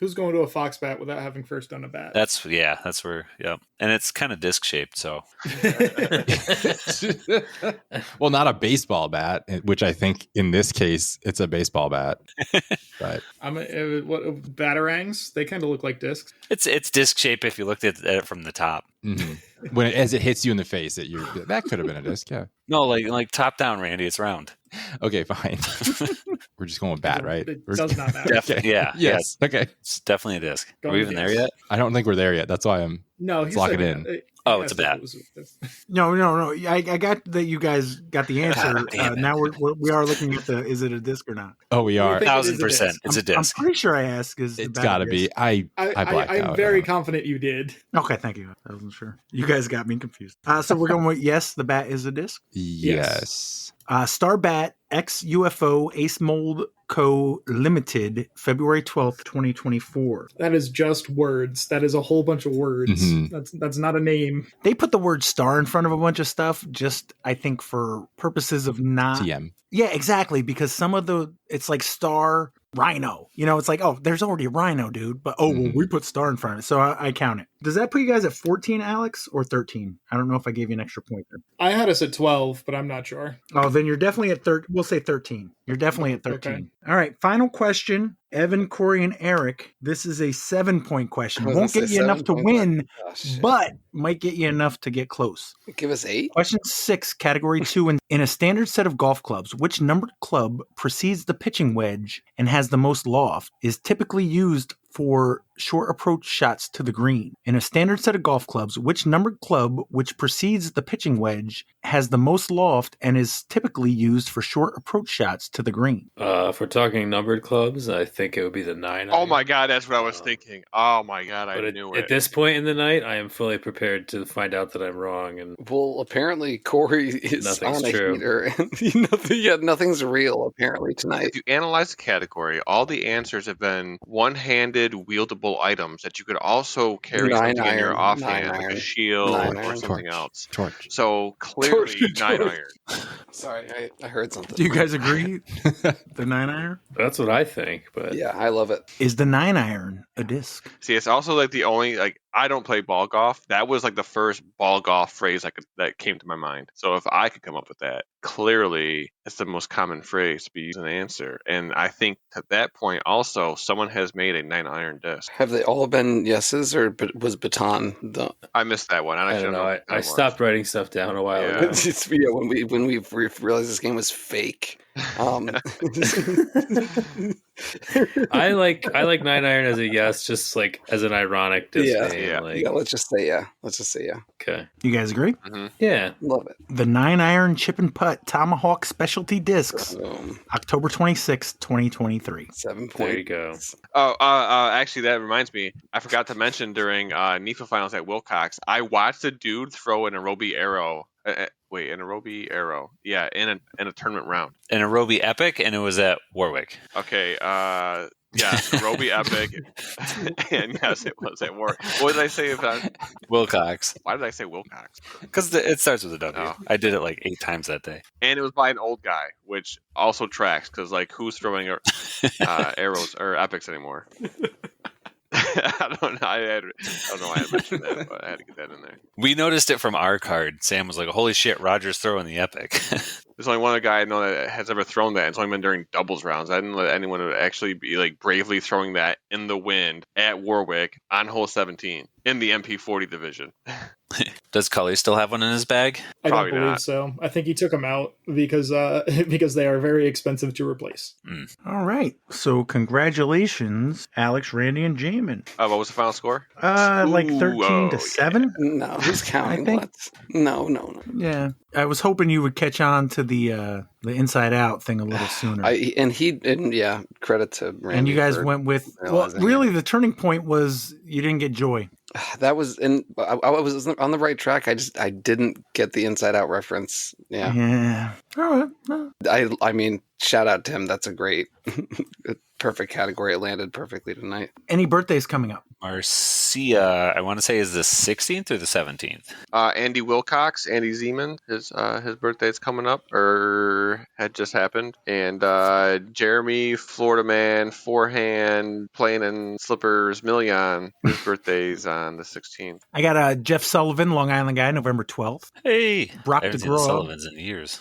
Who's going to a fox bat without having first done a bat? that's where, yep. And it's kind of disc shaped, so Well, not a baseball bat, which I think in this case it's a baseball bat. But What batarangs? They kind of look like discs. it's disc shaped if you looked at it from the top. as it hits you in the face, that could have been a disc. Yeah. No, like top down, Randy. It's round. Okay, fine. We're just going with bat, right? It does not matter. Definitely, yeah. Yes. Okay. It's definitely a disc. Are Going we even there yes. yet? I don't think we're there yet. That's why I'm. No, Let's lock it in. Oh, it's a bat. No. I got that you guys got the answer. Damn it. Now we are looking at the, is it a disc or not? Oh, we are. think it is a 1,000%. disc. It's a I'm disc. pretty sure I asked. Is the It's bat got to a be. disc? I blacked I'm out. very confident you did. Okay, thank you. I wasn't sure. You guys got me confused. So we're going with yes, the bat is a disc. Yes. Starbat X UFO Ace Mold Co. Limited, February 12th, 2024. That is just words. That is a whole bunch of words. Mhm. That's not a name. They put the word star in front of a bunch of stuff, just I think for purposes of not. TM. Yeah, exactly. Because some of it's like star rhino. You know, it's like, oh, there's already a rhino, dude. But well, we put star in front of it. So I count it. Does that put you guys at 14, Alex, or 13? I don't know if I gave you an extra point there. I had us at 12, but I'm not sure. Oh, then you're definitely at 13. We'll say 13. You're definitely at 13. Okay. All right. Final question. Evan, Corey, and Eric. This is a 7-point question. I was Won't gonna get say you enough to 7 point win, Oh, shit. but might get you enough to get close. Give us 8. Question 6, category 2. In a standard set of golf clubs, which numbered club precedes the pitching wedge and has the most loft, is typically used for short approach shots to the green. In a standard set of golf clubs, which numbered club which precedes the pitching wedge has the most loft and is typically used for short approach shots to the green? If we're talking numbered clubs, I think it would be the 9. Oh my god, that's what I was thinking. Oh my god, I knew it. At this point in the night, I am fully prepared to find out that I'm wrong. And well, apparently Corey is nothing's on a true. heater, and nothing's real apparently tonight. If you analyze the category, all the answers have been one-handed wieldable items that you could also carry something in your offhand, like a shield or something else. Torch. So clearly, Torch. 9-iron. Sorry, I heard something. Do you guys agree? The 9-iron? That's what I think. But Yeah, I love it. Is the 9-iron a disc? See, it's also like the only I don't play ball golf. That was like the first ball golf phrase that came to my mind. So if I could come up with that, clearly it's the most common phrase to be used in an answer. And I think at that point also someone has made a 9-iron disc. Have they all been yeses, or was baton the? I missed that one. I don't know. I stopped writing stuff down a while ago. When we realized this game was fake. I like 9-iron as a yes, just like as an ironic disdain. Yeah. Let's just say yeah. Okay. You guys agree? Mm-hmm. Yeah. Love it. The 9-iron chip and putt Tomahawk specialty discs, October 26, 2023. 7 points. There you go. Oh, actually, that reminds me. I forgot to mention during NEFA finals at Wilcox, I watched a dude throw an aerobie arrow. An aerobie arrow. Yeah, in a tournament round. An aerobie epic, and it was at Warwick. Okay. Aerobie epic, and yes, it was at Warwick. What did I say about Wilcox? Why did I say Wilcox? Because it starts with a W. Oh. I did it like 8 times that day. And it was by an old guy, which also tracks because who's throwing arrows or epics anymore? I don't know. I don't know why I mentioned that, but I had to get that in there. We noticed it from our card. Sam was like, "Holy shit, Roger's throwing the epic." There's only one other guy I know that has ever thrown that. It's only been during doubles rounds. I didn't let anyone actually be bravely throwing that in the wind at Warwick on hole 17 in the MP40 division. Does Cully still have one in his bag? I don't Probably believe not. so. I think he took them out because they are very expensive to replace. All right. So congratulations, Alex, Randy, and Jaimen. What was the final score? 13-7. No, who's counting? I think- What? No. Yeah. I was hoping you would catch on to the Inside Out thing a little sooner. Credit to Randy. and you guys for went with, realizing really the turning point was you didn't get Joy. that was, and I was on the right track. I didn't get the Inside Out reference. Yeah. Yeah. All right. No. I mean, shout out to him. That's a great, perfect category. It landed perfectly tonight. Any birthdays coming up? Marcia, I want to say, is the 16th or the 17th? Andy Wilcox, Andy Zeman, his birthday's coming up, or had just happened. And Jeremy Floridaman, Forehand Playing in Slippers Milyon, his birthday's on the 16th. I got Jeff Sullivan, Long Island guy, November 12th. Hey, Brock I haven't seen DeGraw. Sullivan's in years.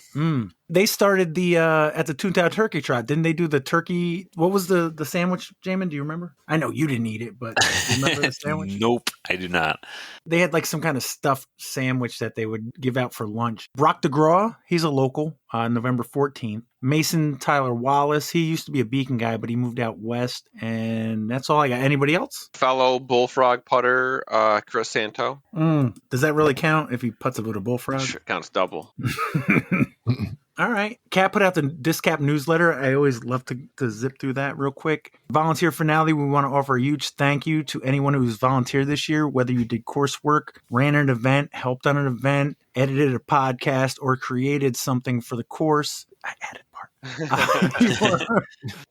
They started the at the Toontown Turkey Trot. Didn't they do the turkey? What was the sandwich, Jaimen? Do you remember? I know you didn't eat it, but do you remember the sandwich? Nope, I do not. They had some kind of stuffed sandwich that they would give out for lunch. Brock DeGraw, he's a local, November 14th. Mason Tyler Wallace, he used to be a Beacon guy, but he moved out west. And that's all I got. Anybody else? Fellow bullfrog putter, Chris Santo. Does that really count if he puts it with a bullfrog? Sure, counts double. All right. Kat put out the DisCap newsletter. I always love to zip through that real quick. Volunteer finale, we want to offer a huge thank you to anyone who's volunteered this year, whether you did coursework, ran an event, helped on an event, edited a podcast, or created something for the course. I added part.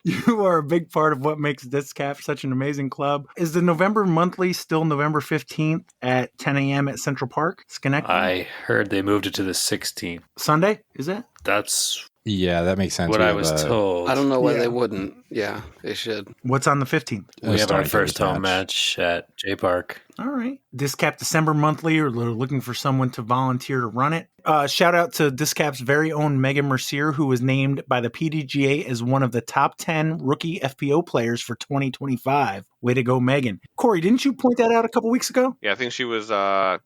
You are a big part of what makes DisCap such an amazing club. Is the November monthly still November 15th at 10 a.m. at Central Park, Schenectady? I heard they moved it to the 16th. Sunday, is it? That's Yeah, that makes sense. what We I have, was told. I don't know why Yeah. they wouldn't. Yeah, they should. What's on the 15th? We have our Stonykill first home match at J Park. All right. DisCap December monthly, or they're looking for someone to volunteer to run it. Shout out to DisCap's very own Megan Mercier, who was named by the PDGA as one of the top 10 rookie FPO players for 2025. Way to go, Megan. Corey, didn't you point that out a couple weeks ago? Yeah, I think she was, I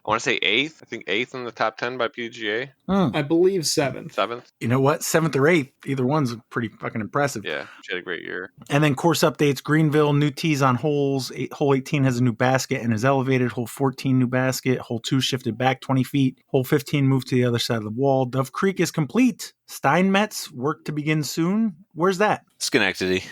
want to say 8th. I think 8th in the top 10 by PDGA. I believe 7th. 7th. You know what? 7th or 8th. Either one's pretty fucking impressive. Yeah, she had a great year. And then course updates, Greenville, new tees on holes. Hole 18 has a new basket and is elevated. Hole 14, new basket. Hole 2 shifted back 20 feet. Hole 15 moved to the other side of the wall. Dove Creek is complete. Steinmetz, work to begin soon. Where's that? Schenectady.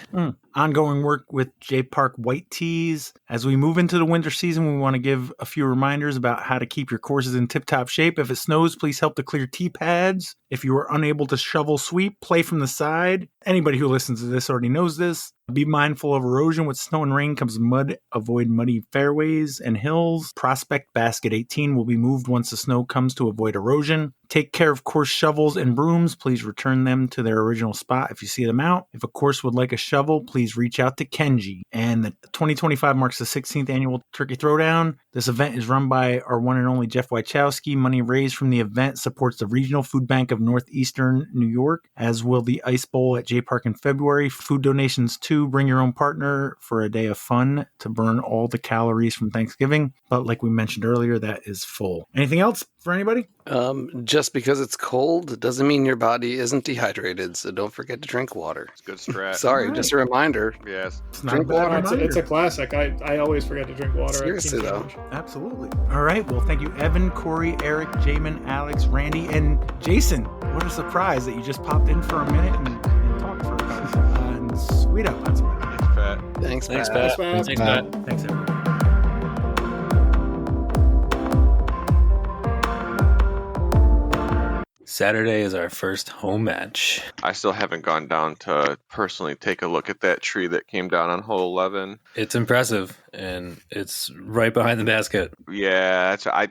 Ongoing work with J Park White Tees. As we move into the winter season, we want to give a few reminders about how to keep your courses in tip-top shape. If it snows, please help to clear tee pads. If you are unable to shovel sweep, play from the side. Anybody who listens to this already knows this. Be mindful of erosion. With snow and rain comes mud. Avoid muddy fairways and hills. Prospect Basket 18 will be moved once the snow comes to avoid erosion. Take care of course shovels and brooms. Please return them to their original spot if you see them out. If a course would like a shovel, please reach out to Kenji. And the 2025 marks the 16th annual Turkey Throwdown. This event is run by our one and only Jeff Wachowski. Money raised from the event supports the Regional Food Bank of Northeastern New York, as will the Ice Bowl at J Park in February. Food donations too. Bring your own partner for a day of fun to burn all the calories from Thanksgiving. But like we mentioned earlier, that is full. Anything else for anybody? Just because it's cold doesn't mean your body isn't dehydrated, so don't forget to drink water. It's a good strat. Sorry, just a reminder. Yes. It's not a Drink bad water. reminder. It's a classic. I always forget to drink water. Seriously, at Team though. Challenge. Absolutely. All right. Well, thank you, Evan, Corey, Eric, Jaimen, Alex, Randy, and Jason. What a surprise that you just popped in for a minute and talked for us. And sweet up. That's Thanks, Pat. Thanks, Thanks, Pat. Pat. Thanks, Pat. Thanks, everyone. Saturday is our first home match. I still haven't gone down to personally take a look at that tree that came down on hole 11. It's impressive, and it's right behind the basket. Yeah, I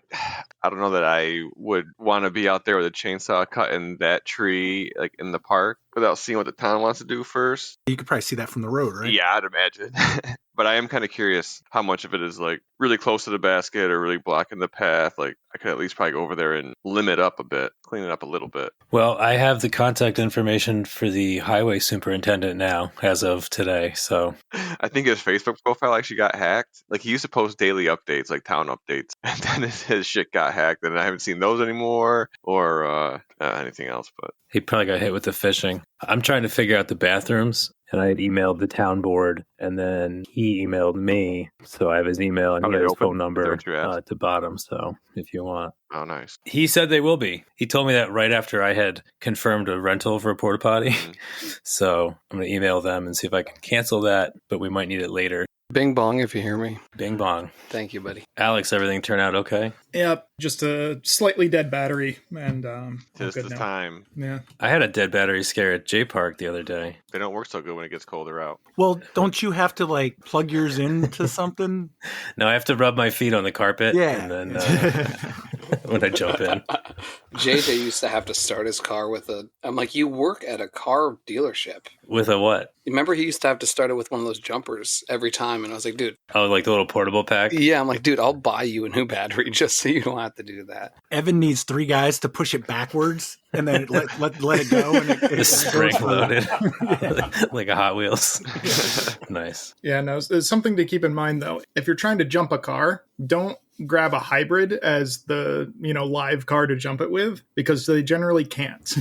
don't know that I would want to be out there with a chainsaw cutting that tree like in the park without seeing what the town wants to do first. You could probably see that from the road, right? Yeah, I'd imagine. But I am kind of curious how much of it is like really close to the basket or really blocking the path. Like I could at least probably go over there and limit up a bit, clean it up a little bit. Well, I have the contact information for the highway superintendent now, as of today. So I think his Facebook profile actually got hacked. Like he used to post daily updates, like town updates, and then his shit got hacked, and I haven't seen those anymore or anything else. But he probably got hit with the phishing. I'm trying to figure out the bathrooms, and I had emailed the town board, and then he emailed me. So I have his email and Are he they has his open? phone number Is that what you asked? at the bottom. So if you want. oh, nice. He said they will be. He told me that right after I had confirmed a rental for a porta potty. So I'm going to email them and see if I can cancel that, but we might need it later. Bing bong if you hear me. Bing bong. Thank you, buddy. Alex, everything turned out okay? Yep, just a slightly dead battery, and I'm Tis good the now. time. Yeah. I had a dead battery scare at J Park the other day. They don't work so good when it gets colder out. Well, don't you have to like plug yours into something? No, I have to rub my feet on the carpet. Yeah. And then when I jump in. JJ used to have to start his car with I'm like, you work at a car dealership. With a what? Remember he used to have to start it with one of those jumpers every time, and I was like, dude, Oh, like the little portable pack? yeah, I'm like, dude, I'll buy you a new battery just so you don't have to do that. Evan needs 3 guys to push it backwards and then let it go. And it The spring goes for- loaded. Yeah. Like a Hot Wheels. Nice. Yeah, no, there's something to keep in mind, though. If you're trying to jump a car, don't grab a hybrid as the, live car to jump it with, because they generally can't.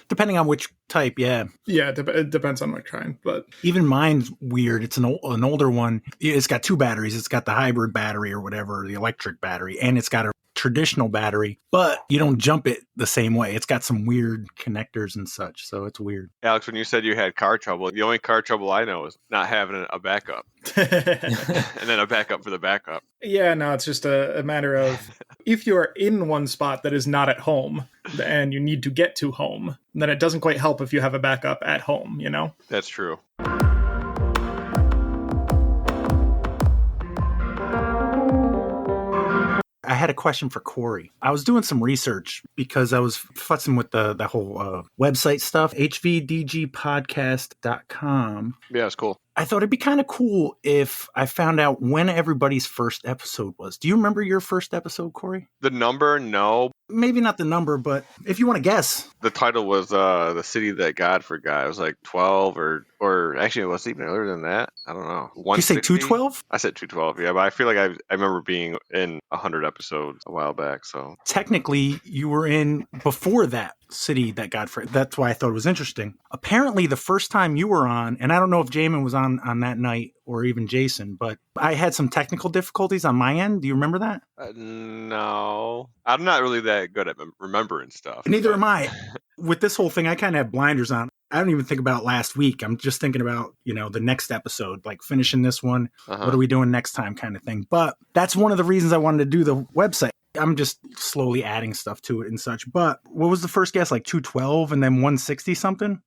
Depending on which type, yeah. Yeah, it depends on what kind, but Even mine's weird. It's an older one. It's got 2 batteries. It's got the hybrid battery or whatever, the electric battery, and it's got a traditional battery, but you don't jump it the same way. It's got some weird connectors and such, so it's weird. Alex, when you said you had car trouble, the only car trouble I know is not having a backup. And then a backup for the backup. yeah, no, it's just a matter of if you are in one spot that is not at home and you need to get to home, then it doesn't quite help if you have a backup at home, That's true. I had a question for Corey. I was doing some research because I was futzing with the whole website stuff, hvdgpodcast.com. Yeah, it's cool. I thought it'd be kind of cool if I found out when everybody's first episode was. Do you remember your first episode, Corey? The number, no. Maybe not the number, but if you want to guess. The title was The City That God Forgot. It was like 12 or actually it was even earlier than that. I don't know. Did you say 212? I said 212, yeah, but I feel like I remember being in 100 episodes a while back, so. Technically, you were in before that City That God Forgot. That's why I thought it was interesting. Apparently, the first time you were on, and I don't know if Jaimen was on that night or even Jason, but I had some technical difficulties on my end. Do you remember that? No. I'm not really that good at remembering stuff. Neither am I. With this whole thing, I kind of have blinders on. I don't even think about last week. I'm just thinking about, the next episode, like finishing this one. What are we doing next time kind of thing. But that's one of the reasons I wanted to do the website. I'm just slowly adding stuff to it and such. But what was the first guess? Like 212 and then 160 something?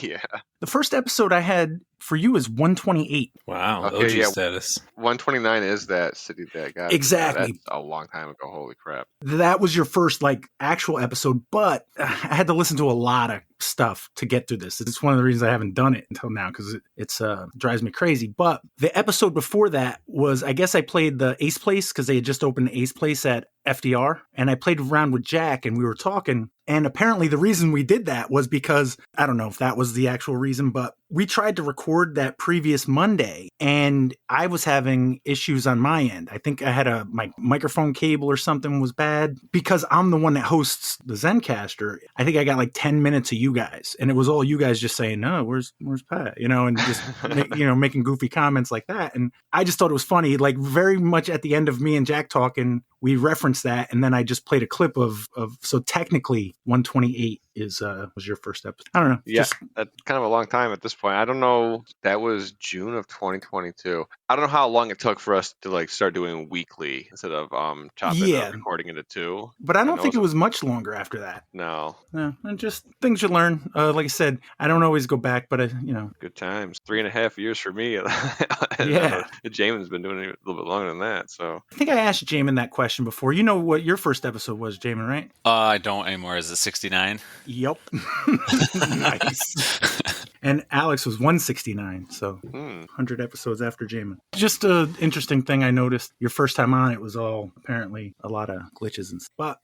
Yeah. The first episode I had for you is 128. Wow. Okay, OG status. 129 is that City That God. Exactly. That's a long time ago. Holy crap. That was your first actual episode, but I had to listen to a lot of stuff to get through this. It's one of the reasons I haven't done it until now because it's drives me crazy. But the episode before that was, I guess I played the Ace Place because they had just opened the Ace Place at FDR, and I played around with Jack and we were talking. And apparently the reason we did that was because, I don't know if that was the actual reason, but we tried to record that previous Monday and I was having issues on my end. I think I had my microphone cable or something was bad because I'm the one that hosts the Zencaster. I think I got like 10 minutes of you guys and it was all you guys just saying, no, where's Pat? And just, making goofy comments like that. And I just thought it was funny, like very much at the end of me and Jack talking, we referenced that. And then I just played a clip of so technically 128 was your first episode. I don't know. Yeah, that's kind of a long time at this point. I don't know. That was June of 2022. I don't know how long it took for us to start doing weekly instead of chopping up recording into two. But I don't think it was much longer after that. No. And just things you learn. Like I said, I don't always go back, but Good times. 3.5 years for me. Yeah. Jaimen's been doing it a little bit longer than that. So I think I asked Jaimen that question before. You know what your first episode was, Jaimen, right? I don't anymore. Is it 69? Yep. Nice. And Alex was 169, so 100 episodes after Jaimen. Just an interesting thing I noticed. Your first time on it was all apparently a lot of glitches and stuff.